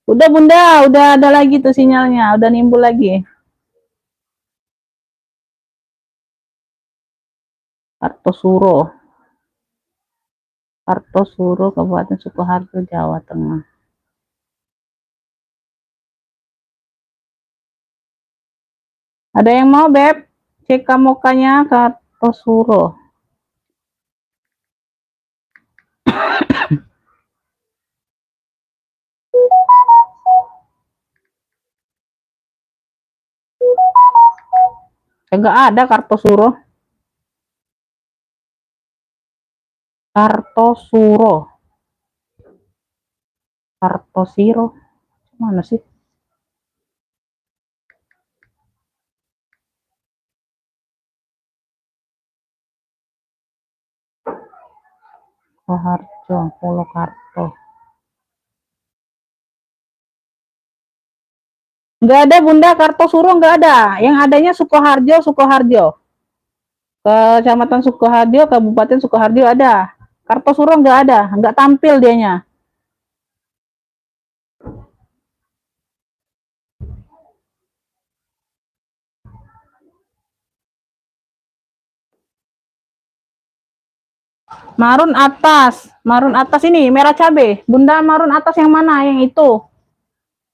Udah Bunda, udah ada lagi tuh sinyalnya, udah nimbul lagi. Kartosuro. Kartosuro, Kabupaten Sukoharjo, Jawa Tengah. Ada yang mau, Beb? CK Mocha-nya Kartosuro. Enggak ada Kartosuro. Kartosuro. Kartosiro. Mana sih? Sukoharjo, Polokarto. Enggak ada Bunda, Kartosuro enggak ada. Yang adanya Sukoharjo, Sukoharjo. Kecamatan Sukoharjo, Kabupaten Sukoharjo ada. Kartosuro enggak ada, enggak tampil dianya. Marun atas ini merah cabe. Bunda, marun atas yang mana? Yang itu?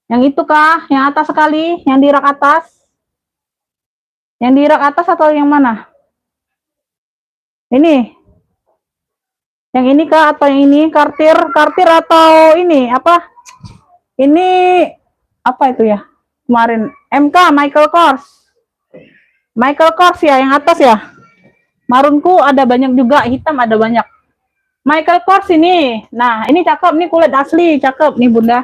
Yang itu kah? Yang atas sekali? Yang di rak atas? Yang di rak atas atau yang mana? Ini? Yang ini kah atau yang ini? Kartir atau ini apa? Ini apa itu ya? Kemarin MK Michael Kors. Michael Kors ya, yang atas ya. Marunku ada banyak juga, hitam ada banyak. Michael Kors ini. Nah, ini cakep nih, kulit asli, cakep nih Bunda.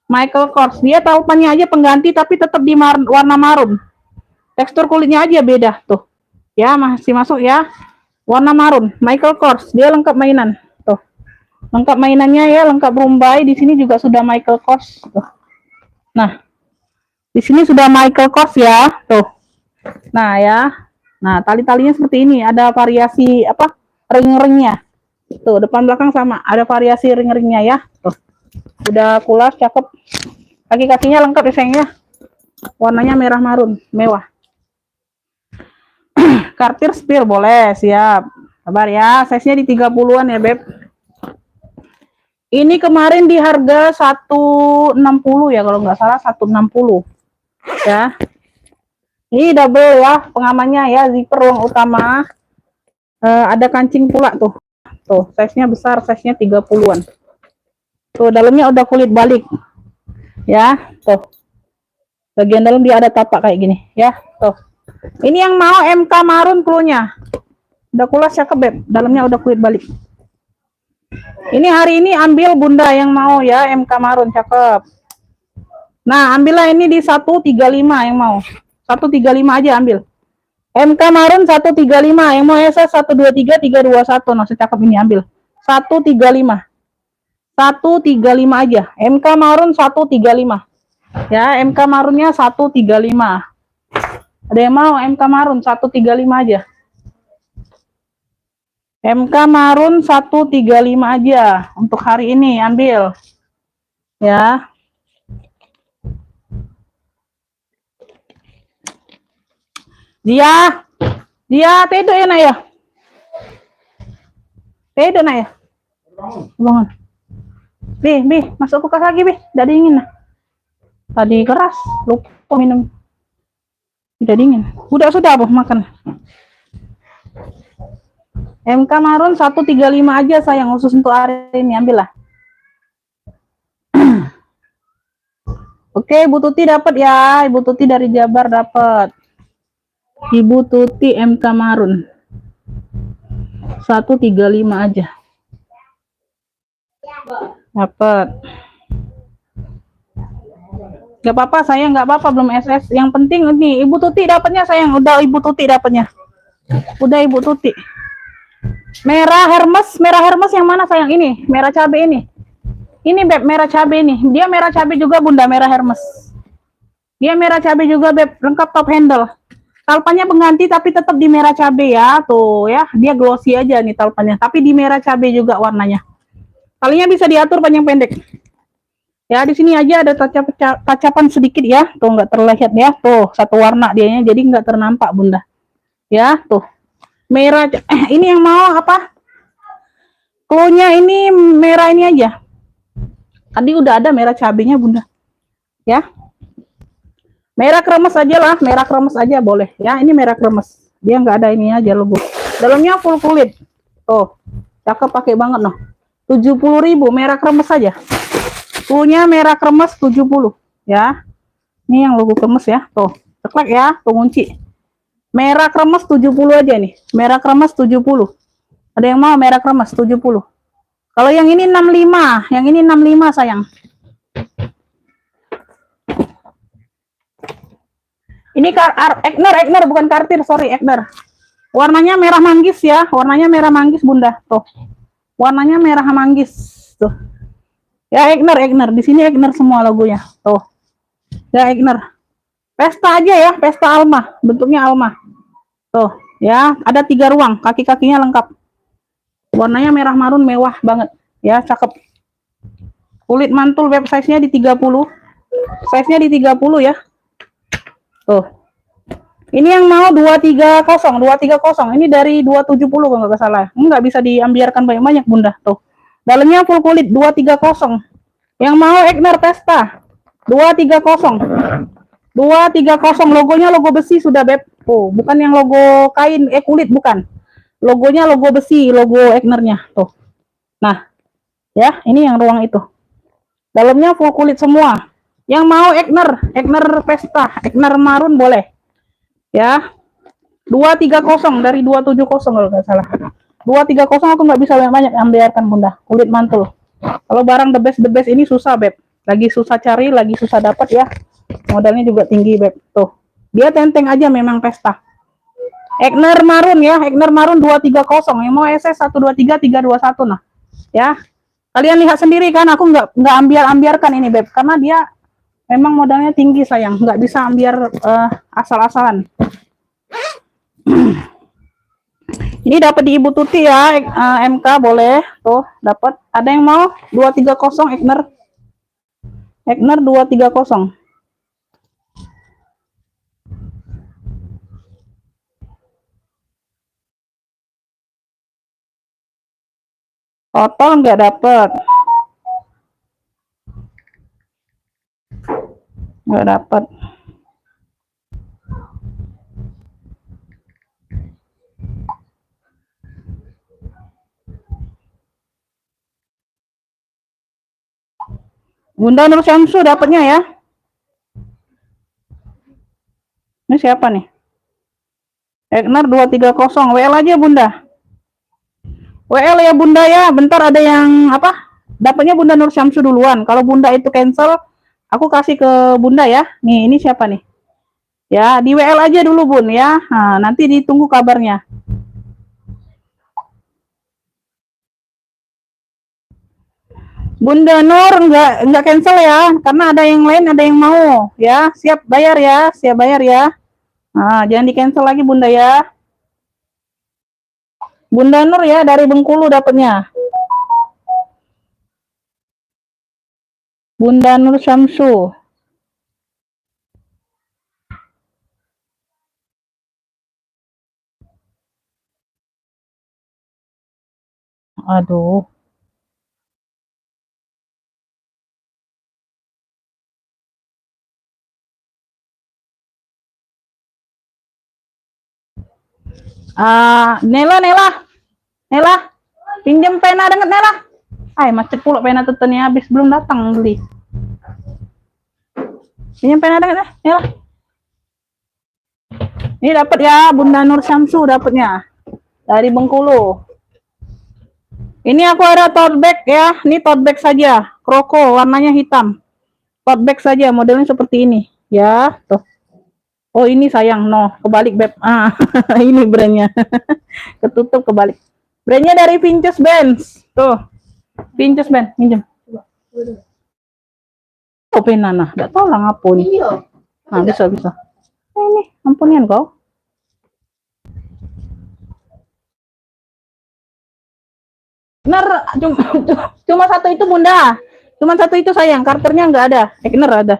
Michael Kors. Dia taupannya aja pengganti tapi tetap di warna marun. Tekstur kulitnya aja beda tuh. Ya, masih masuk ya. Warna marun, Michael Kors. Dia lengkap mainan. Tuh. Lengkap mainannya ya, lengkap rumbai. Di sini juga sudah Michael Kors. Tuh. Nah, di sini sudah Michael Kors ya. Tuh. Nah, ya. Nah, tali-talinya seperti ini. Ada variasi apa? Ring-ringnya. Tuh, depan belakang sama. Ada variasi ring-ringnya ya. Tuh. Udah kulas, cakep. Kaki-kakinya lengkap ya sayangnya. Warnanya merah marun, mewah. Kartir spill boleh, siap. Sabar ya, size-nya di 30-an ya, Beb. Ini kemarin di harga 160 ya, kalau nggak salah 160. Ya. Ini double ya, pengamannya ya, zipper ruang utama. Ada kancing pula tuh. Tuh, size-nya besar, size-nya 30-an. Tuh, dalamnya udah kulit balik. Ya, tuh. Bagian dalam dia ada tapak kayak gini, ya. Tuh. Ini yang mau MK marun cluenya. Udah kulas ya Beb, dalamnya udah kulit balik. Ini hari ini ambil Bunda yang mau ya, MK marun cakep. Nah, ambillah ini di 135 yang mau. 135 aja ambil. MK marun 135, yang mau SS 123 321. Nah, secakep ini ambil. 135. 135 aja. MK marun 135. Ya, MK marunnya 135. Ada yang mau MK marun 135 aja. MK marun 135 aja untuk hari ini ambil. Ya. Dia tedo ya nak ya. Tedo nak ya. Bangun. Bi, masuk kulkas lagi bi. Udah dingin nah. Tadi keras, lupa minum. Udah dingin. Udah sudah apa makan. MK marun 135 aja sayang, khusus untuk hari ini ambillah. Oke, Ibu Tuti dapat ya. Ibu Tuti dari Jabar dapat. Ibu Tuti MK marun 135 aja. Dapat. Gak apa-apa sayang, gak apa-apa belum SS. Yang penting nih Ibu Tuti dapatnya sayang. Udah Ibu Tuti dapatnya. Udah Ibu Tuti. Merah Hermes yang mana sayang ini? Merah cabe ini. Ini Beb, merah cabe ini. Dia merah cabe juga Bunda, merah Hermes. Dia merah cabe juga Beb, lengkap top handle. Talpannya pengganti tapi tetap di merah cabe ya. Tuh ya, dia glossy aja nih talpannya, tapi di merah cabe juga warnanya. Talinya bisa diatur panjang pendek. Ya, di sini aja ada tacapan sedikit ya. Tuh nggak terlihat ya. Tuh, satu warna dianya jadi nggak ternampak Bunda. Ya, tuh. Merah ini yang mau apa? Cluenya ini merah ini aja. Tadi udah ada merah cabenya Bunda. Ya. Merah kremes aja lah, merah kremes aja boleh. Ya, ini merah kremes. Dia nggak ada ini aja logo. Dalamnya full kulit. Tuh. Cakep pakai banget noh. 70.000 merah kremes aja. Cluenya merah kremes 70 ya. Ini yang logo kremes ya. Tuh, ceklek ya, tuh kunci. Merah kremes 70 aja nih. Merah kremes 70. Ada yang mau merah kremes 70. Kalau yang ini 65, yang ini 65 sayang. Ini Egner bukan kartir, sorry Egner. Warnanya merah manggis ya, warnanya merah manggis Bunda. Tuh. Warnanya merah manggis. Tuh. Ya Egner, di sini Egner semua logonya. Tuh. Ya Egner. Pesta aja ya, pesta Alma, bentuknya Alma. Tuh, ya, ada 3 ruang, kaki-kakinya lengkap. Warnanya merah marun mewah banget. Ya, cakep. Kulit mantul web size-nya di 30. Size-nya di 30 ya. Tuh. Ini yang mau 230. Ini dari 270 kalau nggak salah. Nggak bisa diambiarkan banyak-banyak Bunda. Tuh. Dalamnya full kulit 230. Yang mau Egner Pesta 230. 230 logonya logo besi sudah Beb. Tuh, bukan yang logo kain kulit bukan. Logonya logo besi, logo Egnernya tuh. Nah, ya, ini yang ruang itu. Dalamnya full kulit semua. Yang mau Egner Pesta, Egner Marun boleh. Ya. 230 dari 270 kalau nggak salah. 230 aku nggak bisa banyak ambilkan Bunda. Kulit mantul. Kalau barang the best ini susah Beb. Lagi susah cari, lagi susah dapat ya. Modalnya juga tinggi Beb. Tuh. Dia tenteng aja memang Pesta. Egner Marun ya, Egner Marun 230. Yang mau SS 123 321 nah. Ya. Kalian lihat sendiri kan, aku nggak ambiarkan ini Beb karena dia memang modalnya tinggi sayang, nggak bisa ambiar asal-asalan. Ini dapat di Ibu Tuti ya, MK boleh tuh dapat. Ada yang mau 230 Egner 230. Total nggak dapat. Nggak dapat. Bunda Nur Syamsu dapatnya ya. Ini siapa nih? Egner 230. WL aja Bunda. WL ya Bunda ya. Bentar ada yang apa? Dapatnya Bunda Nur Syamsu duluan. Kalau Bunda itu cancel, aku kasih ke Bunda ya. Nih, ini siapa nih? Ya, di WL aja dulu Bun ya. Nah, nanti ditunggu kabarnya. Bunda Nur enggak cancel ya, karena ada yang lain, ada yang mau ya. Siap bayar ya, siap bayar ya. Nah, jangan di cancel lagi Bunda ya. Bunda Nur ya dari Bengkulu dapatnya. Bunda Nur Syamsu. Aduh. Nela, pinjam pena dengan Nela. Ay, macet pula pena tetennya habis belum datang beli. Pinjam pena dengan Nela. Ini dapat ya, Bunda Nur Syamsu dapatnya dari Bengkulu. Ini aku ada tote bag ya, ini tote bag saja, kroko warnanya hitam. Tote bag saja, modelnya seperti ini, ya. Tuh. Oh ini sayang, no, kebalik Beb. Ini brandnya, ketutup kebalik. Brandnya dari Pinches Benz, tuh. Pinches Benz, minjem. Oh pena nah, nggak tahu lah ngapun. Nah bisa. Ini, ampunian kau. Bener, cuma satu itu Bunda. Cuma satu itu sayang, karternya nggak ada. Bener ada.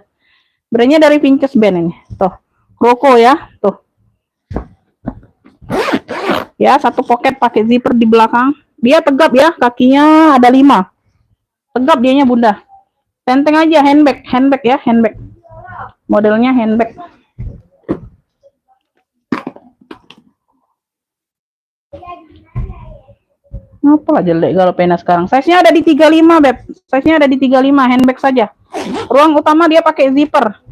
Brandnya dari Pinches Benz ini, tuh. Kroko ya, tuh. Ya, satu pocket pakai zipper di belakang. Dia tegap ya, kakinya ada 5. Tegap dianya Bunda. Tenteng aja, handbag ya, handbag. Modelnya handbag. Apalah jelek kalau pena sekarang. Size-nya ada di 35, Beb. Size-nya ada di 35, handbag saja. Ruang utama dia pakai zipper.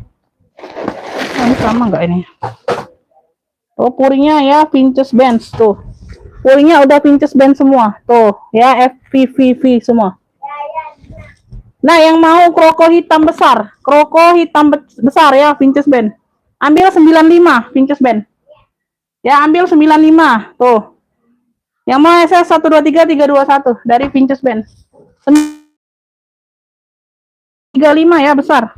Ini sama nggak ini? Oh, puringnya ya Pinches Benz tuh. Puringnya udah Pinches Benz semua. Tuh, ya FVVV semua. Nah, yang mau kroko hitam besar. Kroko hitam besar ya Pinches Benz. Ambil 95 Pinches Benz. Ya, ambil 95. Tuh. Yang mau SS 123 321 dari Pinches Benz. 35 ya besar.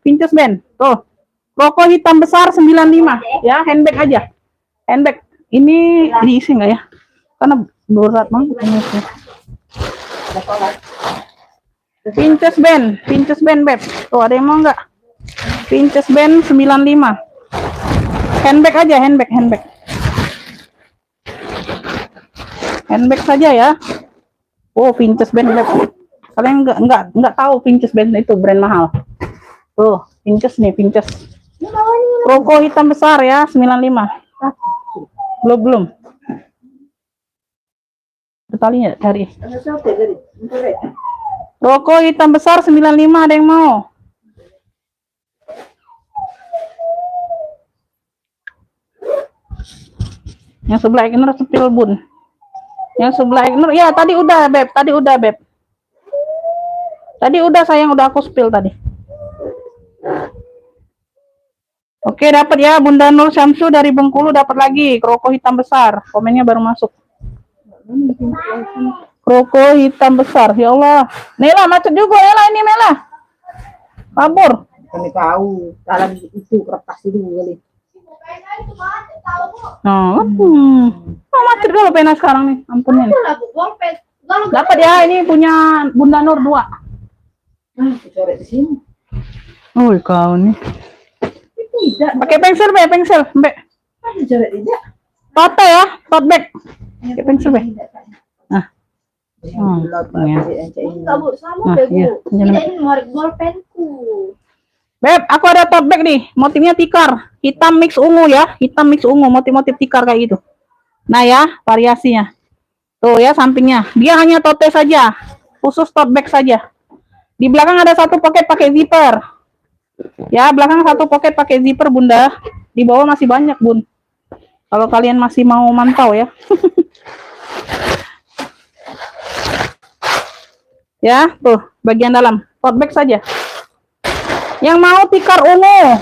Pinches Benz. Tuh. Kroko hitam besar 95 ya, handbag aja. Handbag. Ini diisi nggak ya? Karena berat banget ini. Pinches Benz Beb. Tuh ada yang mau nggak? Pinches band 95. Handbag aja, handbag. Handbag saja ya. Oh, Pinches band. Kalian nggak tahu Pinches band itu brand mahal. Tuh, Pinches nih, Pinches. Roko hitam besar ya, 95. Belum. Talinya cari. Roko hitam besar 95, ada yang mau? Yang sebelah Ignor sepil bun. Yang sebelah Ignor, ya tadi udah beb. Tadi udah sayang, udah aku spill tadi. Oke, dapat ya Bunda Nur Syamsu dari Bengkulu, dapat lagi kroko hitam besar. Komennya baru masuk. Kroko hitam besar, ya Allah. Nela macet juga ya ini Mela. Kabur. Kami tahu, dalam itu kertas itu kali. Macet dulu pena sekarang nih, ampun nih. Dapat ya, ini punya Bunda Nur 2. Coret di sini. Oh, kau nih. Tidak. Pakai pensel, Mbak. Coret tidak. Tote ya, tote bag. Pakai pensel, Mbak. Nah. Ini merek bolpenku. Beb, aku ada tote bag nih, motifnya tikar, hitam mix ungu ya, motif-motif tikar kayak gitu. Nah ya, variasinya. Tuh ya sampingnya, dia hanya tote saja, khusus tote bag saja. Di belakang ada satu pocket pakai zipper. Ya, belakang satu pocket pakai zipper Bunda. Di bawah masih banyak Bun. Kalau kalian masih mau mantau ya. Ya, tuh bagian dalam, tote bag saja. Yang mau tikar ungu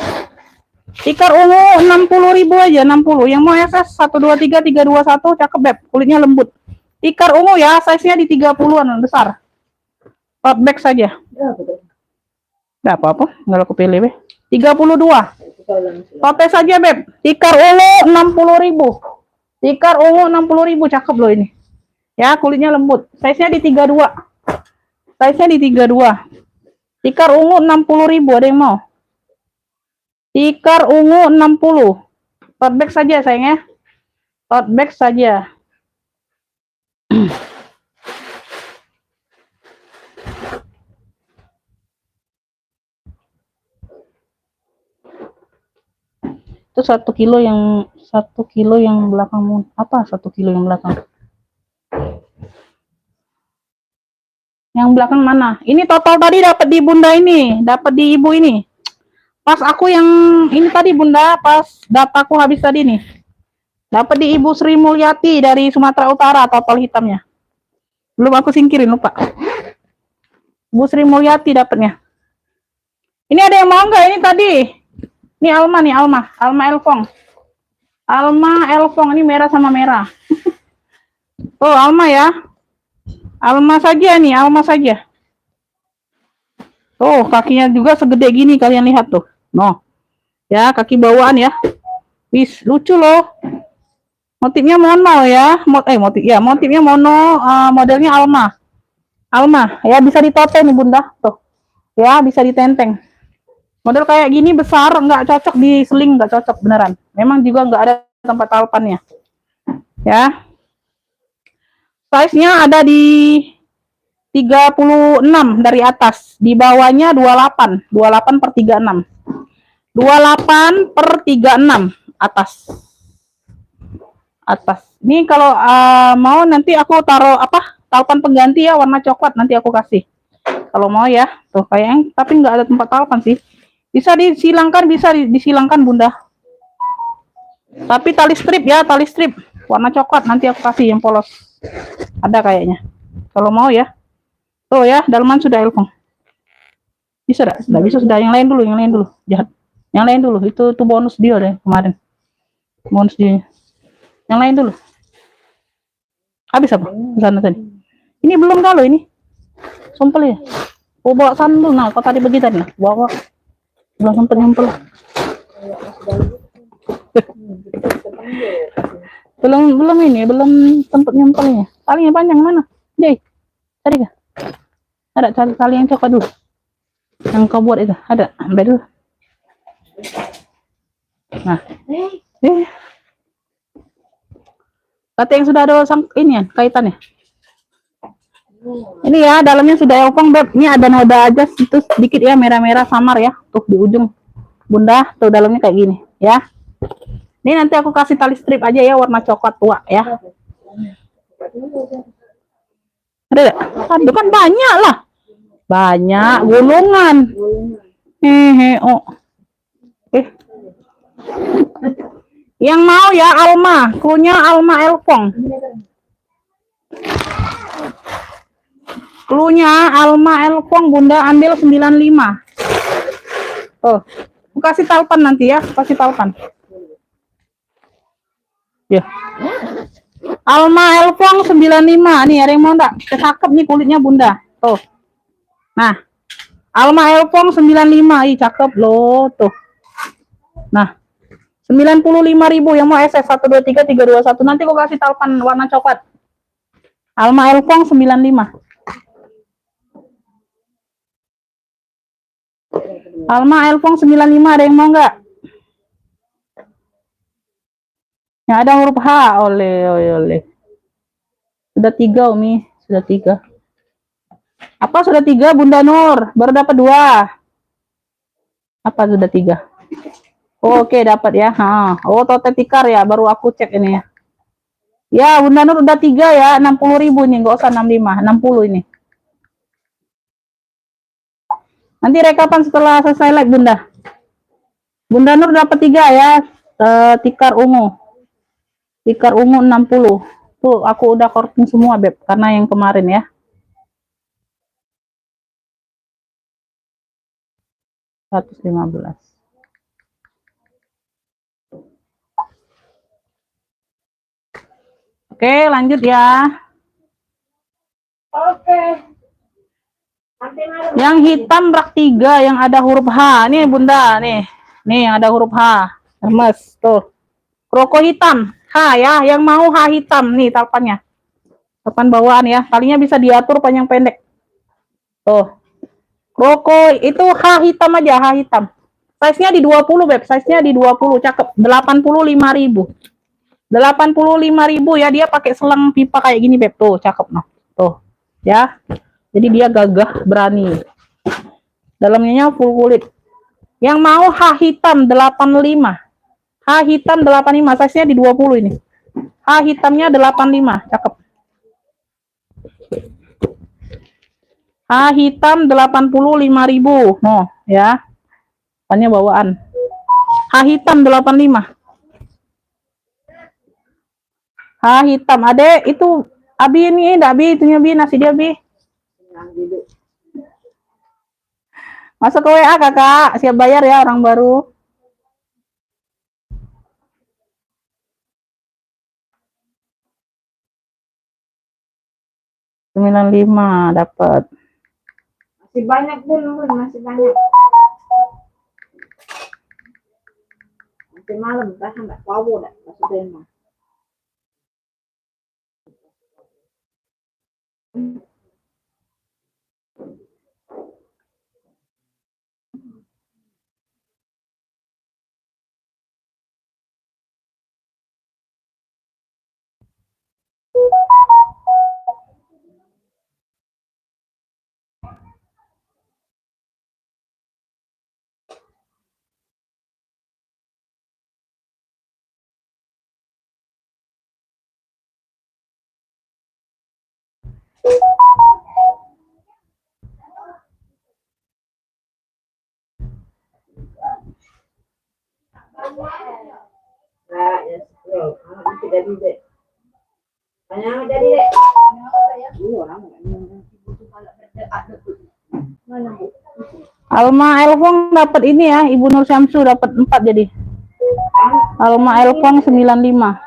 60.000 aja, 60. Yang mau SS 123 321 cakep beb, kulitnya lembut. Tikar ungu ya, size-nya di 30-an besar. Tote bag saja. Enggak apa-apa, enggak aku pilih beb. 32. Tote saja beb. Tikar ungu 60.000. Tikar ungu 60.000, cakep loh ini. Ya, kulitnya lembut. Size-nya di 32. Tikar ungu 60.000, ada yang mau? Tikar ungu 60. Tote bag saja sayangnya. Tote bag saja. Itu 1 kilo yang belakang. Apa 1 kilo yang belakang? Yang belakang mana? Ini total tadi dapat di Bunda ini, dapat di Ibu ini. Pas aku yang ini tadi Bunda, pas dataku habis tadi nih. Dapat di Ibu Sri Mulyati dari Sumatera Utara, total hitamnya. Belum aku singkirin, lupa. Ibu Sri Mulyati dapatnya. Ini ada yang mau nggak ini tadi? Ini Alma nih, Alma Elfong ini merah sama merah. Oh, Alma ya. Alma saja. Oh, kakinya juga segede gini, kalian lihat tuh. No. Ya, kaki bawaan ya. Wis, lucu loh. Motifnya mono ya. Motifnya mono, modelnya Alma. Ya, bisa ditote nih Bunda. Tuh. Ya, bisa ditenteng. Model kayak gini besar, nggak cocok di seling, nggak cocok beneran. Memang juga nggak ada tempat talpannya. Ya. Size-nya ada di 36 dari atas, di bawahnya 28 per 36. 28 per 36 atas. Ini kalau mau nanti aku taruh talpan pengganti ya, warna coklat nanti aku kasih. Kalau mau ya, tuh kayak tapi nggak ada tempat talpan sih. Bisa disilangkan Bunda. Tapi tali strip warna coklat nanti aku kasih yang polos. Ada kayaknya. Kalau mau ya. Tuh ya, dalaman sudah Elfong. Bisa enggak? Enggak bisa, sudah yang lain dulu. Jahat. Yang lain dulu. Itu bonus dia deh kemarin. Bonus dia. Yang lain dulu. Habis apa? Sana tadi. Ini belum kalau ini. Sumpel ya. Oh, bawa sandal. Nah, kok tadi begitu nih. Bawa. Belum sempat nyumpel. belum sempat nyumpelnya. Talinya panjang mana? Jay. Tadi kah? Ada tali yang coklat dulu. Yang kau buat itu. Ada. Ambil dulu. Nah, Eh, kata yang sudah ada ini ya, kaitannya. Ini ya, dalamnya sudah elpong, Beb. Ini ada noda aja, itu sedikit ya, merah-merah samar ya. Tuh di ujung. Bunda, tuh dalamnya kayak gini, ya. Ini nanti aku kasih tali strip aja ya, warna coklat tua ya. Ada nggak? Aduh, kan banyak lah. Banyak, gulungan. Hehe, oh. Yang mau ya Alma, klunya Alma Elpong. Klunya Alma Elpong, Bunda ambil 95. Oh, aku kasih talpan nanti ya, kasih talpan. Ya. Alma Elpong 95. Nih, ada yang mau enggak? Cakep nih kulitnya, Bunda. Tuh. Nah, Alma Elpong 95. Ih, cakep loh, tuh. Nah, 95.000 yang mau SS 123 321. Nanti aku kasih talpan warna coklat. Alma Elpong 95. Alma Elpong 95, ada yang mau enggak? Yang ada huruf H, oleh. Sudah 3, Umi, sudah 3. Apa sudah 3, Bunda Nur? Baru dapat 2. Apa sudah 3? Oh, oke, dapat ya. Oh, total tikar ya, baru aku cek ini ya. Ya, Bunda Nur udah 3 ya, 60.000 nih, enggak usah 65, 60 ini. Nanti rekapan setelah selesai live, Bunda. Bunda Nur dapat 3 ya, tikar ungu. Tikar ungu 60. Tuh, aku udah korting semua, Beb, karena yang kemarin ya. 115. Oke, lanjut ya. Oke. Yang hitam rak 3 yang ada huruf H. Nih, Bunda, nih. Nih yang ada huruf H. Hermes, tuh. Kroko hitam. H ya, yang mau H hitam nih talpannya. Talpan bawaan ya. Talinya bisa diatur panjang pendek. Tuh. Kroko itu H hitam aja, H hitam. Size-nya di 20, Beb. Size-nya di 20, cakep. 85.000. 85.000 ya, dia pakai selang pipa kayak gini, Beb. Tuh, cakep noh. Tuh. Ya. Jadi dia gagah, berani. Dalamnya full kulit. Yang mau H hitam 85. H hitam 85, size-nya di 20 ini. H hitamnya 85, cakep. H hitam 85.000. No, ya. Tanya bawaan. H hitam 85. H hitam. Adek, itu Abi ini, enggak Abi, itunya Abi, nasi dia Abi. Masuk ke WA kakak, siap bayar ya orang baru. Lima dapat. Masih banyak Bun, masih banyak. Nanti malam dah hendak wawo dah, maksudnya mah. Nah, ya, nanti jadi deh. Banyak jadi deh. Alma Elfong dapat ini ya, Ibu Nur Syamsu dapat 4 jadi. Alma Elfong 95.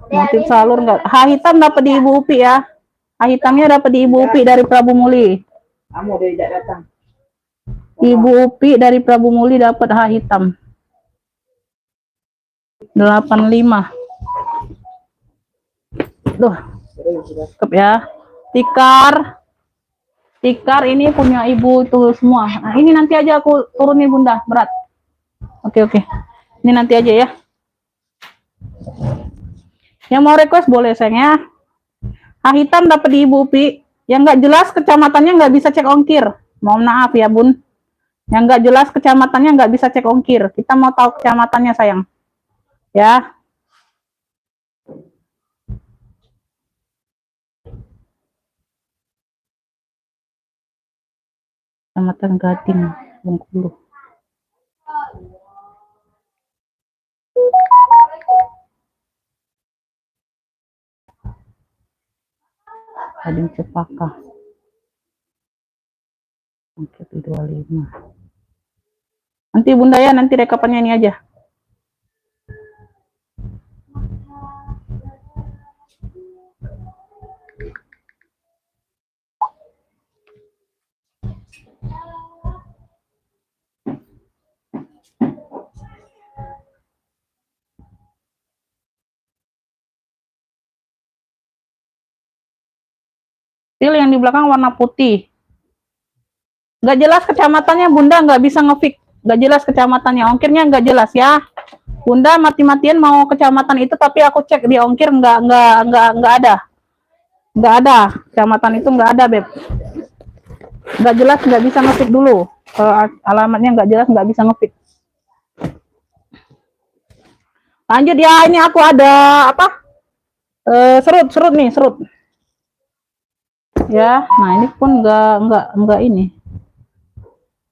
Motif salur enggak? H hitam dapat di Ibu Upi ya. H hitamnya dapat di Ibu Upi dari Prabu Muli. Kamu udah tidak datang. Ibu Upi dari Prabu Muli dapat H hitam. 85. Tuh. Cakep ya. Tikar tikar ini punya ibu itu semua. Nah, ini nanti aja aku turunin bunda, berat. Oke. Ini nanti aja ya. Yang mau request boleh sayang ya. Hitam dapat di ibu Upi. Yang nggak jelas kecamatannya nggak bisa cek ongkir. Mohon maaf ya bun. Yang nggak jelas kecamatannya nggak bisa cek ongkir. Kita mau tahu kecamatannya sayang. Ya. Kecamatan Gading, Bengkulu. Gading Cepaka. Oke, 25. Nanti bunda ya, nanti rekapannya ini aja. Pilih yang di belakang warna putih. Nggak jelas kecamatannya bunda, nggak bisa ngefix. Nggak jelas kecamatannya, ongkirnya nggak jelas ya. Bunda mati-matian mau kecamatan itu, tapi aku cek di ongkir nggak ada. Nggak ada, kecamatan itu nggak ada beb. Nggak jelas, nggak bisa ngefix dulu. Alamatnya nggak jelas, nggak bisa ngefix. Lanjut ya, ini aku ada apa? Serut nih, serut. Ya, nah ini pun nggak ini,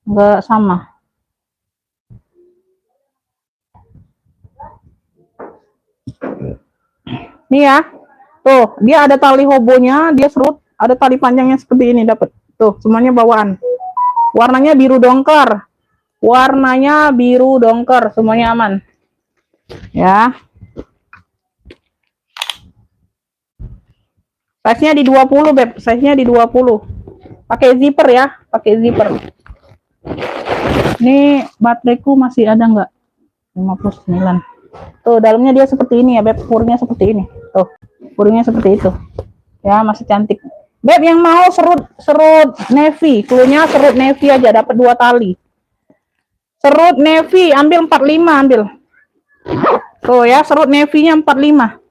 nggak sama. Nih ya, tuh dia ada tali hobonya, dia serut, ada tali panjangnya seperti ini dapat. Tuh semuanya bawaan. Warnanya biru dongker. Warnanya biru dongker, semuanya aman. Ya. Size-nya di 20, beb. Size-nya di 20. Pakai zipper ya, pakai zipper. Ini bateraiku masih ada nggak? 59. Tuh, dalamnya dia seperti ini ya, beb. Puringnya seperti ini. Tuh, puringnya seperti itu. Ya, masih cantik. Beb, yang mau serut navy, cluenya serut navy aja, dapat 2 tali. Serut navy, ambil 45, ambil. Tuh ya, serut navy-nya 45.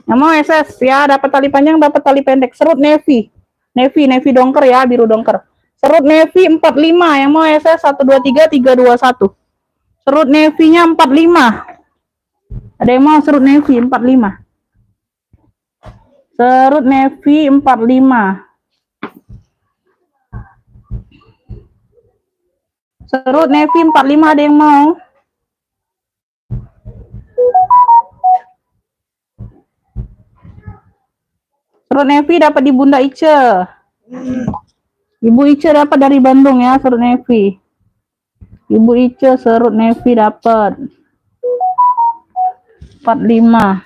Yang mau SS ya, dapat tali panjang, dapat tali pendek. Serut navy dongker ya, biru dongker. Serut navy 45, yang mau SS 123 321. Serut navy-nya 45. Ada yang mau serut navy 45? Serut navy 45. Serut navy 45 ada yang mau? Serut navy dapat di Bunda Ice. Ibu Ice dapat dari Bandung ya, serut navy. Ibu Ice serut navy dapat 45.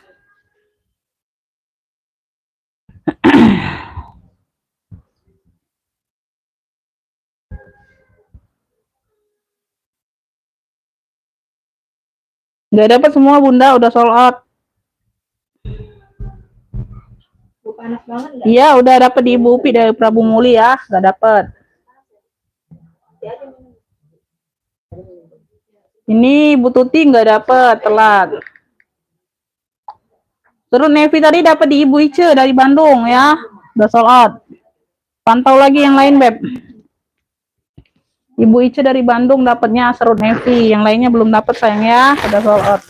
Nggak dapat semua bunda, udah sold out. Panas banget nggak? Iya, udah dapat di Ibu Upi dari Prabu Muli ya, nggak dapat. Ini Ibu Tuti nggak dapat, telat. Terus Nevi tadi dapat di Ibu Ice dari Bandung ya, udah sold out. Pantau lagi yang lain beb. Ibu Ice dari Bandung dapatnya serut Nevi, yang lainnya belum dapat sayang ya, udah sold out.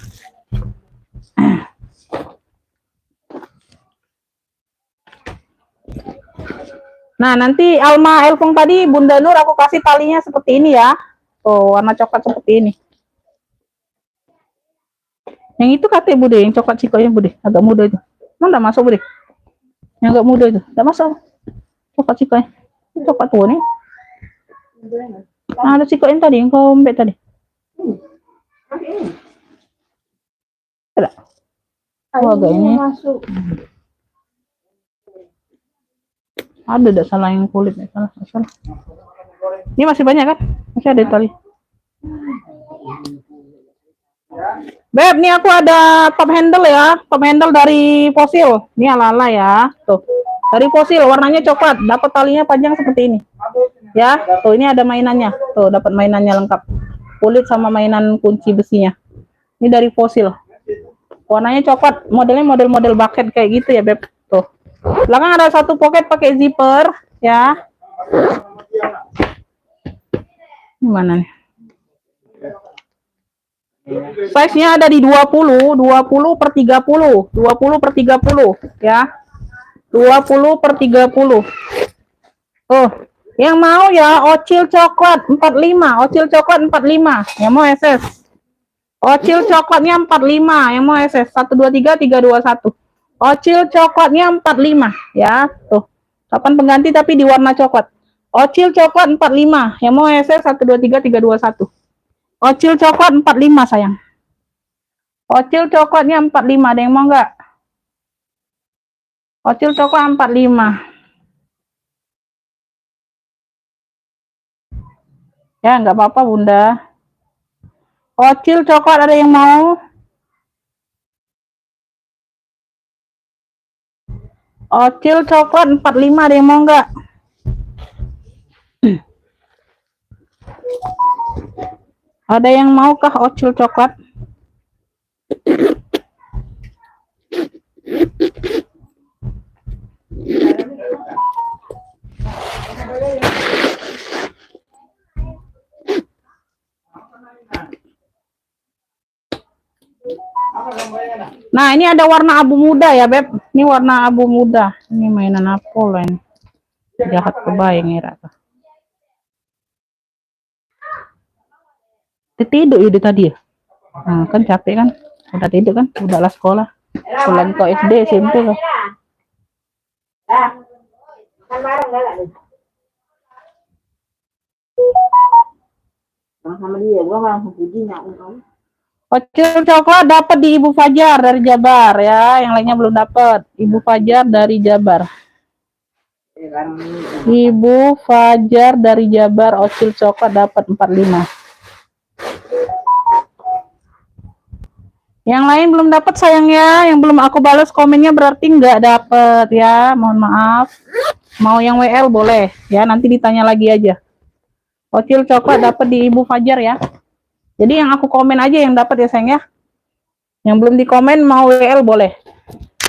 Nah, nanti Alma Elfong tadi Bunda Nur aku kasih talinya seperti ini ya. Tuh, warna coklat seperti ini. Yang itu katanya Bude, yang coklat sikonya Bude, agak muda itu. Emang enggak masuk Bude? Yang agak muda itu, enggak masuk. Coklat sikonya. Coklat tua nih. Nah, ada sikonya tadi yang kau mbek tadi. Ada. Oh, agak ini. Masuk. Ada enggak salah yang kulit, salah. Ini masih banyak kan? Masih ada tali. Beb, nih aku ada top handle ya, top handle dari Fossil. Ini ala-ala ya, tuh. Dari fosil, warnanya coklat, dapat talinya panjang seperti ini. Ya, tuh ini ada mainannya. Tuh, dapat mainannya lengkap. Kulit sama mainan kunci besinya. Ini dari fosil. Warnanya coklat, modelnya model-model bucket kayak gitu ya, Beb. Tuh. Belakang ada satu pocket pakai zipper, ya. Gimana nih? Size-nya ada di 20 per 30, 20 per 30, ya. 20 per 30. Oh, yang mau ya Ocil coklat 45, Ocil coklat 45. Yang mau SS. Ocil coklatnya 45, yang mau SS 123 321. Ocil coklatnya 45, ya. Tuh. Kapan pengganti tapi di warna coklat. Ocil coklat 45, yang mau SS 123 321. Ocil coklat 45 sayang. Ocil coklatnya 45, ada yang mau nggak? Ocil coklat 45. Ya, nggak apa-apa, Bunda. Ocil coklat ada yang mau? Ocil coklat 45, ada yang mau nggak? Ada yang mau kah ocil coklat? Nah, ini ada warna abu muda ya, Beb. Ini warna abu muda. Ini mainan apa lain? Jahat kebayang ya. Tidur ya tadi ya? Nah, kan capek kan? Udah tidur kan? Udahlah sekolah. Pulang ke SD, SMP loh. Makan bareng gak nih? Sama dia, gua langsung pujinya kamu. Ocil coklat dapat di Ibu Fajar dari Jabar ya, yang lainnya belum dapat. Ibu Fajar dari Jabar. Ibu Fajar dari Jabar, ocil coklat dapat 45. Yang lain belum dapat sayang ya, yang belum aku balas komennya berarti nggak dapat ya, mohon maaf. Mau yang WL boleh ya, nanti ditanya lagi aja. Ocil coklat dapat di Ibu Fajar ya. Jadi yang aku komen aja yang dapat ya sayang ya. Yang belum dikomen mau WL boleh.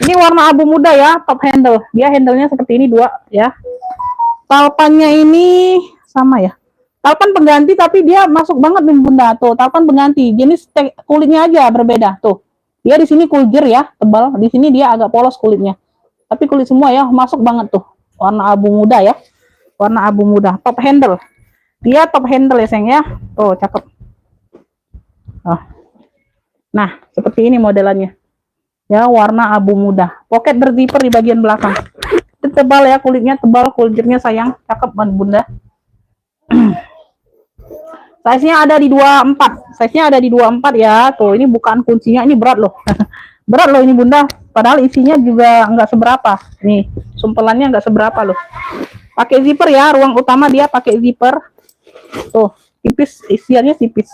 Ini warna abu muda ya, top handle. Dia handlenya seperti ini dua ya. Talpannya ini sama ya. Talpan pengganti tapi dia masuk banget nih Bunda. Tuh, talpan pengganti. Jenis kulitnya aja berbeda tuh. Dia di sini kuljer ya, tebal. Di sini dia agak polos kulitnya. Tapi kulit semua ya masuk banget tuh. Warna abu muda ya. Warna abu muda, top handle. Dia top handle ya sayang ya. Tuh, cakep. Oh. Nah, seperti ini modelannya. Ya, warna abu muda. Pocket berzipper di bagian belakang. Itu tebal ya, kulitnya tebal, kulitnya sayang. Cakep banget Bunda. Size-nya ada di 24. Size-nya ada di 24 ya. Tuh, ini bukan kuncinya, ini berat loh. Berat loh ini Bunda. Padahal isinya juga nggak seberapa. Nih, sumpelannya nggak seberapa loh. Pakai zipper ya, ruang utama dia pakai zipper. Tuh, tipis, isiannya tipis.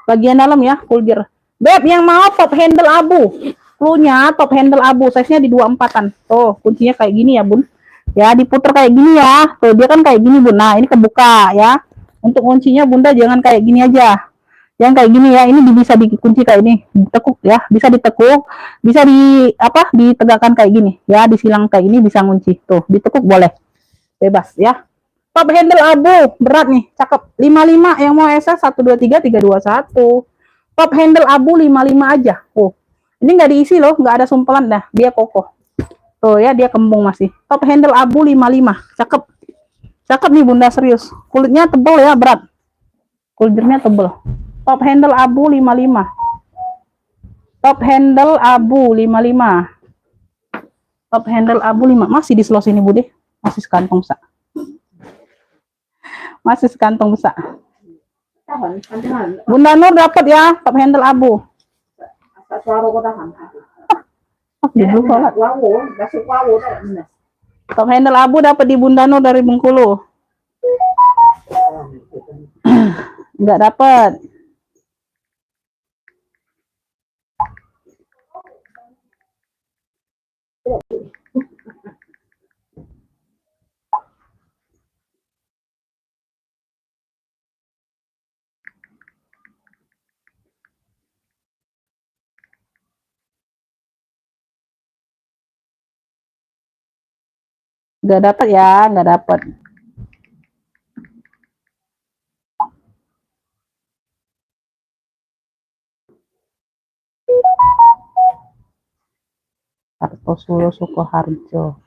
Bagian dalam ya, kuljer. Beb, yang mau top handle abu. Cluenya top handle abu, size-nya di 24-an. Tuh, kuncinya kayak gini ya, Bun. Ya, diputer kayak gini ya. Tuh, dia kan kayak gini, Bun. Nah, ini kebuka ya. Untuk kuncinya Bunda jangan kayak gini aja. Yang kayak gini ya, ini bisa dikunci kayak ini, ditekuk ya, bisa ditekuk, bisa di apa? Ditegakkan kayak gini ya, disilang kayak ini bisa ngunci. Tuh, ditekuk boleh. Bebas ya. Top handle abu, berat nih, cakep. 55 yang mau SS 123 321. Top handle abu 55 aja. Oh. Ini nggak diisi loh, nggak ada sumpelan dah, dia kokoh. Tuh ya, dia kembung masih. Top handle abu 55, cakep. Cakep nih Bunda, serius. Kulitnya tebel ya, berat. Kulitnya tebel. Top handle abu 55. Top handle abu 55. Top handle abu 5. Masih di selos ini Bude. Masih sekantong besar. Masih sekantong besar. Bunda Nur dapat ya, top handle abu. Top handle abu dapat di Bunda Nur dari Bengkulu. Enggak dapat. Nggak dapat ya, nggak dapat. Kartosulo Sukoharjo.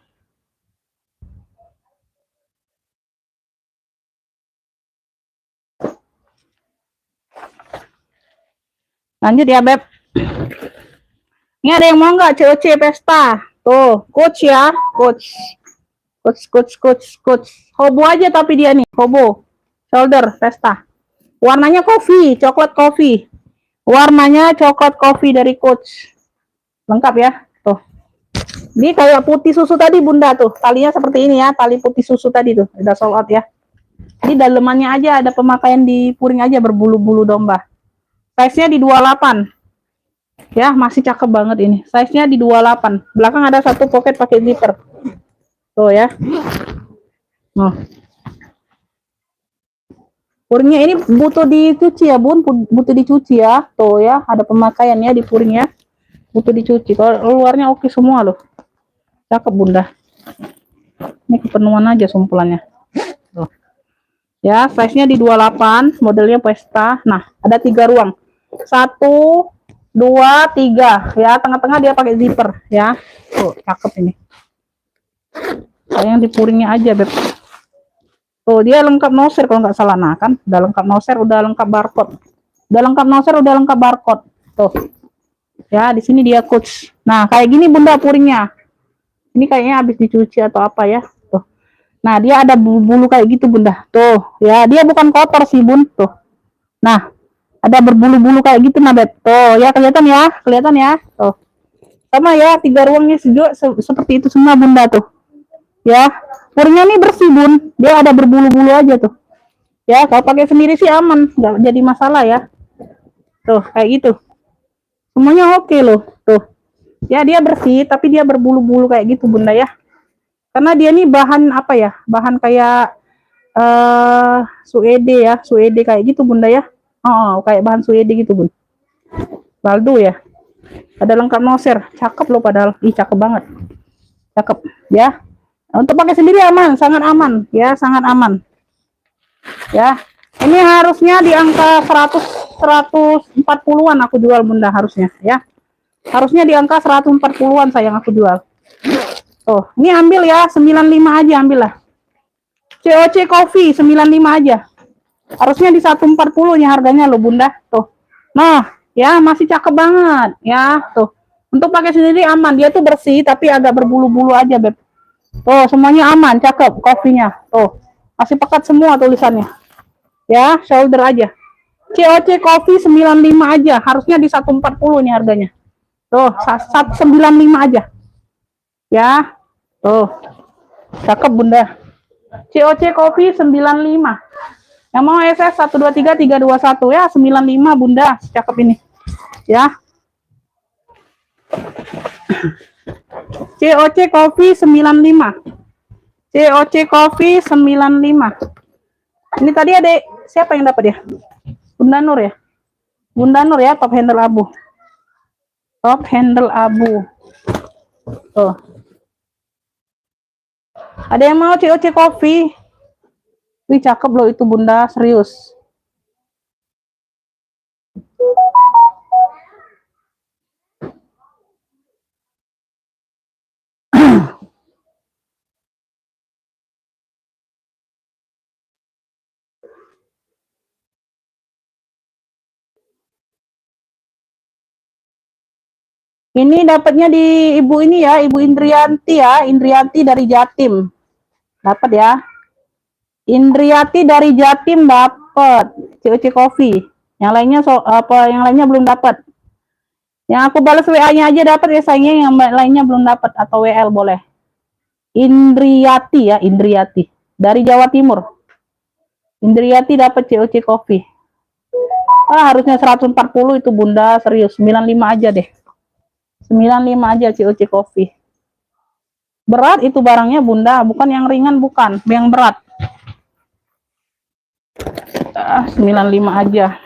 Lanjut ya, Beb. Ini ada yang mau nggak COC pesta? Tuh, coach ya, coach. Coach. Hobo aja tapi dia nih, hobo. Shoulder pesta. Warnanya coffee, coklat coffee. Warnanya coklat coffee dari coach. Lengkap ya, tuh. Ini kayak putih susu tadi Bunda tuh. Talinya seperti ini ya, tali putih susu tadi tuh. Udah sold out ya. Ini dalemannya aja ada pemakaian di puring aja berbulu-bulu domba. Size-nya di 28. Ya, masih cakep banget ini. Size-nya di 28. Belakang ada satu pocket pakai zipper. Tuh ya. Nah. Puringnya ini butuh dicuci ya, Bun. Butuh dicuci ya. Tuh ya, ada pemakaian ya di puring ya. Butuh dicuci. Kalau luarnya oke semua loh. Cakep Bunda. Ini kepenuhan aja sumpulannya. Tuh. Ya, size-nya di 28, modelnya pesta. Nah, ada 3 ruang. 1, 2, 3. Ya, tengah-tengah dia pakai zipper ya. Tuh, cakep ini. Yang di puringnya aja, Beb. Tuh, dia lengkap noser kalau nggak salah. Nah, kan udah lengkap noser, udah lengkap barcode. Udah lengkap noser, udah lengkap barcode. Tuh. Ya, di sini dia coach. Nah, kayak gini Bunda puringnya. Ini kayaknya habis dicuci atau apa ya. Tuh. Nah, dia ada bulu-bulu kayak gitu Bunda. Tuh, ya dia bukan kotor sih Bun. Tuh. Nah, ada berbulu-bulu kayak gitu nah Beb. Tuh, ya kelihatan ya. Tuh. Sama ya, 3 ruangnya juga seperti itu semua Bunda tuh. Ya, puringnya ini bersih Bun. Dia ada berbulu-bulu aja tuh. Ya, kalau pakai sendiri sih aman, nggak jadi masalah ya. Tuh, kayak gitu. Semuanya oke loh. Tuh. Ya, dia bersih tapi dia berbulu-bulu kayak gitu Bunda ya. Karena dia nih bahan apa ya? Bahan kayak suede ya, suede kayak gitu Bunda ya. Oh, kayak bahan suede gitu Bun. Baldo ya. Ada lengkap noser, cakep loh padahal. Ih, cakep banget. Cakep ya. Untuk pakai sendiri aman, sangat aman ya, sangat aman. Ya. Ini harusnya di angka 140-an aku jual Bunda harusnya ya. Harusnya di angka 140-an sayang aku jual. Oh, ini ambil ya, 95 aja ambil lah. COC Coffee 95 aja. Harusnya di 140 nya harganya loh Bunda. Tuh. Nah, ya masih cakep banget ya, tuh. Untuk pakai sendiri aman, dia tuh bersih tapi agak berbulu-bulu aja, Beb. Tuh, semuanya aman, cakep kopinya. Tuh. Masih pekat semua tulisannya. Ya, shoulder aja. COC Coffee 95 aja, harusnya di 140 nih harganya. Tuh, 195 aja. Ya. Tuh. Cakep Bunda. COC Coffee 95. Yang mau SS 123321 ya, 95 Bunda. Cakep ini. Ya. COC Coffee 95. COC Coffee 95. Ini tadi ada siapa yang dapat ya? Bunda Nur ya? Bunda Nur ya, top handle abu. Top handle abu. Tuh. Ada yang mau COC Coffee? Wih, cakep loh itu Bunda, serius. Ini dapatnya di ibu ini ya, Ibu Indrianti ya, Indrianti dari Jatim. Dapat ya. Indriati dari Jatim dapat COC Coffee. Yang lainnya yang lainnya belum dapat. Yang aku balas WA-nya aja dapat ya sayangnya, yang lainnya belum dapat atau WL boleh. Indriati ya, Indriati dari Jawa Timur. Indriati dapat COC Coffee. Ah, harusnya 140 itu Bunda, serius. 95 aja deh. 95 aja COC Coffee. Berat itu barangnya Bunda, bukan yang ringan, bukan, yang berat. 95 aja.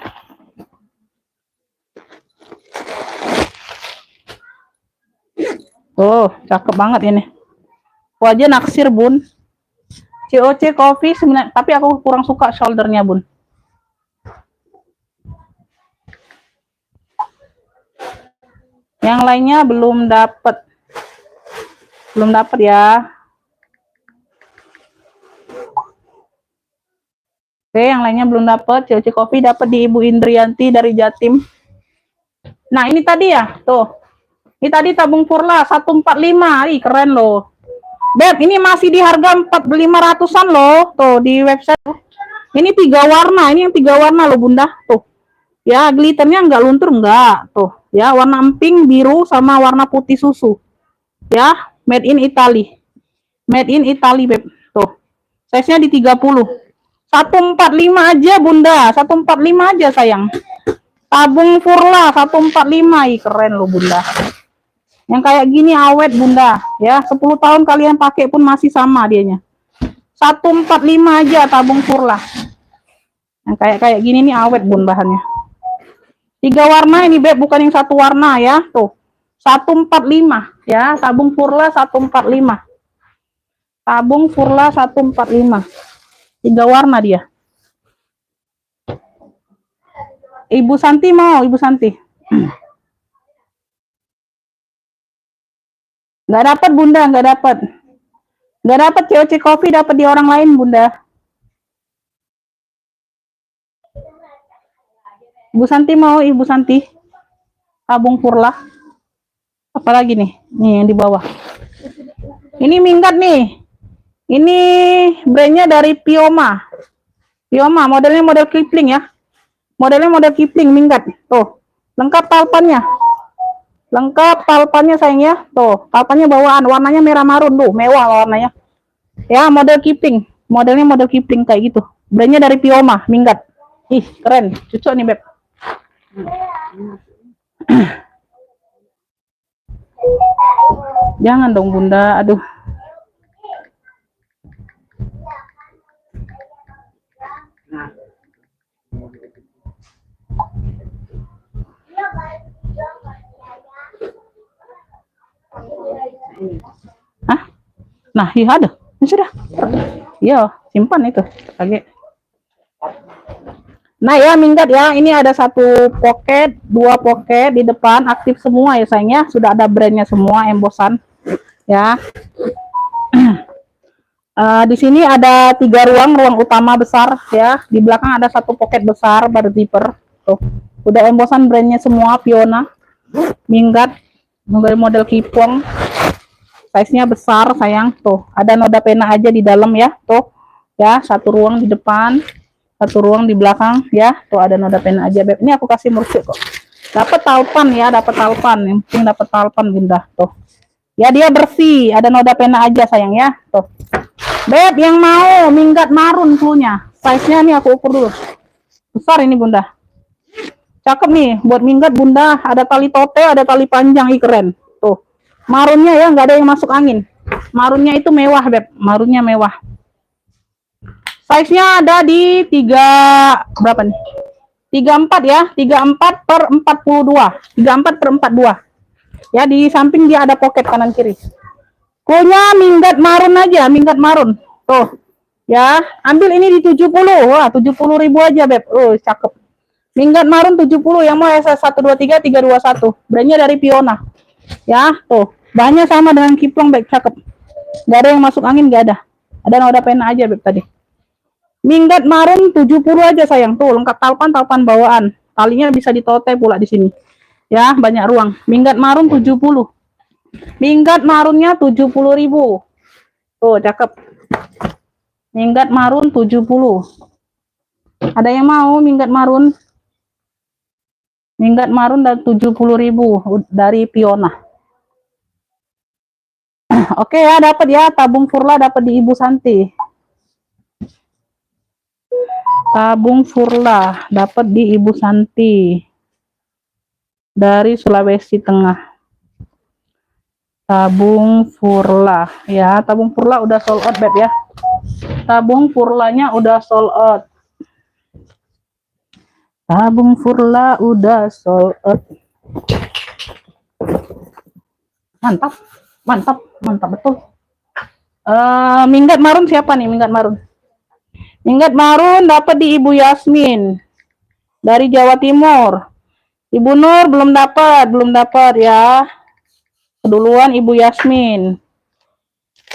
Tuh, cakep banget ini. Aku aja naksir bun. COC Coffee 9, tapi aku kurang suka shouldernya bun. Yang lainnya belum dapat. Belum dapat ya. Oke, yang lainnya belum dapat. COC Coffee dapat di Ibu Indrianti dari Jatim. Nah, ini tadi ya, tuh. Ini tadi tabung Furla 145. Ih, keren loh. Beb, ini masih di harga 4.500-an loh. Tuh, di website. Ini 3 warna. Ini yang 3 warna loh, Bunda. Tuh. Ya, glitternya nggak luntur, nggak. Tuh, ya, warna emping, biru, sama warna putih susu. Ya, made in Italy. Made in Italy, Beb. Tuh. Size-nya di 30. 145 aja, Bunda. 145 aja, sayang. Tabung Furla 145. Ih, keren loh, Bunda. Yang kayak gini awet, Bunda. Ya, 10 tahun kalian pakai pun masih sama dianya. 145 aja tabung Furla. Yang kayak gini nih awet, Bun, bahannya. 3 warna ini, Beb, bukan yang 1 warna ya. Tuh. 145 ya, tabung Furla 145. Tabung Furla 145. 3 warna dia. Ibu Santi mau, Ibu Santi. Nggak dapat, Bunda, nggak dapat. Nggak dapat COC Coffee, dapat di orang lain, Bunda. Ibu Santi mau, Ibu Santi. Tabung Furla. Apalagi nih? Nih yang di bawah. Ini minggat nih. Ini brandnya dari Pioma. Pioma, modelnya model Kipling ya. Modelnya model Kipling minggat. Tuh, lengkap talpannya. Lengkap talpannya, sayang ya. Tuh, talpannya bawaan, warnanya merah marun tuh, mewah warnanya. Ya, model Kipling. Modelnya model Kipling kayak gitu. Brandnya dari Pioma, minggat. Ih, keren. Cocok nih, Beb. Jangan dong, Bunda. Aduh. Hah? Nah, iya ada. Ya sudah. Iya, simpan itu. Lagi. Nah ya, minggat ya. Ini ada 1 pocket, 2 pocket di depan, aktif semua ya, sayangnya. Sudah ada brandnya semua, embosan. Ya. Di sini ada 3 ruang utama besar ya. Di belakang ada 1 pocket besar baru zipper. Tuh. Udah embosan brandnya semua, Piona. Minggat. Model Kipong. Size-nya besar, sayang. Tuh, ada noda pena aja di dalam ya. Tuh. Ya, 1 ruang di depan, 1 ruang di belakang ya. Tuh ada noda pena aja, Beb. Ini aku kasih mercik kok. Dapat talpan ya, dapat talpan. Yang penting dapat talpan, Bunda. Tuh. Ya, dia bersih, ada noda pena aja, sayang ya. Tuh. Beb, yang mau minggat marun cluenya. Size-nya nih aku ukur dulu. Besar ini, Bunda. Cakep nih, buat minggat, Bunda. Ada tali tote, ada tali panjang, ih keren. Tuh. Marunnya ya, nggak ada yang masuk angin. Marunnya itu mewah, Beb. Marunnya mewah. Size-nya ada di 3 berapa nih? 34 ya, 34/42. 34/42. Ya, di samping dia ada pocket kanan kiri. Punya minggat marun aja, minggat marun. Tuh. Ya, ambil ini di 70. Wah, 70.000 aja, Beb. Oh, cakep. Minggat marun 70, yang mau SS123 321. Brandnya dari Piona. Ya, tuh. Bahannya sama dengan Kiplong, Beb, cakep. Gak ada yang masuk angin, gak ada. Ada noda pena aja, Beb, tadi. Minggat marun 70 aja, sayang. Tuh, lengkap talpan bawaan. Talinya bisa ditote pula di sini. Ya, banyak ruang. Minggat marun 70. Minggat marunnya 70.000. Tuh, cakep. Minggat marun 70. Ada yang mau minggat marun? Minggat marun dan 70.000 dari Piona. Oke ya, dapat ya. Tabung Furla dapat di Ibu Santi. Tabung Furla dapat di Ibu Santi dari Sulawesi Tengah. Tabung Furla ya, tabung Furla udah sold out, Beb ya. Tabung Furlanya udah sold out. Tabung Furla udah sold out. Mantap, mantap, mantap betul. Minggat marun siapa nih? Minggat marun. Minggat marun dapat di Ibu Yasmin dari Jawa Timur. Ibu Nur belum dapat ya. Keduluan Ibu Yasmin.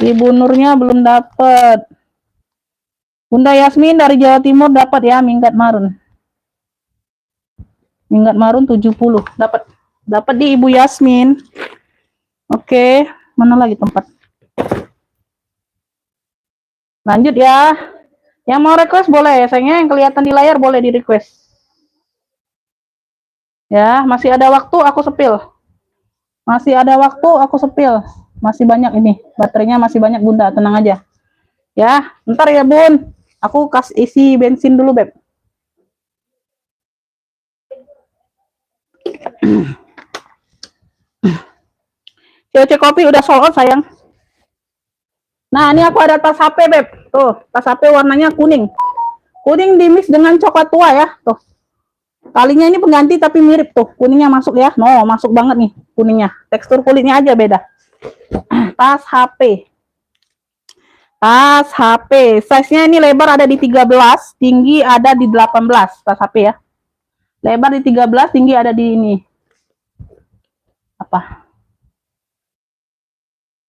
Ibu Nurnya belum dapat. Bunda Yasmin dari Jawa Timur dapat ya minggat marun. Minggat marun 70 dapat. Dapat di Ibu Yasmin. Oke, mana lagi tempat? Lanjut ya. Yang mau request boleh, sayangnya yang kelihatan di layar boleh di request. Ya, masih ada waktu aku sepil. Masih ada waktu aku sepil. Masih banyak ini. Baterainya masih banyak Bunda, tenang aja. Ya, ntar ya Bun. Aku kasih isi bensin dulu, Beb. COC kopi udah sold out, sayang. Nah, ini aku ada tas HP, Beb. Tuh, tas HP warnanya kuning. Kuning di mix dengan coklat tua ya. Tuh. Talinya ini pengganti tapi mirip tuh. Kuningnya masuk ya. No, masuk banget nih kuningnya. Tekstur kulitnya aja beda. Tas HP. Tas HP. Size-nya ini lebar ada di 13, tinggi ada di 18. Tas HP ya. Lebar di 13, tinggi ada di ini. Apa?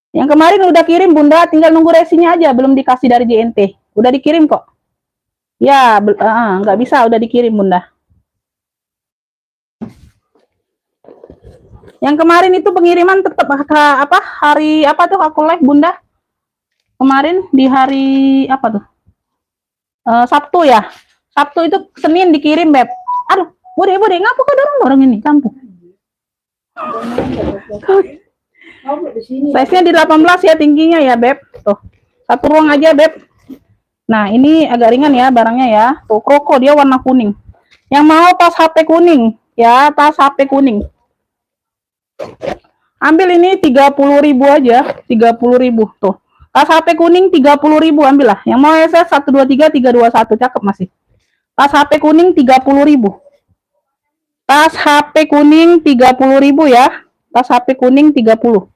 Yang kemarin udah kirim Bunda, tinggal nunggu resinya aja, belum dikasih dari JNT. Udah dikirim kok. Ya, nggak bisa, udah dikirim Bunda. Yang kemarin itu pengiriman tetap hari apa tuh aku live Bunda? Kemarin di hari apa tuh? Sabtu ya. Sabtu itu Senin dikirim, Beb. Aduh, bude, ngapa kau dorong ini kampung? Size-nya di 18 ya tingginya ya, Beb. Tuh. Satu ruang aja, Beb. Nah, ini agak ringan ya barangnya ya. Tuh, kroko dia warna kuning. Yang mau tas HP kuning, ya, tas HP kuning. Ambil ini 30.000 aja, 30.000 tuh. Tas HP kuning 30.000 ambil lah. Yang mau SS 123 321 cakep masih. Tas HP kuning 30.000. Tas HP kuning 30.000 ya. Tas HP kuning 30.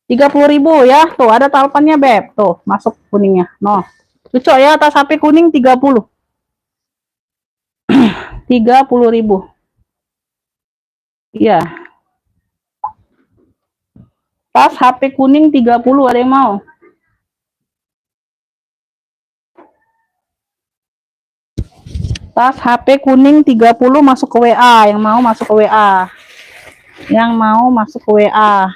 30.000 ya. Tuh ada talpannya, Beb. Tuh, masuk kuningnya. No. Cocok ya tas HP kuning 30. 30.000. Iya. Tas HP kuning 30 ada yang mau? Tas HP kuning 30 masuk ke WA, yang mau masuk ke WA. Yang mau masuk ke WA.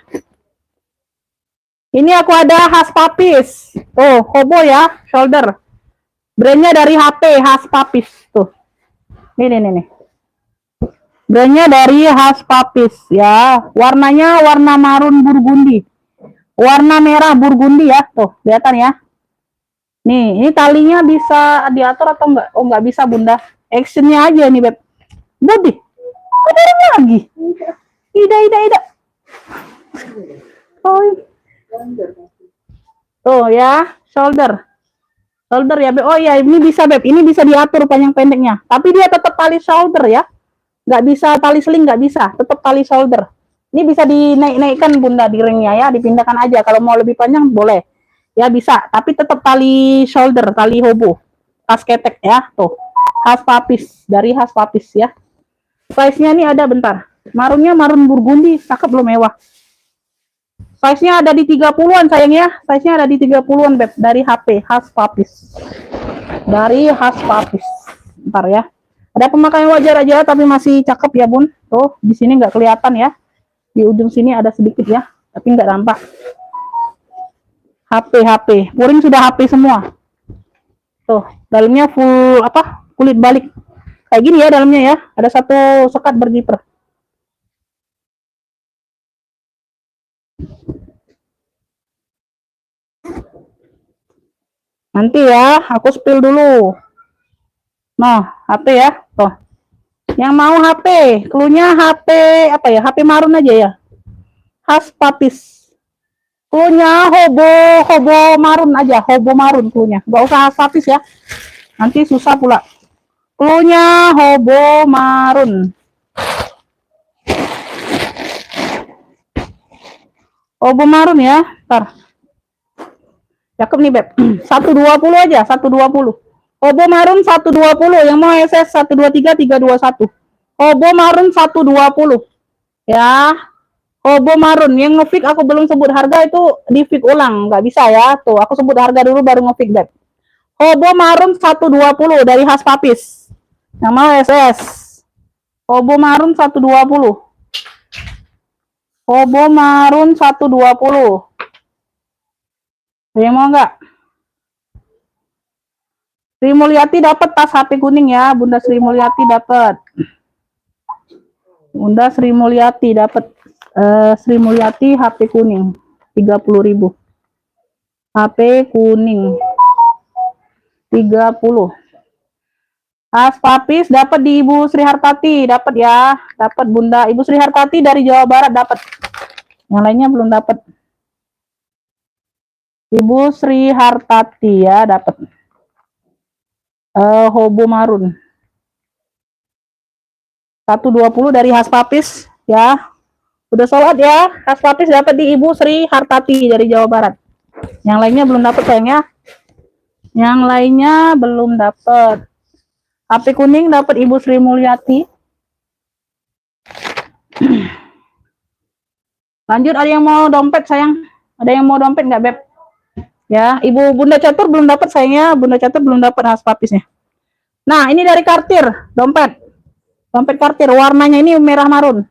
Ini aku ada khas papis. Tuh, Hobo ya, shoulder. Brandnya dari HP, khas papis. Tuh. Nih. Brandnya dari khas papis ya. Warnanya warna marun burgundi. Warna merah burgundi ya. Tuh, kelihatan ya. Nih, ini talinya bisa diatur atau enggak? Oh, enggak bisa, Bunda. Actionnya aja nih, Beb. Budi. Ada lagi. Ida. Oh. Tuh ya, shoulder ya, Beb. Oh ya, ini bisa, Beb. Ini bisa diatur panjang pendeknya. Tapi dia tetap tali shoulder ya. Nggak bisa tali sling, nggak bisa. Tetap tali shoulder. Ini bisa dinaik-naikkan Bunda di ringnya ya. Dipindahkan aja. Kalau mau lebih panjang boleh. Ya bisa. Tapi tetap tali shoulder, tali hobo. Tas ketek ya. Tuh. Khas papis. Dari khas papis ya. Size-nya ini ada bentar. Marunnya marun burgundi. Cakep belum mewah. Size-nya ada di 30-an sayang ya. Size-nya ada di 30-an, Beb. Dari HP, khas papis. Dari khas papis. Bentar ya. Ada pemakaian wajar aja, tapi masih cakep ya, Bun. Tuh, di sini nggak kelihatan ya. Di ujung sini ada sedikit ya. Tapi nggak nampak. HP. Puring sudah HP semua. Tuh, dalamnya full, kulit balik. Kayak gini ya dalamnya ya. Ada satu sekat berjiper. Nanti ya, aku spill dulu. Nah, HP ya. Tuh. Yang mau HP, cluenya HP apa ya? HP marun aja ya. Khas papis. Cluenya hobo marun aja, hobo marun cluenya. Gak usah khas papis ya. Nanti susah pula. Cluenya hobo marun. Hobo marun ya. Ntar. Cakep nih, Beb. 120 aja, 120. Hobo marun 120, yang mau SS 123 321. Hobo marun 120. Ya. Hobo marun yang nge-fix aku belum sebut harga itu di-fix ulang, nggak bisa ya. Tuh, aku sebut harga dulu baru nge-fix, Beb. Hobo marun 120 dari khas papis. Yang mau SS. Hobo marun 120. Hobo marun 120. Yang mau nggak? Sri Mulyati dapat tas HP kuning ya, Bunda Sri Mulyati dapat. Bunda Sri Mulyati dapat Sri Mulyati HP kuning 30.000. HP kuning 30. Tas papis dapat di Ibu Sri Hartati, dapat ya, dapat Bunda Ibu Sri Hartati dari Jawa Barat dapat. Yang lainnya belum dapat. Ibu Sri Hartati ya dapat. Hobo marun 120 dari khas papis ya. Udah sholat ya. Khas papis dapat di Ibu Sri Hartati dari Jawa Barat. Yang lainnya belum dapat sayangnya. Yang lainnya belum dapat. HP kuning dapat Ibu Sri Mulyati. Lanjut, ada yang mau dompet sayang? Ada yang mau dompet nggak, Beb? Ya, Ibu Bunda Catur belum dapat sayangnya. Bunda Catur belum dapat khas papisnya. Nah, ini dari Kartir, dompet. Dompet Kartir, warnanya ini merah marun.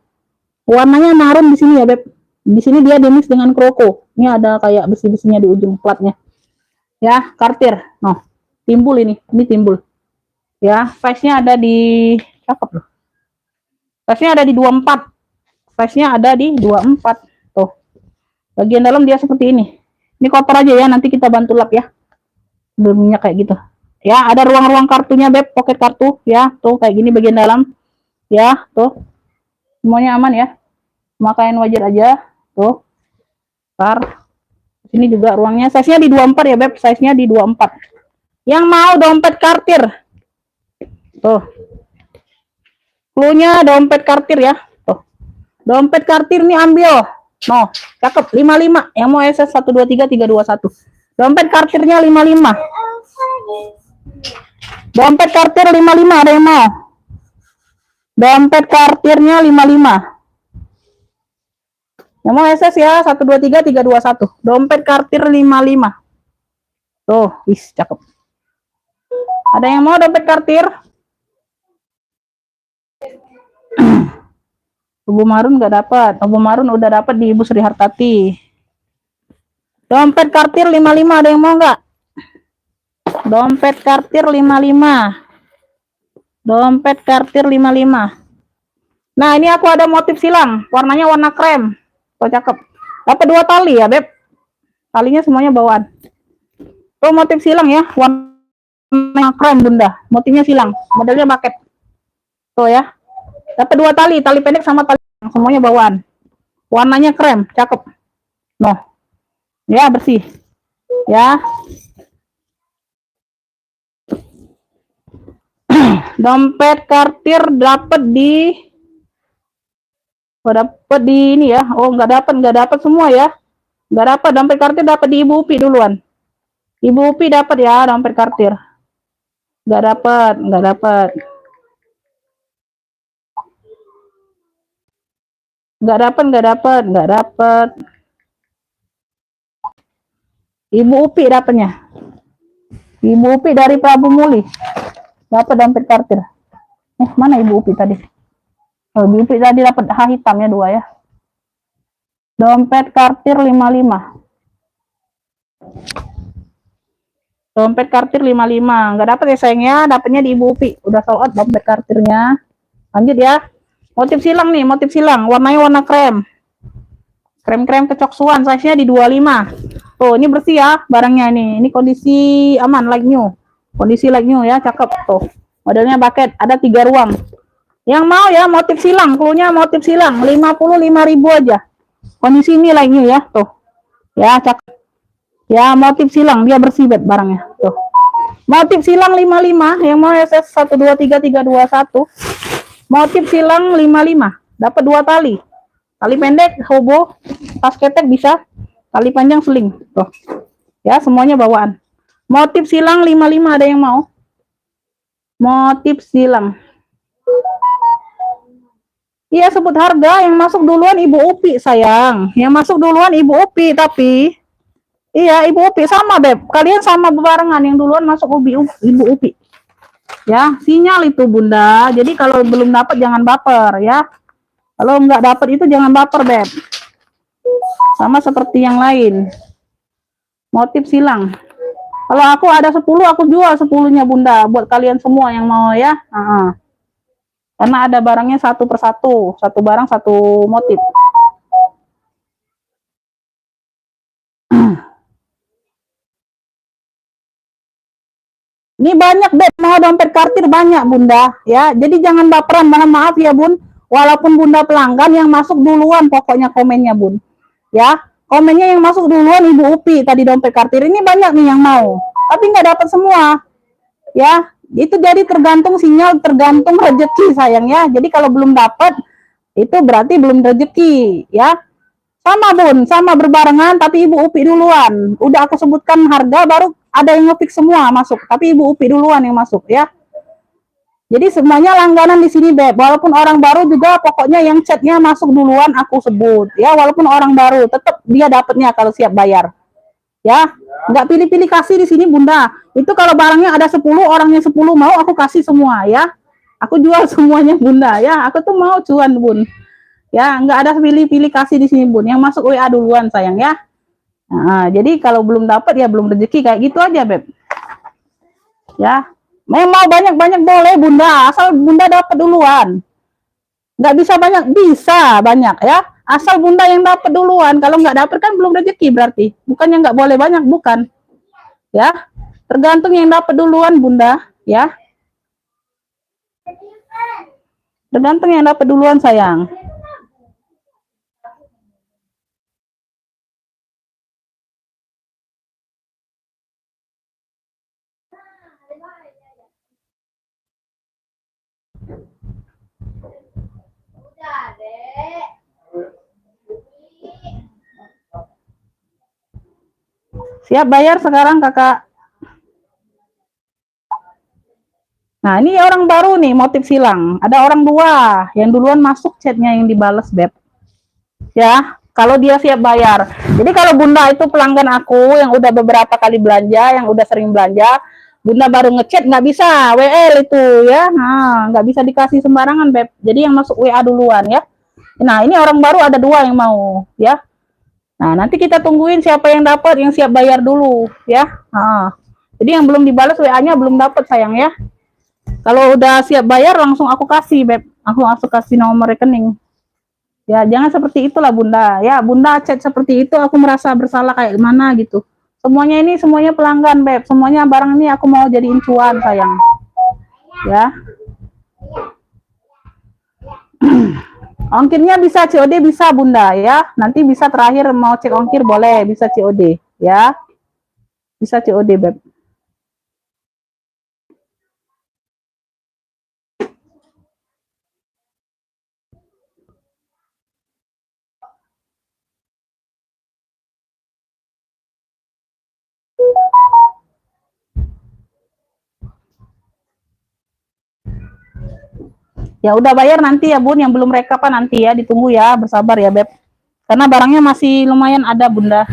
Warnanya marun di sini ya, Beb. Di sini dia demis dengan kroko. Ini ada kayak besi-besinya di ujung platnya. Ya, Kartir. Noh, timbul ini timbul. Ya, size-nya ada di cakep loh. Size-nya ada di 24. Size-nya ada di 24. Tuh. Bagian dalam dia seperti ini. Ini kotor aja ya, nanti kita bantu lap ya. Minyak kayak gitu. Ya, ada ruang-ruang kartunya, Beb, pocket kartu ya. Tuh kayak gini bagian dalam. Ya, tuh. Semuanya aman ya. Makain wajar aja. Tuh. Ntar. Sini juga ruangnya. Size-nya di 24 ya, Beb. Size-nya di 24. Yang mau dompet Kartir. Tuh. Clue-nya dompet Kartir ya. Tuh. Dompet Kartir nih ambil. No, cakep 55. Yang mau SS 123 321. Dompet Kartirnya 55. Dompet Kartir 55 ada yang mau? Dompet Kartirnya 55. Yang mau SS ya 123 321. Dompet Kartir 55. Tuh, wis cakep. Ada yang mau dompet Kartir? Hobo marun nggak dapat. Hobo marun udah dapat di Ibu Sri Hartati. Dompet Kartir 55 ada yang mau nggak? Dompet Kartir 55. Dompet Kartir 55. Nah, ini aku ada motif silang. Warnanya warna krem. Tuh cakep. Dapat 2 tali ya, Beb. Talinya semuanya bawaan. Tuh motif silang ya. Warna krem, Bunda. Motifnya silang. Modelnya bucket. Tuh ya. Dapat 2 tali. Tali pendek sama tali semuanya bawaan. Warnanya krem. Cakep. Noh. Ya, bersih. Ya. Dompet Kartir dapat di ini ya. Oh, nggak dapat semua ya. Nggak dapat dompet Kartir, dapat di Ibu Upi duluan. Ibu Upi dapat ya dompet Kartir. Nggak dapat. Nggak dapat. Ibu Upi dapatnya. Ibu Upi dari Prabu Muli. Dapat dompet Kartir. Mana Ibu Upi tadi? Oh, Ibu Upi tadi dapat H hitamnya 2 ya. Dompet Kartir 55. Dompet Kartir 55. Nggak dapat ya sayangnya, dapatnya di Ibu Upi. Udah sold out dompet Kartirnya. Lanjut ya. Motif silang nih, motif silang. Warnanya warna krem. Krem-krem kecoksuan, size-nya di 25. Tuh, ini bersih ya barangnya nih. Ini kondisi aman, like new. Kondisi like new ya, cakep. Tuh, modelnya bucket, ada 3 ruang. Yang mau ya motif silang, clue-nya motif silang, 55.000 aja. Kondisi ini like new ya, tuh. Ya, cakep. Ya, motif silang, dia bersih bet barangnya. Tuh. Motif silang 55, yang mau SS 123 321. Motif silang 55, dapat 2 tali. Tali pendek, hobo, tas ketek bisa. Tali panjang seling. Tuh. Ya, semuanya bawaan. Motif silang 55 ada yang mau? Motif silang. Iya, sebut harga. Yang masuk duluan Ibu Upi, sayang. Yang masuk duluan Ibu Upi, tapi iya, Ibu Upi sama, Beb. Kalian sama bebarengan. Yang duluan masuk Ibu Upi. Ya, sinyal itu, Bunda. Jadi kalau belum dapat jangan baper, ya. Kalau nggak dapat itu jangan baper, Beb. Sama seperti yang lain. Motif silang. Kalau aku ada 10, aku jual 10-nya, Bunda. Buat kalian semua yang mau, ya. Karena ada barangnya satu persatu. Satu barang, satu motif. Ini banyak, Beb, mau dompet kartir banyak, Bunda, ya. Jadi jangan baperan, mohon maaf ya, Bun. Walaupun Bunda pelanggan, yang masuk duluan pokoknya komennya, Bun. Ya, komennya yang masuk duluan Ibu Upi tadi dompet kartir. Ini banyak nih yang mau, tapi nggak dapat semua. Ya, itu jadi tergantung sinyal, tergantung rezeki, sayang ya. Jadi kalau belum dapat, itu berarti belum rezeki, ya. Sama, Bun, sama berbarengan, tapi Ibu Upi duluan. Udah aku sebutkan harga, baru ada yang ngefix semua masuk, tapi Ibu Upi duluan yang masuk, ya. Jadi semuanya langganan di sini, Beb. Walaupun orang baru juga, pokoknya yang chatnya masuk duluan aku sebut, ya. Walaupun orang baru, tetap dia dapatnya kalau siap bayar, ya. Nggak pilih-pilih kasih di sini, Bunda. Itu kalau barangnya ada 10, orangnya 10 mau, aku kasih semua, ya. Aku jual semuanya, Bunda, ya. Aku tuh mau cuan, Bun. Ya, nggak ada pilih-pilih kasih di sini, Bun. Yang masuk WA duluan, sayang, ya. Nah, jadi kalau belum dapat ya belum rezeki, kayak gitu aja, Beb. Ya, memang banyak-banyak boleh, Bunda, asal Bunda dapat duluan. Nggak bisa banyak, bisa banyak, ya. Asal Bunda yang dapat duluan. Kalau nggak dapat kan belum rezeki berarti. Bukannya nggak boleh banyak, bukan. Ya, tergantung yang dapat duluan, Bunda, ya. Tergantung yang dapat duluan, sayang. Siap bayar sekarang, Kakak. Nah, ini orang baru nih, motif silang. Ada orang dua, yang duluan masuk chatnya yang dibales, Beb. Ya, kalau dia siap bayar. Jadi kalau Bunda itu pelanggan aku yang udah beberapa kali belanja, yang udah sering belanja, Bunda baru ngechat nggak bisa, WL itu ya. Nah, nggak bisa dikasih sembarangan, Beb. Jadi yang masuk WA duluan ya. Nah, ini orang baru ada dua yang mau, ya. Nah, nanti kita tungguin siapa yang dapat, yang siap bayar dulu, ya. Nah, jadi yang belum dibalas WA-nya belum dapat, sayang ya. Kalau udah siap bayar langsung aku kasih, Beb. Aku langsung kasih nomor rekening. Ya, jangan seperti itulah, Bunda. Ya, Bunda chat seperti itu aku merasa bersalah kayak gimana gitu. Semuanya ini semuanya pelanggan, Beb. Semuanya barang ini aku mau jadiin cuan, sayang. Ya. Ongkirnya bisa COD, bisa, Bunda, ya. Nanti bisa terakhir mau cek ongkir boleh, bisa COD, ya. Bisa COD, Beb. Ya udah bayar nanti ya, Bun. Yang belum rekapan nanti ya, ditunggu ya, bersabar ya, Beb. Karena barangnya masih lumayan ada, Bunda.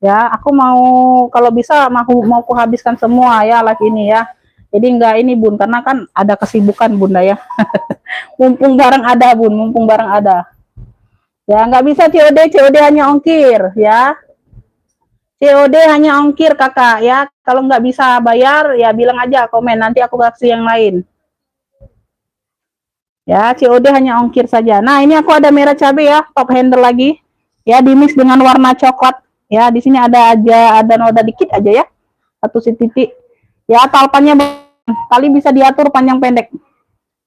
Ya, aku mau kalau bisa mau aku habiskan semua ya live ini ya. Jadi enggak ini, Bun, karena kan ada kesibukan, Bunda ya. Mumpung barang ada, Bun, mumpung barang ada. Ya, nggak bisa COD, COD hanya ongkir ya. COD hanya ongkir, Kakak ya. Kalau nggak bisa bayar ya bilang aja komen, nanti aku kasih yang lain. Ya, COD hanya ongkir saja. Nah, ini aku ada merah cabai ya, top handle lagi. Ya, di mix dengan warna coklat. Ya, di sini ada noda dikit aja ya. Satu titik. Ya, talpannya kali bisa diatur panjang pendek.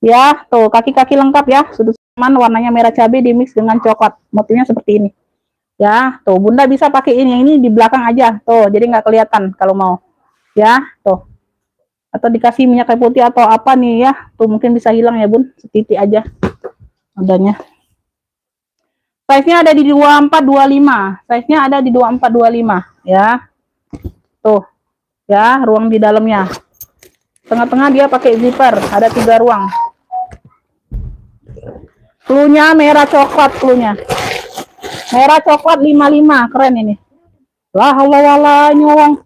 Ya, tuh kaki-kaki lengkap ya. Sudut saman warnanya merah cabai di mix dengan coklat. Motifnya seperti ini. Ya, tuh Bunda bisa pakai ini. Yang ini di belakang aja. Tuh, jadi nggak kelihatan kalau mau. Ya, tuh. Atau dikasih minyak kayu putih atau apa nih ya, tuh mungkin bisa hilang ya, Bun, setitik aja adanya. Size-nya ada di 2425. Size-nya ada di 2425 ya. Tuh. Ya, ruang di dalamnya. Tengah-tengah dia pakai zipper, ada 3 ruang. Cluenya merah coklat cluenya. Merah coklat 55, keren ini. Lah Allah wala nyolong.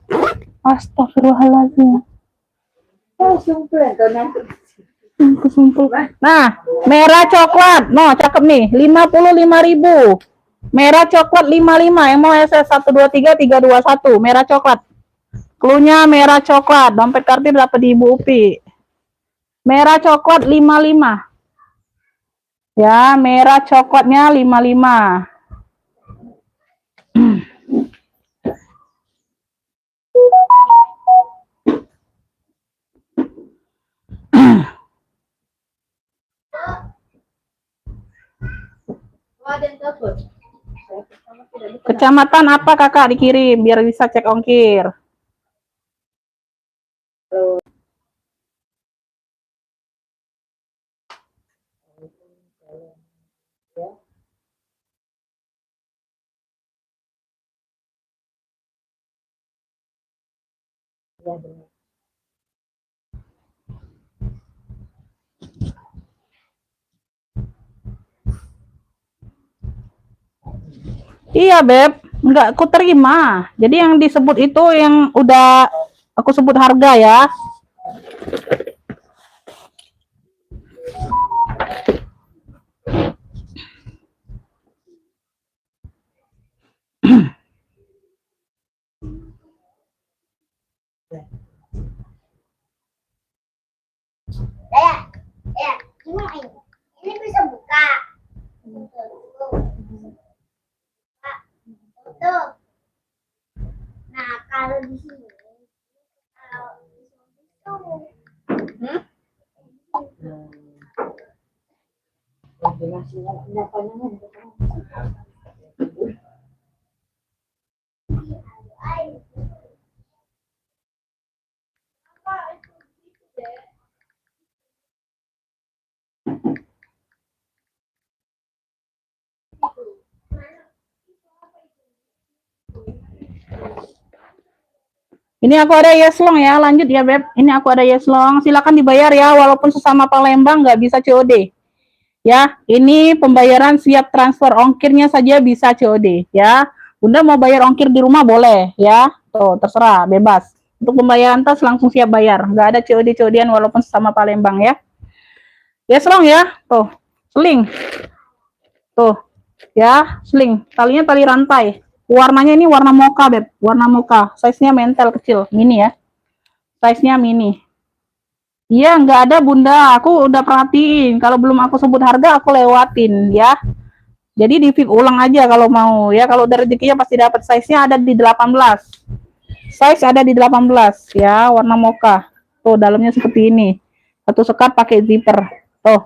Astagfirullahaladzim. Kesumpul. Nah, merah coklat. No, cakep nih. 55.000. Merah coklat 55. Yang mau SS 123 321. Merah coklat. Cluenya merah coklat. Dompet kartu dapat di Ibu Upi. Merah coklat 55. Ya, merah coklatnya 55. Kecamatan apa kakak dikirim biar bisa cek ongkir? Iya Beb, nggak aku terima. Jadi yang disebut itu yang udah aku sebut harga ya. Ya, ini bisa buka. Tuh. Nah, kalau di sini, kalau Ini aku ada yeslong ya, lanjut ya Beb. Ini aku ada yeslong, silakan dibayar ya, walaupun sesama Palembang nggak bisa COD. Ya, ini pembayaran siap transfer, ongkirnya saja bisa COD ya. Bunda mau bayar ongkir di rumah boleh ya, tuh terserah, bebas. Untuk pembayaran tas langsung siap bayar, nggak ada COD-COD-an walaupun sesama Palembang ya. Yeslong ya, tuh, sling, tuh, ya, sling, talinya tali rantai. Warnanya ini warna mocha Beb, warna mocha, size-nya mentel kecil, mini ya. Size-nya mini. Iya, nggak ada Bunda, aku udah perhatiin. Kalau belum aku sebut harga, aku lewatin ya. Jadi di pick ulang aja kalau mau ya. Kalau udah rezekinya pasti dapat. Size-nya ada di 18. Size ada di 18 ya, warna mocha. Tuh, dalamnya seperti ini. Satu sekat pakai zipper. Tuh.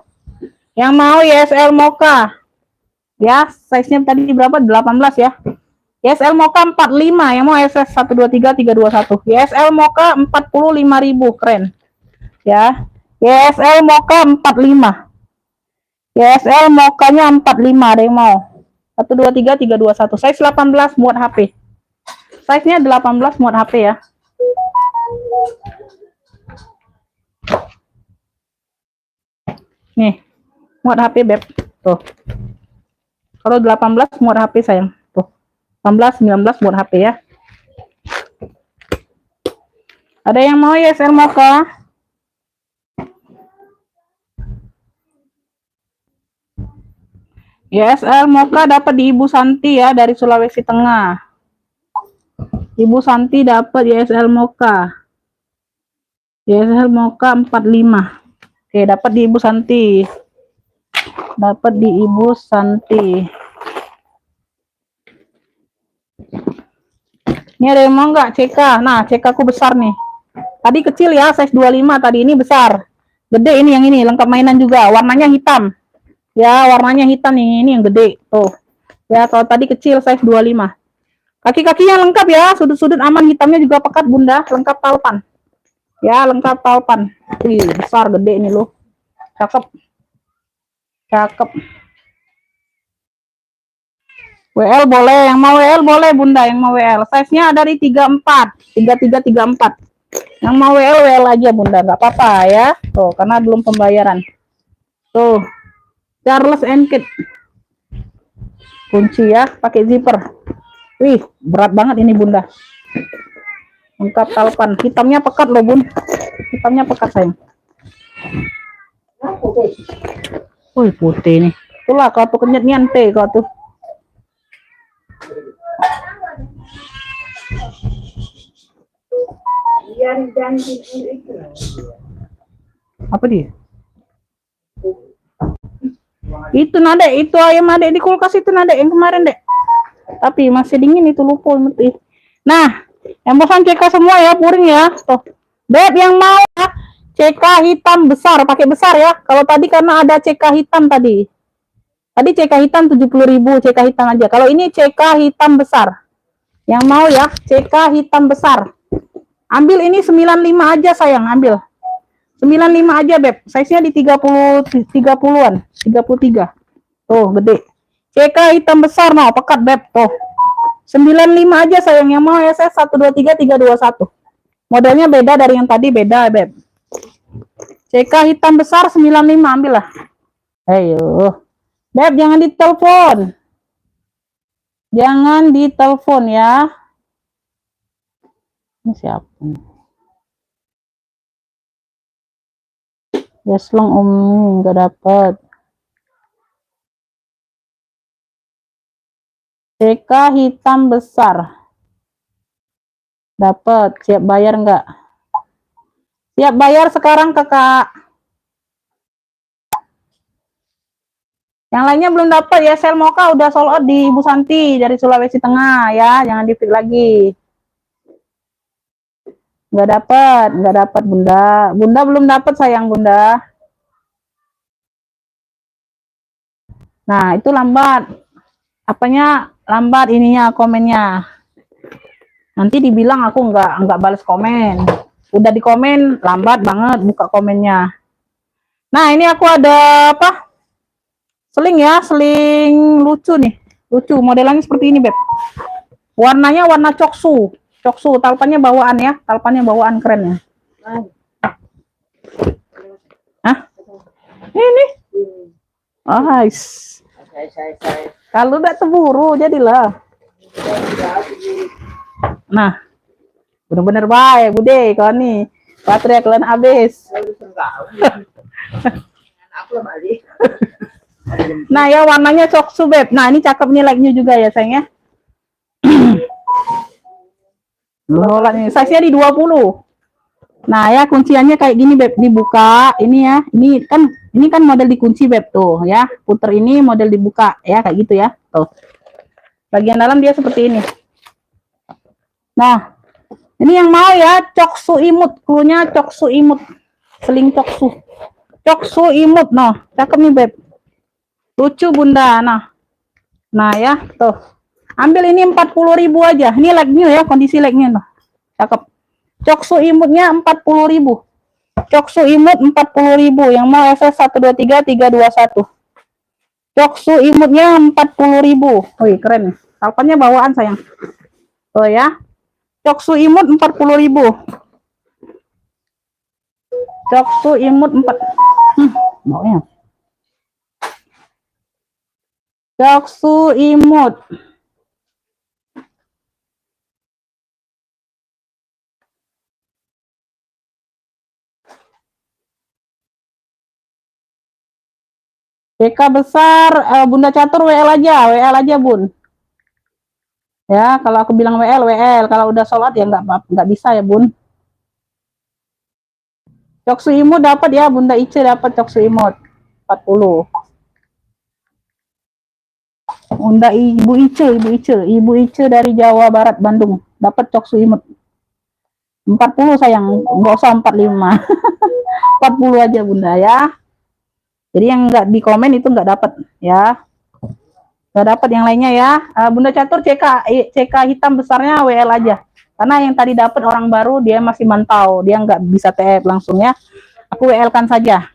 Yang mau YSL mocha. Ya, size-nya tadi berapa? 18 ya. YSL Mocha 45, yang mau SS 123 321. YSL Mocha 45.000, keren. Ya. YSL Mocha 45. YSL Mocha-nya 45, ada yang mau. 123 321. Size 18 muat HP. Size-nya 18 muat HP ya. Nih. Muat HP Beb. Tuh. Kalau 18 muat HP sayang. 18, 19 buat HP ya. Ada yang mau YSL Mocha? YSL Mocha dapat di Ibu Santi ya, dari Sulawesi Tengah. Ibu Santi dapat YSL Mocha. YSL Mocha 45. Oke, dapat di Ibu Santi. Dapat di Ibu Santi. Ini ada yang mau nggak CK? Nah, CK aku besar nih. Tadi kecil ya, size 25. Tadi ini besar. Gede ini yang ini, lengkap mainan juga. Warnanya hitam. Ya, warnanya hitam nih. Ini yang gede. Tuh. Ya, kalau tadi kecil size 25. Kaki-kakinya lengkap ya. Sudut-sudut aman, hitamnya juga pekat Bunda. Lengkap talpan. Ya, lengkap talpan. Wih, besar gede ini loh. Cakep. Cakep. WL boleh, yang mau WL boleh Bunda, yang mau WL. Size-nya ada di 34, 33, 34. Yang mau WL WL aja Bunda, nggak apa-apa ya. Tuh, karena belum pembayaran. Tuh, Charles and Kate. Kunci ya, pakai zipper. Wih, berat banget ini Bunda. Lengkap talpan. Hitamnya pekat loh Bun. Hitamnya pekat sayang. Wih, putih nih. Itulah kau tuh kenyat nyante kau tuh. Apa dia? Itu nade, itu ayam nade di kulkas itu nade yang kemarin dek. Tapi masih dingin itu lupa mati. Nah, yang bosan CK semua ya, puring ya. Tuh. Beb yang mau ya, CK hitam besar, pakai besar ya. Kalau tadi karena ada CK hitam tadi. Tadi CK hitam 70.000, CK hitam aja. Kalau ini CK hitam besar. Yang mau ya, CK hitam besar. Ambil ini 95 aja sayang, ambil. 95 aja Beb. Size-nya di 30-an, 33. Tuh, gede. CK hitam besar no, pekat Beb. Tuh. 95 aja sayang, yang mau SS 123 321. Modelnya beda dari yang tadi, beda Beb. CK hitam besar 95, ambil lah. Ayo. Beb, jangan ditelepon. Jangan ditelepon ya. Ini siapa? Yaslong nggak dapat. CK hitam besar. Dapat. Siap bayar nggak? Siap bayar sekarang kakak. Yang lainnya belum dapat ya. Sel Mocha udah sold out di Ibu Santi dari Sulawesi Tengah ya. Jangan di feed lagi. Nggak dapat Bunda. Bunda belum dapat sayang Bunda. Nah itu lambat. Apanya lambat ininya komennya. Nanti dibilang aku nggak balas komen. Udah di komen lambat banget buka komennya. Nah ini aku ada apa? Seling ya, seling lucu nih. Lucu, modelannya seperti ini Beb. Warnanya warna coksu. Coksu, talpannya bawaan ya. Talpannya bawaan keren ya. Hah? Ini. Oh, nice. Kalau udah terburu jadilah. Nah. Bener-bener baik, Bude, kau nih. Baterai kalian habis. Nah ya warnanya coksu Beb. Nah ini cakep nih like-nya juga ya sayang ya. Loh, size-nya di 20. Nah ya kunciannya kayak gini Beb, dibuka ini ya. Ini kan model dikunci Beb tuh ya. Puter ini model dibuka ya kayak gitu ya. Tuh. Bagian dalam dia seperti ini. Nah, ini yang mau ya coksu imut, cluenya coksu imut. Seling coksu. Coksu imut noh. Cakep nih Beb. Lucu Bunda. Nah ya, tuh. Ambil ini 40.000 aja. Ini like-nya ya, kondisi like-nya noh. Cakep. Coksu imutnya 40.000. Coksu imut 40.000. Yang mau SS 123 321. Coksu imutnya 40.000. Wih, keren nih. Talpannya bawaan sayang. Tuh ya. Coksu imut 40.000. Coksu imut 4. Maunya. Coksu imut. BK besar, Bunda Catur WL aja Bun. Ya, kalau aku bilang WL. Kalau udah sholat ya nggak bisa ya Bun. Coksu imut dapat ya, Bunda Ice dapat coksu imut 40. Bunda Ibu Ice dari Jawa Barat Bandung dapat coksu imut 40 sayang, nggak usah 45. 40 aja Bunda ya. Jadi yang nggak di komen itu nggak dapat ya. Nggak dapat yang lainnya ya. Bunda Catur CK hitam besarnya WL aja. Karena yang tadi dapat orang baru dia masih mantau, dia nggak bisa TF langsung ya. Aku WL kan saja.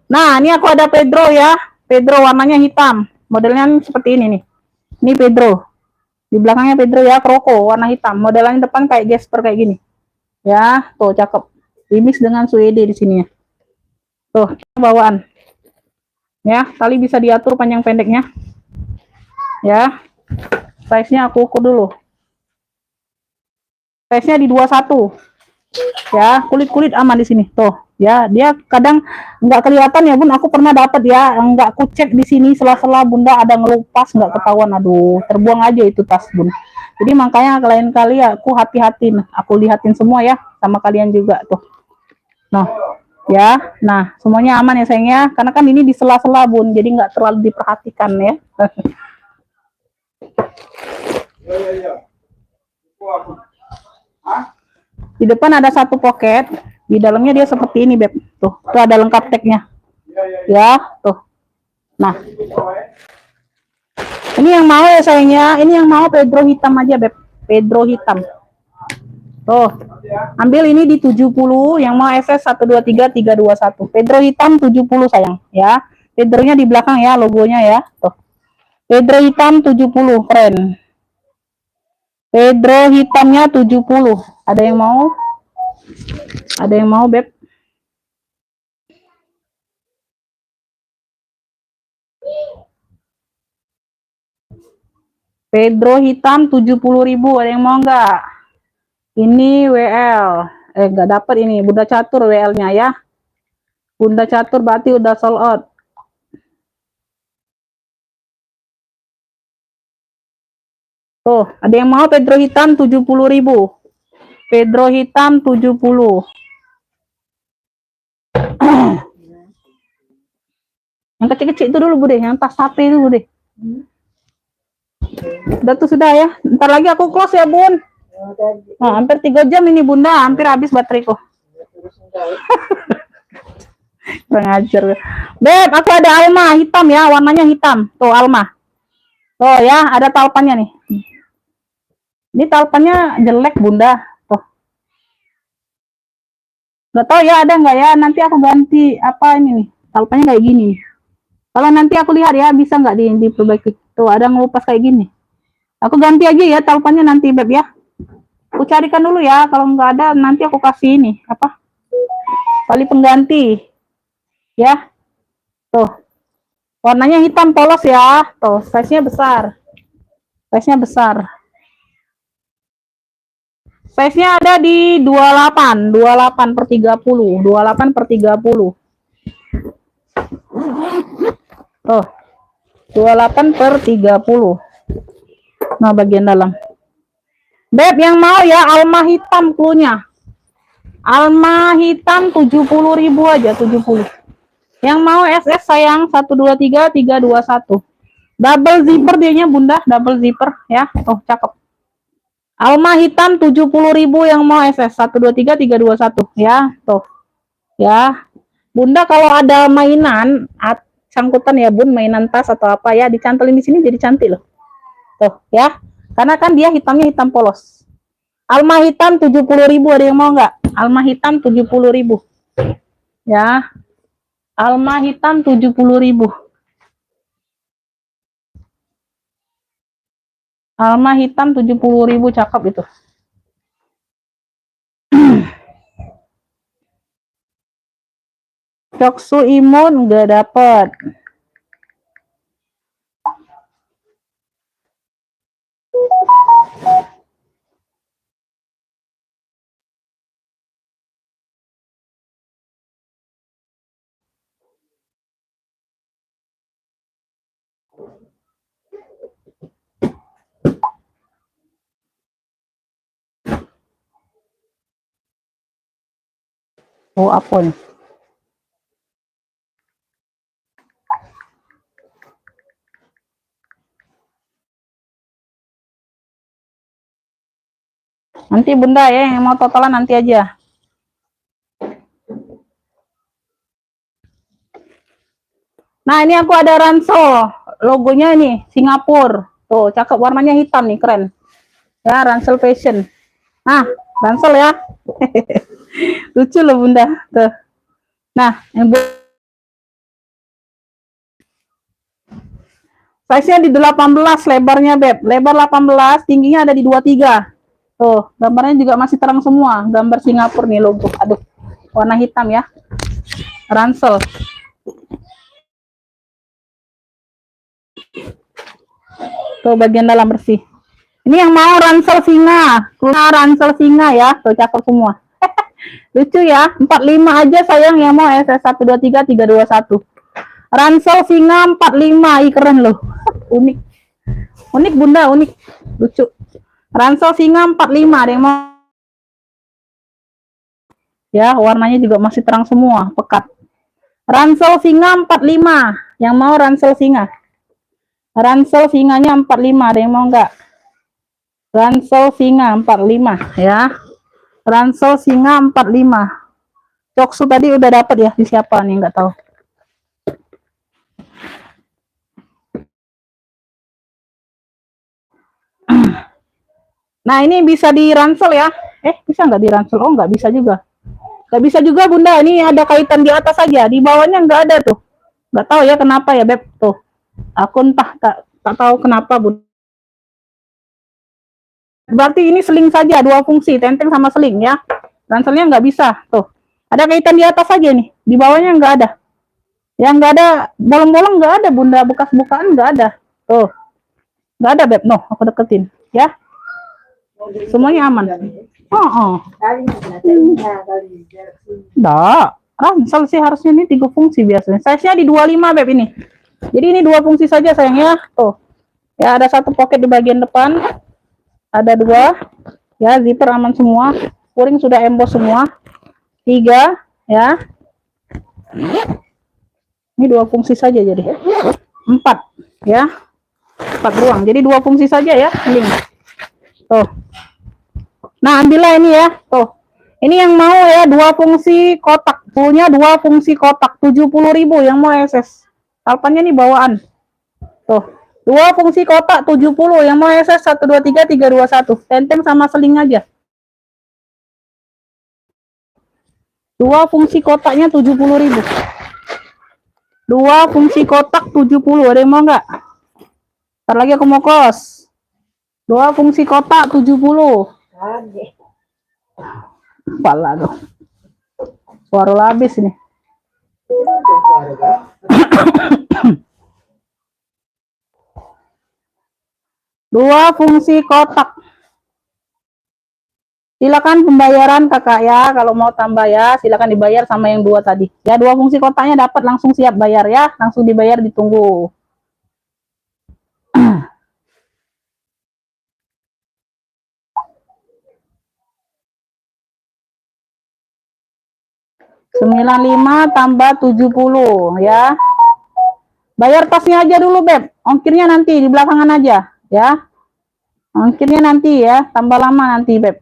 Nah, ini aku ada Pedro ya. Pedro warnanya hitam. Modelnya seperti ini nih. Ini Pedro. Di belakangnya Pedro ya, Kroko warna hitam. Modelannya depan kayak Jasper kayak gini. Ya, tuh cakep. Dimix dengan Suede di sini ya. Tuh, bawaan. Ya, tali bisa diatur panjang pendeknya. Ya. Size-nya aku ukur dulu. Size-nya di 21. Ya, kulit-kulit aman di sini. Tuh, ya, dia kadang nggak kelihatan ya, Bun. Aku pernah dapat ya, nggak aku cek di sini sela-sela Bunda ada ngelupas nggak ketahuan. Aduh, terbuang aja itu tas, Bun. Jadi makanya lain kali ya aku hati-hatin, aku lihatin semua ya, sama kalian juga tuh. Nah, ya, nah semuanya aman ya sayangnya, karena kan ini di sela-sela Bun, jadi nggak terlalu diperhatikan ya. Di depan ada satu pocket, di dalamnya dia seperti ini Beb, tuh ada lengkap tagnya, ya, tuh. Nah, ini yang mau ya sayangnya, ini yang mau Pedro hitam aja Beb, Pedro hitam. Tuh, ambil ini di 70, yang mau SS 123321. Pedro hitam 70 sayang, ya. Pedronya di belakang ya, logonya ya. Tuh. Pedro hitam 70, keren. Pedro hitamnya 70. Ada yang mau? Ada yang mau, Beb? Pedro hitam 70.000, ada yang mau nggak? Ini WL. Nggak dapet ini, Bunda Catur WL-nya ya. Bunda Catur berarti udah sold out. Tuh, ada yang mau Pedro hitam 70.000. Pedro hitam 70. Yang kecil-kecil itu dulu Bude, yang tas HP itu Bude. Udah tuh sudah ya. Ntar lagi aku close ya Bun. Nah, hampir 3 jam ini Bunda, hampir habis bateraiku. Kurang ajar. Beb, aku ada Alma hitam ya, warnanya hitam. Tuh Alma. Tuh ya, ada talpannya nih. Ini talpannya jelek Bunda. Tuh. Gak tau ya ada nggak ya, nanti aku ganti apa ini nih. Talpannya kayak gini. Kalau nanti aku lihat ya, bisa nggak diperbaiki. Tuh ada ngelupas kayak gini. Aku ganti aja ya talpannya nanti Beb ya. Aku carikan dulu ya, kalau nggak ada nanti aku kasih ini apa tali pengganti ya. Tuh warnanya hitam polos ya. Tuh size nya besar, size nya ada di 28 per 30, 28 per 30. Tuh 28 per 30. Nah bagian dalam Beb yang mau ya Alma hitam, cluenya Alma hitam 70.000 aja, 70. Yang mau SS sayang 123321. Double zipper dianya Bunda, double zipper ya. Oh, cakep. Alma hitam 70.000 yang mau SS 123321 ya. Tuh. Ya. Bunda kalau ada mainan sangkutan ya Bun, mainan tas atau apa ya, dicantolin di sini jadi cantik loh. Tuh, ya. Karena kan dia hitamnya hitam polos. Alma hitam 70.000, ada yang mau nggak? Alma hitam 70.000. Ya. Alma hitam 70.000. Alma hitam 70.000, cakep itu. Coksu imun nggak dapet. Oh, apa nih? Nanti Bunda ya, yang mau totalan nanti aja. Nah, ini aku ada ransel. Logonya ini Singapura. Tuh, cakep, warnanya hitam nih, keren. Ya, ransel fashion. Nah, ransel ya. Lucu loh Bunda. Tuh. Nah, yang Size-nya di 18 lebarnya, Beb. Lebar 18, tingginya ada di 23. Tuh, gambarnya juga masih terang semua. Gambar Singapura nih logo. Aduh, warna hitam ya. Ransel. Tuh, bagian dalam bersih. Ini yang mau ransel singa. Ransel singa ya. Tuh, cakep semua. Lucu ya. 45 aja sayang yang mau SS123 321. Ransel singa 45. Ih, keren loh. Unik. Unik Bunda, unik. Lucu. Ransel singa 45, ada yang mau. Ya, warnanya juga masih terang semua, pekat. Ransel singa 45, yang mau ransel singa. Ransel singanya 45, ada yang mau enggak? Ransel singa 45 ya. Ransel singa 45. Coksu tadi udah dapat ya, di siapa nih enggak tahu. Nah, ini bisa di ransel ya. Bisa nggak di ransel? Oh, nggak bisa juga. Nggak bisa juga Bunda, ini ada kaitan di atas saja, di bawahnya nggak ada tuh. Nggak tahu ya kenapa ya Beb tuh. Aku entah tak tahu kenapa Bunda. Berarti ini seling saja, dua fungsi, tenteng sama seling ya. Ranselnya nggak bisa tuh. Ada kaitan di atas saja nih, di bawahnya nggak ada. Yang nggak ada bolong-bolong nggak ada Bunda, bekas bukaan nggak ada. Tuh, nggak ada Beb, noh aku deketin ya. Semuanya aman. Enggak, ransel sih harusnya ini 3 fungsi biasanya. Size-nya di 25 Beb ini. Jadi ini 2 fungsi saja sayang ya. Tuh. Ya ada 1 pocket di bagian depan. Ada 2. Ya, zipper aman semua. Kuring sudah emboss semua. 3 ya. Ini 2 fungsi saja jadi. 4 ya. 4 ruang. Jadi 2 fungsi saja ya. Link. Tuh. Nah, ambillah ini ya. Tuh. Ini yang mau ya 2 fungsi kotak. Punya 2 fungsi kotak 70.000 yang mau SS. Kalpannya nih bawaan. Tuh. 2 fungsi kotak 70 yang mau SS 123 321. Tenteng sama seling aja. 2 fungsi kotaknya 70.000. 2 fungsi kotak 70. Ada yang mau enggak? Ntar lagi aku mau kos. 2 fungsi kotak 70. Pala tuh. Suara labis ini. Dua fungsi kotak. Silakan pembayaran kakak ya. Kalau mau tambah ya, silakan dibayar sama yang 2 tadi. Ya, 2 fungsi kotaknya dapat langsung siap bayar ya. Langsung dibayar, ditunggu. ...95 tambah 70 ya. Bayar tasnya aja dulu Beb. Ongkirnya nanti di belakangan aja ya. Ongkirnya nanti ya, tambah lama nanti Beb.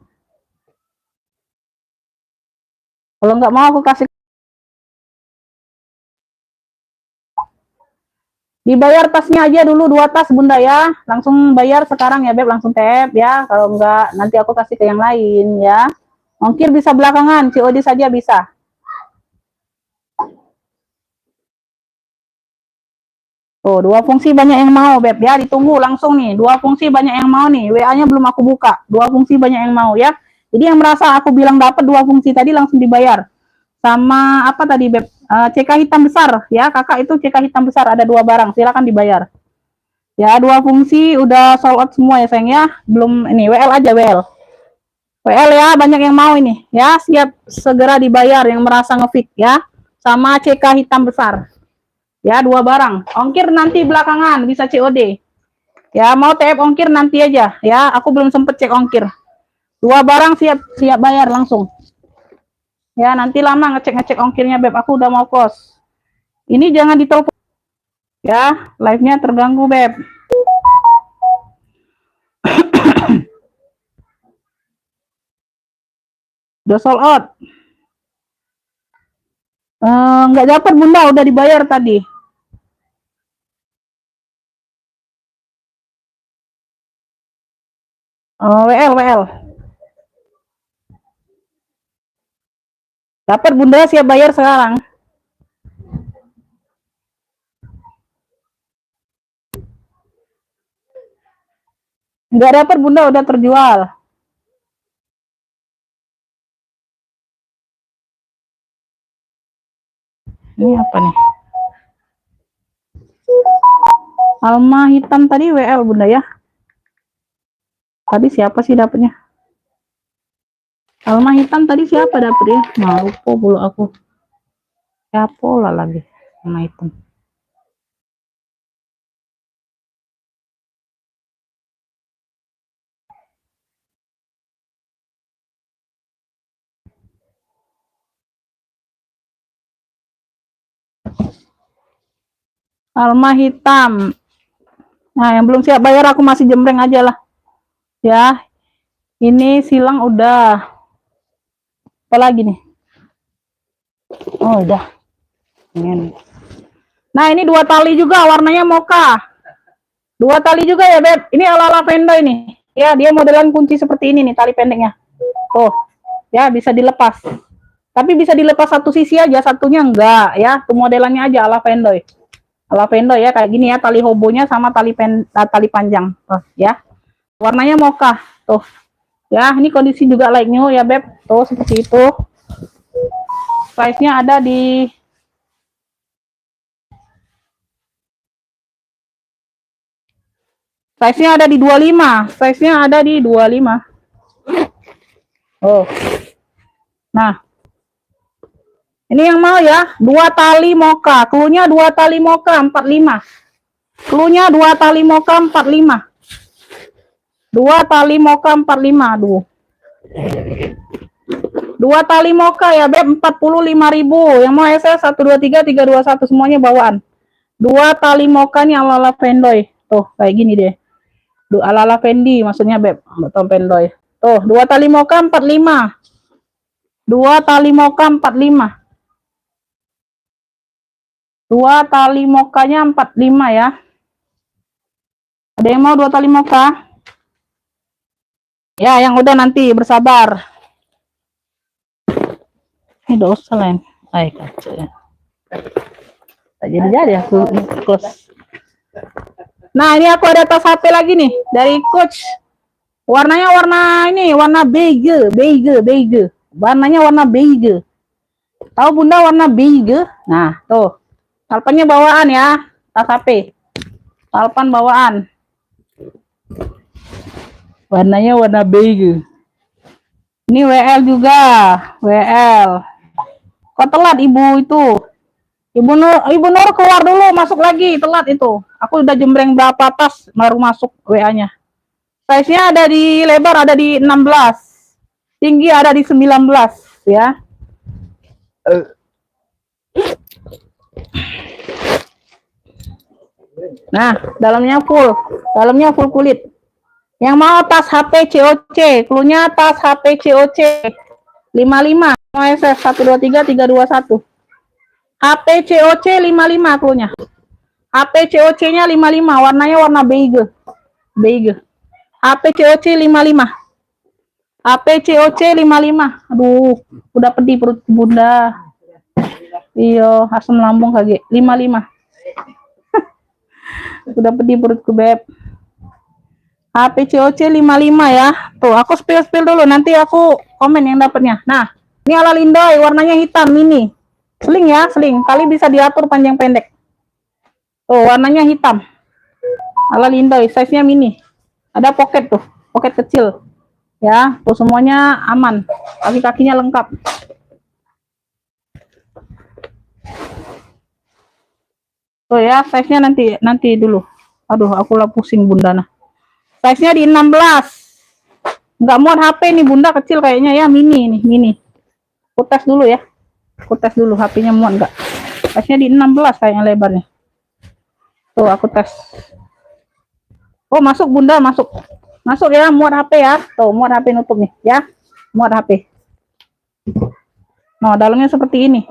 Kalau nggak mau aku kasih. Dibayar tasnya aja dulu 2 tas Bunda ya. Langsung bayar sekarang ya Beb, langsung tap ya. Kalau enggak nanti aku kasih ke yang lain ya. Ongkir bisa belakangan, COD saja bisa. Tuh, 2 fungsi banyak yang mau Beb ya, ditunggu langsung nih. 2 fungsi banyak yang mau nih. WA-nya belum aku buka. 2 fungsi banyak yang mau ya. Jadi yang merasa aku bilang dapat 2 fungsi tadi langsung dibayar. Sama apa tadi Beb? CK hitam besar ya. Kakak itu CK hitam besar ada 2 barang, silakan dibayar. Ya, 2 fungsi udah sold out semua ya sayang ya. Belum ini WL aja WL. WL ya, banyak yang mau ini ya. Siap segera dibayar yang merasa ngefit ya. Sama CK hitam besar. Ya, 2 barang. Ongkir nanti belakangan, bisa COD. Ya, mau TF ongkir nanti aja ya. Aku belum sempet cek ongkir. 2 barang siap bayar langsung. Ya, nanti lama ngecek ongkirnya Beb. Aku udah mau kos. Ini jangan ditelepon. Ya, live-nya terganggu Beb. Udah sold out. Nggak dapat Bunda, udah dibayar tadi. WL. Dapat Bunda, siap bayar sekarang. Nggak dapat bunda, udah terjual. Ini apa nih? Alma hitam tadi WL bunda ya. Tadi siapa sih dapatnya? Alma hitam tadi siapa dapet ya? Nah, lupa bulu aku. Siapa lah lagi Alma hitam. Alma hitam. Nah, yang belum siap bayar aku masih jembreng aja lah. Ya, ini silang udah. Apa lagi nih? Oh, udah. Nah, ini 2 tali juga, warnanya mocha. 2 tali juga ya, Beb. Ini ala-ala Vendo ini. Ya, dia modelan kunci seperti ini nih, tali pendeknya. Tuh, ya bisa dilepas. Tapi bisa dilepas satu sisi aja, satunya enggak ya. Tuh modelannya aja ala Vendo. Ala Vendo ya, kayak gini ya, tali hobonya sama tali panjang. Tuh, ya. Warnanya mocha. Tuh. Ya, ini kondisi juga like new ya, Beb. Tuh, seperti itu. Size-nya ada di Size-nya ada di 25. Size-nya ada di 25. Oh. Nah. Ini yang mau ya, 2 tali mocha. Klunya 2 tali mocha 45. Klunya 2 tali mocha 45. 2 tali mocha 45. Aduh. 2 tali mocha ya, Beb, 45.000. Yang mau SS 123 321 semuanya bawaan. 2 tali mocha nih ala-ala Vendoy. Tuh, kayak gini deh. Ala-ala Fendi maksudnya, Beb. Betul Vendoy. Tuh, 2 tali mocha 45. 2 tali mocha 45. 2 tali mokanya 45 ya. Ada yang mau 2 tali moka? Ya, yang udah nanti bersabar. Ini dosa lain. Ay, kacau ya. Tak jadi aku close. Nah, ini aku ada tas HP lagi nih dari Coach. Warnanya warna ini, warna beige. Warnanya warna beige. Tahu Bunda warna beige? Nah, tuh. Talpannya bawaan ya, tas HP. Talpan bawaan. Warnanya warna beige. Ini WL juga, WL. Kok telat ibu itu? Ibu Nur keluar dulu, masuk lagi, telat itu. Aku udah jembreng berapa tas baru masuk WA-nya. Size-nya ada di lebar ada di 16. Tinggi ada di 19 ya. Nah, dalamnya full kulit. Yang mau tas HP COC, klunya tas HP COC 55, SS 123 321. HP COC 55 klunya. HP COC-nya 55, warnanya warna beige. HP COC 55. HP COC 55. Aduh, udah pedih perut Bunda. Iyo, asam lambung kage 55. Udah pedih perutku, Beb. HP COC 55 ya. Tuh, aku spill dulu, nanti aku komen yang dapatnya. Nah, ini ala Lindoy, warnanya hitam mini. Sling ya, sling. Kali bisa diatur panjang pendek. Tuh, warnanya hitam. Ala Lindoy, size-nya mini. Ada pocket tuh, pocket kecil. Ya, tuh semuanya aman. Kaki-kakinya lengkap. Tuh ya, size-nya nanti dulu. Aduh, aku lah pusing Bunda nah. Size-nya di 16. Nggak muat HP nih Bunda, kecil kayaknya ya, mini nih, mini. Aku tes dulu ya. HP-nya muat nggak? Size-nya di 16 kayaknya lebarnya. Tuh, aku tes. Oh, masuk Bunda, masuk. Masuk ya, muat HP ya. Tuh, muat HP nutup nih ya. Muat HP. Nah, dalamnya seperti ini.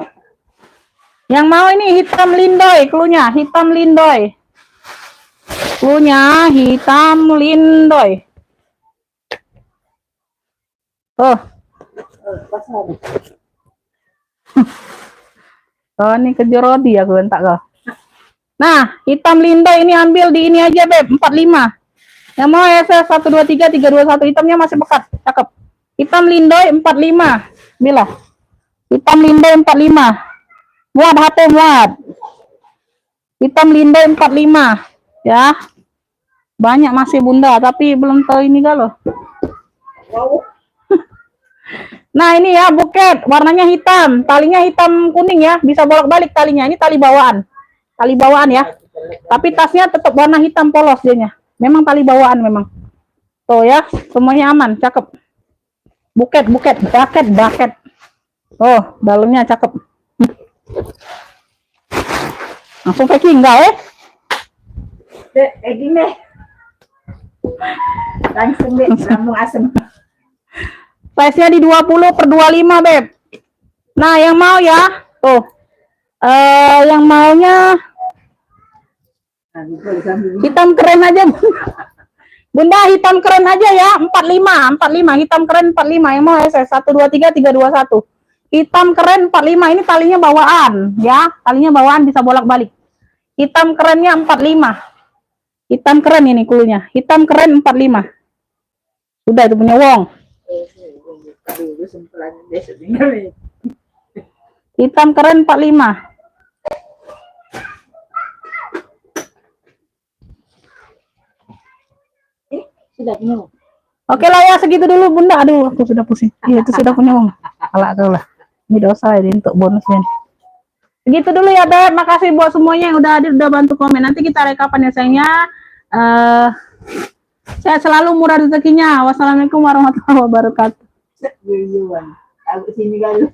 Yang mau ini hitam Lindoy, klunya hitam Lindoy. Klunya hitam Lindoy. Oh. Oh, ini kejerodi ya gue entak kau. Nah, hitam Lindoy ini ambil di ini aja, Beb, 45. Yang mau SS 123 321 hitamnya masih pekat, cakep. Hitam Lindoy 45. Bila. Hitam Lindoy 45. Muat HP muat. Hitam Lindoy 45 ya. Banyak masih Bunda, tapi belum tahu ini galau. Wow. Nah, ini ya buket, warnanya hitam, talinya hitam kuning ya, bisa bolak-balik talinya. Ini tali bawaan. Tali bawaan ya. Tapi tasnya tetap warna hitam polos dianya. Memang tali bawaan memang. Tuh ya, semuanya aman, cakep. Buket, bracket. Oh, dalamnya cakep. Langsung packing enggak Gini. Langsung deh, lambung asem. Size-nya di 20/25, Beb. Nah, yang mau ya, tuh. Yang maunya hitam keren aja, Bunda. Hitam keren aja ya, 45, hitam keren 45. Yang mau SS 123 321. Hitam keren 45. Ini talinya bawaan ya, talinya bawaan bisa bolak-balik. Hitam kerennya 45. Hitam keren ini kulunya. Hitam keren 45. Udah itu punya Wong. Hitam keren 45. Sudah penuh. Oke lah ya, segitu dulu Bunda. Aduh, aku sudah pusing. Iya, itu sudah punya Wong. Alah kau lah. Ini dosa ini untuk bonusnya. Segitu dulu ya, Beb. Makasih buat semuanya yang udah hadir, udah bantu komen. Nanti kita rekapan ya sayangnya. Saya selalu murah rezekinya. Wassalamualaikum warahmatullahi wabarakatuh. Aku sini kalau